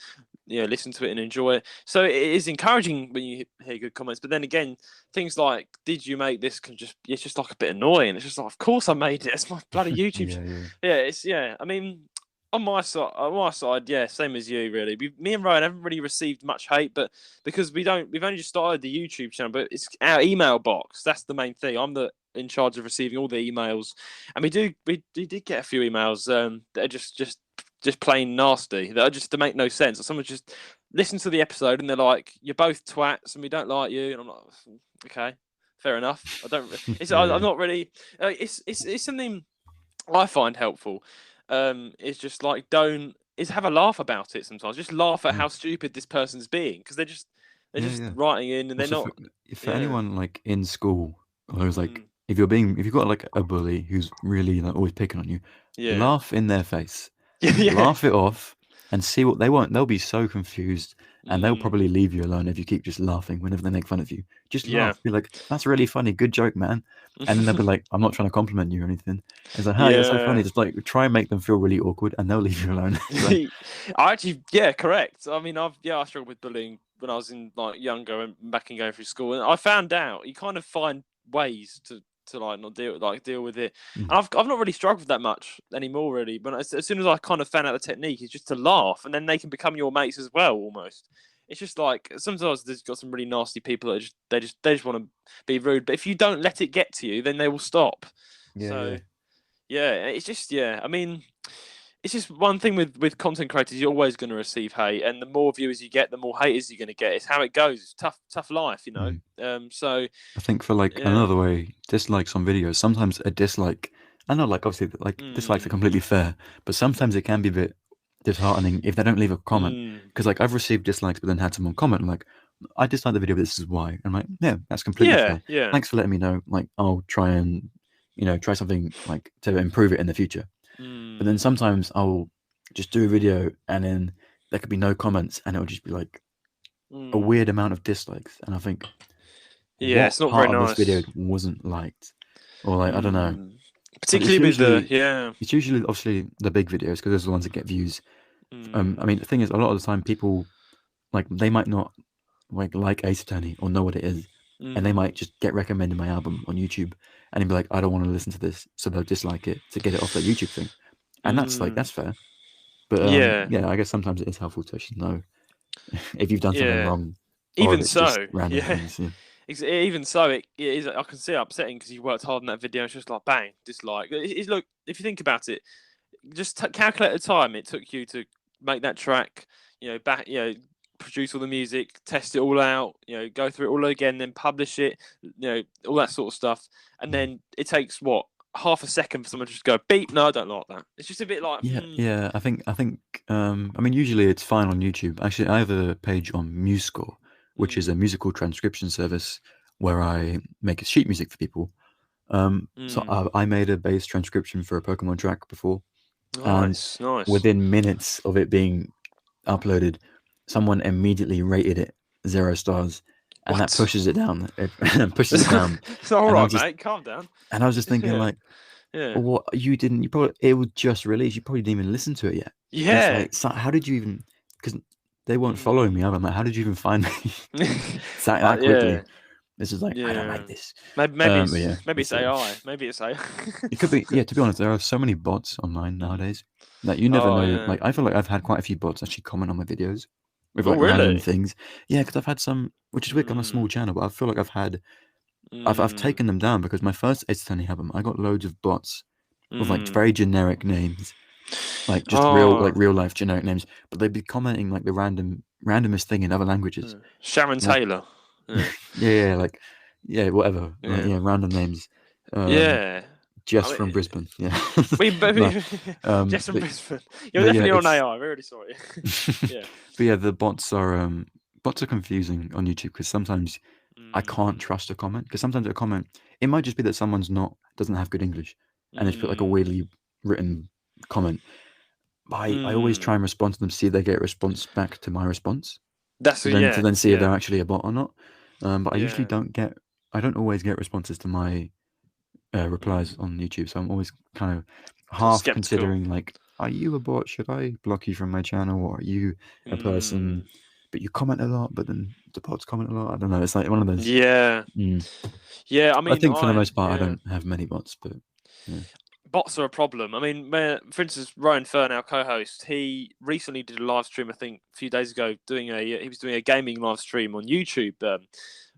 listen to it and enjoy it. So it is encouraging when you hear good comments, but then again, things like "Did you make this?" it's just like a bit annoying. It's just like, of course I made it. It's my bloody YouTube. I mean, on my side, yeah, same as you, really. Me and Ryan haven't really received much hate, but because we've only just started the YouTube channel, but it's our email box. That's the main thing. I'm in charge of receiving all the emails, and we did get a few emails that are just plain nasty. That are just to make no sense. Or someone just listens to the episode and they're like, "You're both twats, and we don't like you," and I'm like, "Okay, fair enough." I don't. I'm not really. It's something I find helpful. It's just like have a laugh about it sometimes. Just laugh at how stupid this person's being because they're just writing in and they're also, not. For anyone like in school who's like, if you've got like a bully who's really like always picking on you, laugh in their face, laugh it off, and see what they want. They'll be so confused, and they'll probably leave you alone if you keep just laughing whenever they make fun of you. Just laugh, be like, "That's really funny, good joke, man." And then they'll be like, "I'm not trying to compliment you or anything." It's like, "Hey, that's so funny." Just like try and make them feel really awkward, and they'll leave you alone. I actually, correct. I mean, I struggled with bullying when I was in younger and back and going through school, and I found out you kind of find ways to not deal with it. And I've not really struggled that much anymore, really. But as soon as I kind of found out the technique, is just to laugh, and then they can become your mates as well, almost. It's just like sometimes there's got some really nasty people that they just want to be rude, but if you don't let it get to you, then they will stop. It's just I mean, it's just one thing with content creators. You're always going to receive hate, and the more viewers you get, the more haters you're going to get. It's how it goes. Tough life, So I think for another way, dislikes on videos. Sometimes a dislike. I know, obviously, dislikes are completely fair, but sometimes it can be a bit disheartening if they don't leave a comment because I've received dislikes but then had someone comment like, I dislike the video, but this is why. I'm like, yeah, that's completely fair. Yeah. Thanks for letting me know. Like, I'll try and, try something like to improve it in the future. But then sometimes I'll just do a video and then there could be no comments and it'll just be like a weird amount of dislikes. And I think, Yeah, what it's not part very of this video nice. wasn't liked? Or like, I don't know. Particularly with It's usually obviously the big videos because those are the ones that get views. I mean, the thing is, a lot of the time people like they might not like Ace Attorney or know what it is, and they might just get recommended my album on YouTube and they'd be like, I don't want to listen to this, so they'll dislike it to get it off their YouTube thing, and that's fair. But yeah. I guess sometimes it is helpful to actually know if you've done something Yeah. wrong, or if Even it's just so, random yeah. things. Yeah. Even so, it is. I can see it upsetting because you worked hard on that video. It's just like bang, dislike. Look, if you think about it, just calculate the time it took you to make that track. Produce all the music, test it all out. Go through it all again, then publish it. All that sort of stuff, and then it takes what, half a second for someone to just go beep. No, I don't like that. It's just a bit like Yeah. I think I mean, usually it's fine on YouTube. Actually, I have a page on MuseScore, which is a musical transcription service where I make sheet music for people. So I made a bass transcription for a Pokemon track before, and nice. within minutes of it being uploaded, someone immediately rated it 0 stars, and that What? pushes it down. It pushes it down. It's all And I right, was just- mate. Calm down. And I was just thinking, Yeah. like, Yeah. what you didn't? You probably it was just released. You probably didn't even listen to it yet. Yeah. It's like, so how did you even? Because they weren't following me. I'm like, how did you even find me that quickly? Yeah. This is like, I don't like this. Maybe it's AI. Maybe it's AI. It could be. Yeah, to be honest, there are so many bots online nowadays that you never know. Yeah. Like, I feel like I've had quite a few bots actually comment on my videos with Oh, like random really? things. Yeah, because I've had some, which is weird. I'm a small channel, but I feel like I've taken them down because my first Ace Attorney album, I got loads of bots with like very generic names, like just real life generic names, but they'd be commenting like the randomest thing in other languages. Sharon Taylor. Yeah, whatever. Yeah, random names. Yeah. Jess from Brisbane. Yeah. Jess from Brisbane. You're definitely on AI. I'm really sorry. Yeah. But yeah, the bots are confusing on YouTube because sometimes I can't trust a comment, because sometimes a comment, it might just be that someone's doesn't have good English and they just put like a weirdly written comment. But I always try and respond to them, see if they get a response back to my response. To then see if they're actually a bot or not. But I usually I don't always get responses to my replies on YouTube, so I'm always kind of half considering, like, are you a bot? Should I block you from my channel? Or are you a person, but you comment a lot, but then the bots comment a lot? I don't know. It's like one of those. Yeah. Yeah, I mean, I think for the most part, I don't have many bots, but yeah. Bots are a problem. I mean, for instance, Ryan Fern, our co-host, he recently did a live stream, I think a few days ago, he was doing a gaming live stream on YouTube,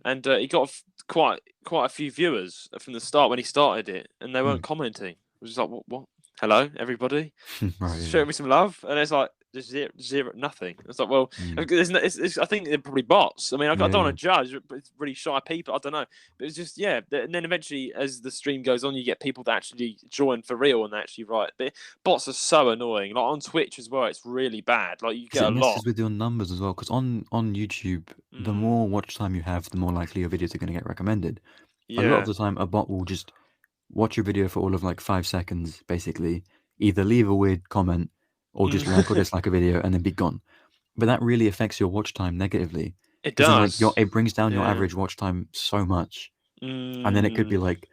and he got quite a few viewers from the start when he started it, and they weren't commenting. It was just like, what? Hello, everybody, show me some love, and it's like just zero, nothing. It's like, well, I think they're probably bots. I mean, I don't want to judge, but it's really shy people. I don't know, but it's just and then eventually, as the stream goes on, you get people that actually join for real and actually write. But bots are so annoying. Like on Twitch as well, it's really bad. Like you get a lot. It messes with your numbers as well, because on YouTube, the more watch time you have, the more likely your videos are going to get recommended. A lot of the time, a bot will just watch your video for all of like 5 seconds, basically, either leave a weird comment or just like or dislike a video and then be gone. But that really affects your watch time negatively. It does. Then, like, it brings down your average watch time so much. And then it could be like,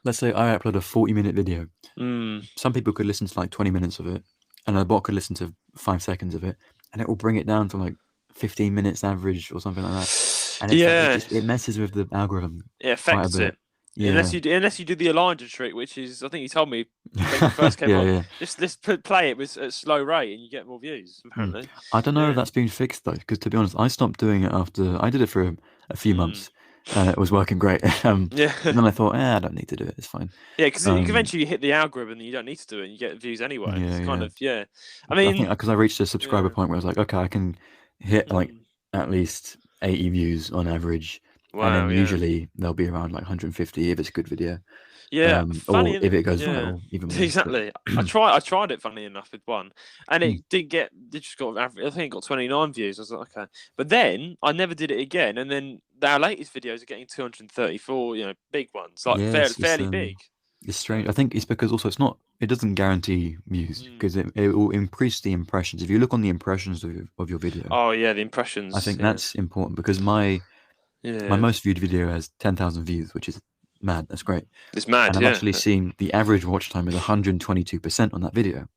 let's say I upload a 40-minute video. Some people could listen to like 20 minutes of it, and a bot could listen to 5 seconds of it, and it will bring it down to like 15 minutes average or something like that. And it's it messes with the algorithm. It affects it. Yeah. Unless you do the Elijah trick, which is, I think you told me when you first came on. Just play it at slow rate and you get more views. Apparently, I don't know if that's been fixed though, because to be honest, I stopped doing it after I did it for a few months, and it was working great. And then I thought, I don't need to do it. It's fine. Yeah, because eventually you hit the algorithm and you don't need to do it, and you get views anyway. It's kind of I mean, I think because I reached a subscriber point where I was like, okay, I can hit like at least 80 views on average. Wow, and then usually they'll be around like 150 if it's a good video. Yeah, funny, or isn't if it? it goes Yeah, viral, even worse. exactly. I tried it, funny enough, with one, and Mm. it just got average. I think it got 29 views. I was like, okay, but then I never did it again, and then our latest videos are getting 234. Big ones, like Yeah, fairly big. it's strange. I think it's because also it doesn't guarantee views because it will increase the impressions. If you look on the impressions of your video, Oh yeah, the I impressions. think Yeah, that's important because my yeah, most viewed video has 10,000 views, which is mad. That's great. it's mad. And I've Yeah. actually seen the average watch time is 122% on that video.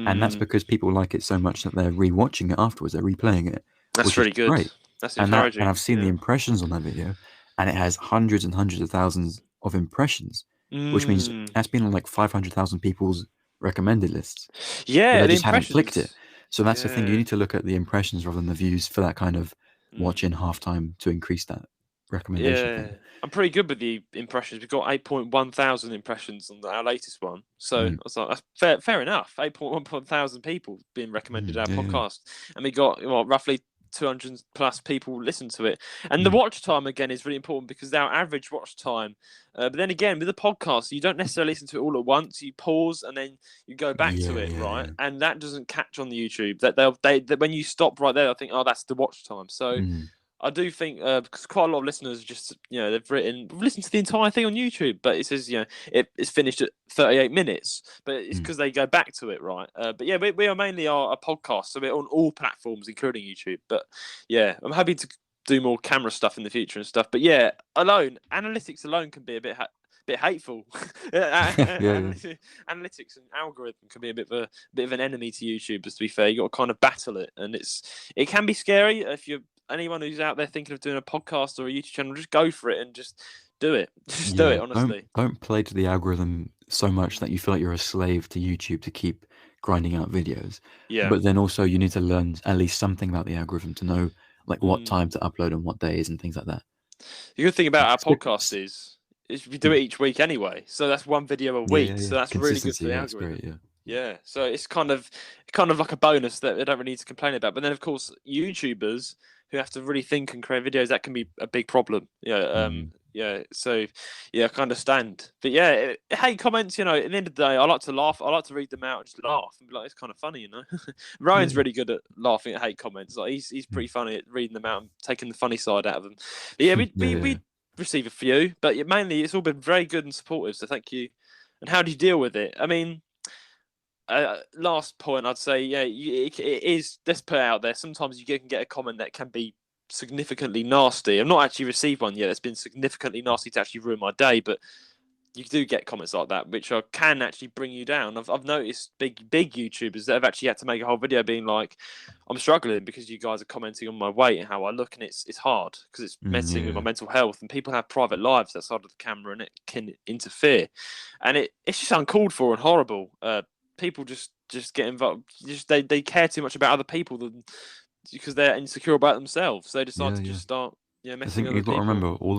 And that's Mm, because people like it so much that they're rewatching it afterwards, they're replaying it, that's which is really good. great. That's And encouraging. I've seen the Yeah. impressions on that video, and it has hundreds and hundreds of thousands of impressions, which means Mm. that's been on like 500,000 people's recommended lists, but Yeah, they the just haven't clicked it. impressions. So that's the thing. You Yeah. need to look at the impressions rather than the views for that kind of watch in halftime to increase that recommendation Yeah, thing. I'm pretty good with the impressions. We've got 8.1 thousand impressions on our latest one, so I Mm, was like, that's fair enough. 8.1 thousand people being recommended our yeah, yeah. podcast, and we got roughly 200 plus people listen to it. And the Mm, watch time again is really important because our average watch time. But then again, with the podcast, you don't necessarily listen to it all at once. You pause and then you go back to yeah, it, yeah, right? yeah. And that doesn't catch on the YouTube. That when you stop right there, I think, oh, that's the watch time. So. Mm, I do think because quite a lot of listeners just we've listened to the entire thing on YouTube, but it says it's finished at 38 minutes, but it's mm. because they go back to it, right? But yeah, we are mainly a podcast, so we're on all platforms, including YouTube. But yeah, I'm happy to do more camera stuff in the future and stuff. But yeah, analytics alone can be a bit hateful. Yeah, yeah. Analytics and algorithm can be a bit of an enemy to YouTube. To be fair, you got to kind of battle it, and it can be scary if you're anyone who's out there thinking of doing a podcast or a YouTube channel. Just go for it and just do it. Just do it, Yeah, honestly. don't play to the algorithm so much that you feel like you're a slave to YouTube to keep grinding out videos. Yeah. But then also you need to learn at least something about the algorithm to know like what Mm. time to upload on what days and things like that. The good thing about Like our stick, podcast is we do it each week anyway, so that's one video a yeah, yeah, week. yeah. So that's really good for Consistency, the yeah, it's great, algorithm. yeah. Yeah, so it's kind of like a bonus that I don't really need to complain about. But then, of course, YouTubers who have to really think and create videos, that can be a big problem. Mm, Yeah. So, yeah, I can understand. But yeah, hate comments. At the end of the day, I like to laugh. I like to read them out and just laugh and be like, it's kind of funny. yeah, Ryan's yeah. really good at laughing at hate comments. Like he's Mm. pretty funny at reading them out and taking the funny side out of them. But yeah, we Yeah, we, yeah. we receive a few, but mainly it's all been very good and supportive. So thank you. And how do you deal with it? I mean. Last point, I'd say, yeah, it is. Let's put it out there. Sometimes you can get a comment that can be significantly nasty. I've not actually received one yet that's been significantly nasty to actually ruin my day, but you do get comments like that, which can actually bring you down. I've noticed big YouTubers that have actually had to make a whole video being like, "I'm struggling because you guys are commenting on my weight and how I look, and it's hard because it's messing with my Yeah, mental health, and people have private lives outside of the camera, and it can interfere, and it's just uncalled for and horrible. People just get involved. They care too much about other people because they're insecure about themselves. They decide yeah, to yeah. just start I messing think with other you've got to people. remember all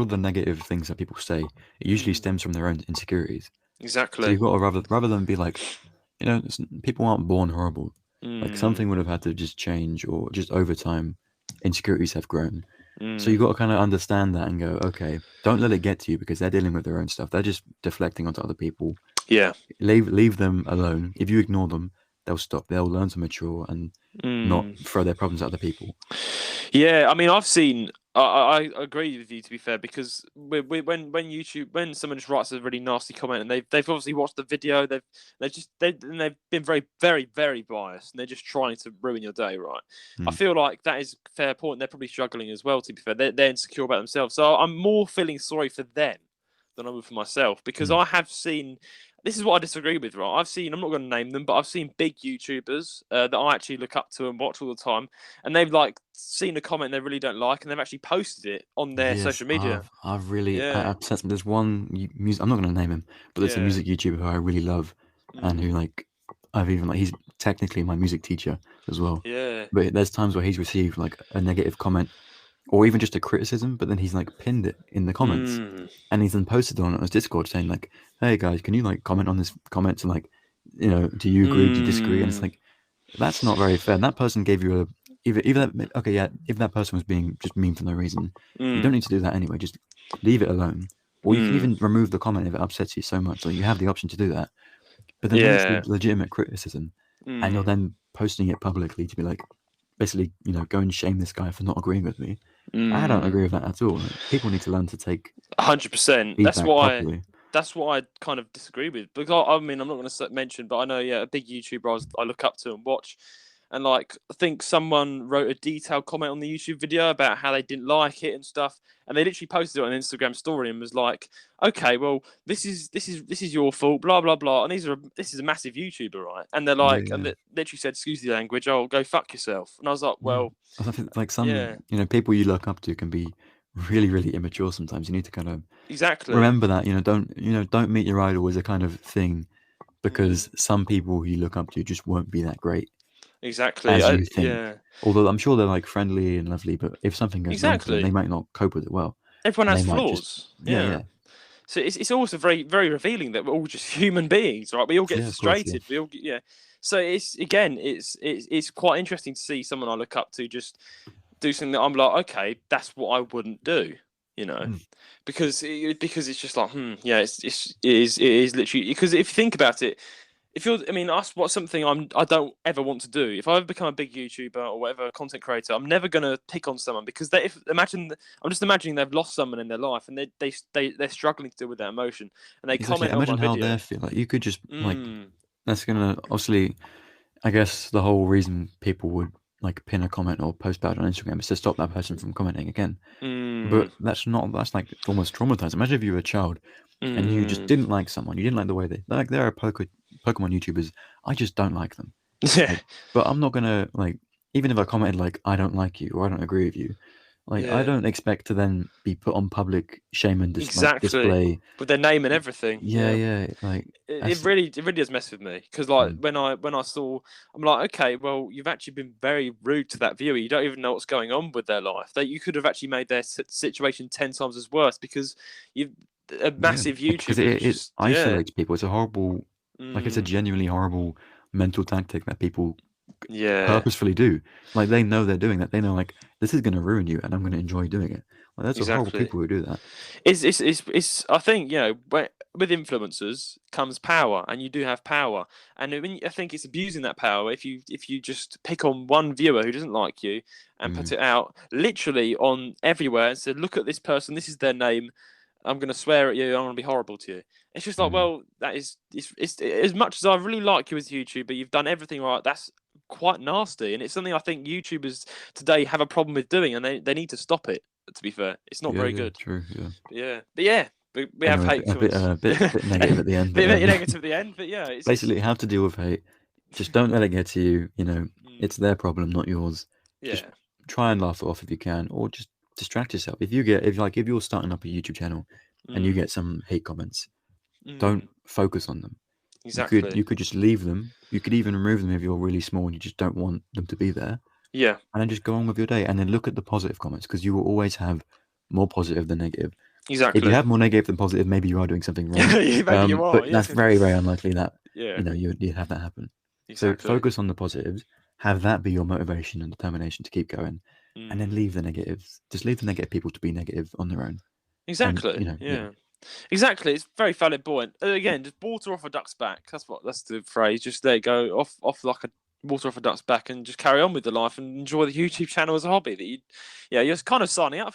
of the negative things that people say, it usually Mm, stems from their own insecurities. So exactly. you've got to rather than be like, people aren't born horrible. Like Mm, something would have had to just change, or just over time, insecurities have grown. So you've mm, got to kind of understand that and go, okay, don't let it get to you because they're dealing with their own stuff. They're just deflecting onto other people. yeah. Leave them alone. If you ignore them, they'll stop. They'll learn to mature and not Mm. throw their problems at other people. Yeah, I mean, I've seen. I agree with you, to be fair, because when someone just writes a really nasty comment and they've obviously watched the video, they've been very very very biased and they're just trying to ruin your day, right? I Mm. feel like that is a fair point. They're probably struggling as well. To be fair, they're insecure about themselves, so I'm more feeling sorry for them than I would for myself because Mm. I have seen. This is what I disagree with, right? I've seen. I'm not going to name them, but I've seen big YouTubers that I actually look up to and watch all the time, and they've like seen a comment they really don't like, and they've actually posted it on their Yes, social media. I've really, Yeah, I've said there's one music. I'm not going to name him, but there's a yeah, music YouTuber who I really love, and who like I've even like he's technically my music teacher as well. yeah, But there's times where he's received like a negative comment or even just a criticism, but then he's like pinned it in the comments, mm, and he's then posted it on his Discord saying like, "Hey guys, can you like comment on this comment and like, do you agree? Do you disagree?" And it's mm, like that's not very fair. And that person gave you a even that okay, yeah, if that person was being just mean for no reason, you don't mm. need to do that anyway. Just leave it alone. or you can even remove the comment if it upsets you so much. Like you have the option to do that. But then when it's legitimate criticism, and you're then posting it publicly to be like, basically, go and shame this guy for not agreeing with me. I don't agree with that at all. Like, people need to learn to take 100%. That's properly. That's what I kind of disagree with. Because I mean, I'm not going to mention, but I know, a big YouTuber I look up to and watch. And like, I think someone wrote a detailed comment on the YouTube video about how they didn't like it and stuff, and they literally posted it on an Instagram story and was like, "Okay, well, this is your fault, blah blah blah." And this is a massive YouTuber, right? And they're like, and they literally said, "Excuse the language, oh, go fuck yourself." And I was like, "Well, I think like some people you look up to can be really really immature sometimes. You need to kind of remember that. Don't meet your idol as a kind of thing, because some people who you look up to just won't be that great. Exactly. As you think. Although I'm sure they're like friendly and lovely, but if something goes wrong for them, they might not cope with it well. Everyone has flaws. Yeah. So it's also very, very revealing that we're all just human beings, right? We all get frustrated. We all get, So it's quite interesting to see someone I look up to just do something that I'm like, okay, that's what I wouldn't do, because it's just like, it is literally, because if you think about it. What's something I don't ever want to do. If I ever become a big YouTuber or whatever content creator, I'm never gonna pick on someone, because I'm just imagining they've lost someone in their life and they're struggling to deal with that emotion, and they comment on my video. Imagine how they feel. Like you could just like that's gonna obviously. I guess the whole reason people would like pin a comment or post about it on Instagram is to stop that person from commenting again. But that's like almost traumatizing. Imagine if you were a child and you just didn't like someone, you didn't like the way there are Pokemon YouTubers, I just don't like them. But I'm not gonna even if I commented like I don't like you or I don't agree with you, I don't expect to then be put on public shame and display with their name and everything. It really does mess with me, because when I saw, I'm like, okay, well, you've actually been very rude to that viewer. You don't even know what's going on with their life. That you could have actually made their situation 10 times as worse, because you've a massive YouTuber. It isolates people. It's a horrible, it's a genuinely horrible mental tactic that people purposefully do. Like they know they're doing that. They know this is going to ruin you, and I'm going to enjoy doing it. That's horrible people who do that. It's I think with influencers comes power, and you do have power, and I think it's abusing that power if you just pick on one viewer who doesn't like you and put it out literally on everywhere and said, look at this person, this is their name, I'm going to swear at you, I'm going to be horrible to you. It's just like, well, that is it's as much as I really like you as a YouTuber, you've done everything right. That's quite nasty, and it's something I think YouTubers today have a problem with doing, and they need to stop it. To be fair, it's not very good. True. But we have hate. A bit negative at the end. Bit negative at the end, but it's basically how to deal with hate. Just don't let it get to you. It's their problem, not yours. Just try and laugh it off if you can, or just distract yourself. If you're starting up a YouTube channel and you get some hate comments, don't focus on them. Exactly. You could just leave them. You could even remove them if you're really small and you just don't want them to be there. Yeah. And then just go on with your day, and then look at the positive comments, because you will always have more positive than negative. Exactly. If you have more negative than positive, maybe you are doing something wrong. Maybe you are. But that's very, very unlikely that you'd have that happen. Exactly. So focus on the positives. Have that be your motivation and determination to keep going, and then leave the negatives. Just leave the negative people to be negative on their own. Exactly. And, Exactly. It's a very valid point. Again, just water off a duck's back. That's the phrase. Just there you go, off like a water off a duck's back, and just carry on with the life and enjoy the YouTube channel as a hobby. That you're kind of signing up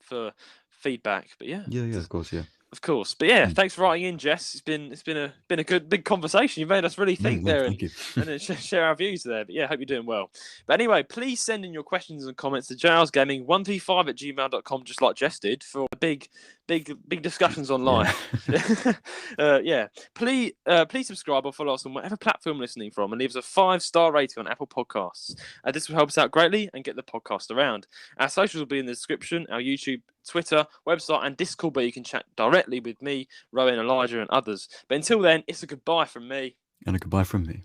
for feedback. But of course, of course. But thanks for writing in, Jess. It's been a good big conversation. You made us really think there and then share our views there. But hope you're doing well. But anyway, please send in your questions and comments to jailsgaming135@gmail.com, just like Jess did, for big discussions online. Please subscribe or follow us on whatever platform you're listening from, and leave us a 5-star rating on Apple Podcasts. This will help us out greatly and get the podcast around. Our socials will be in the description: our YouTube, Twitter, website, and Discord, where you can chat directly with me, Rowan, Elijah, and others. But until then, it's a goodbye from me. And a goodbye from me.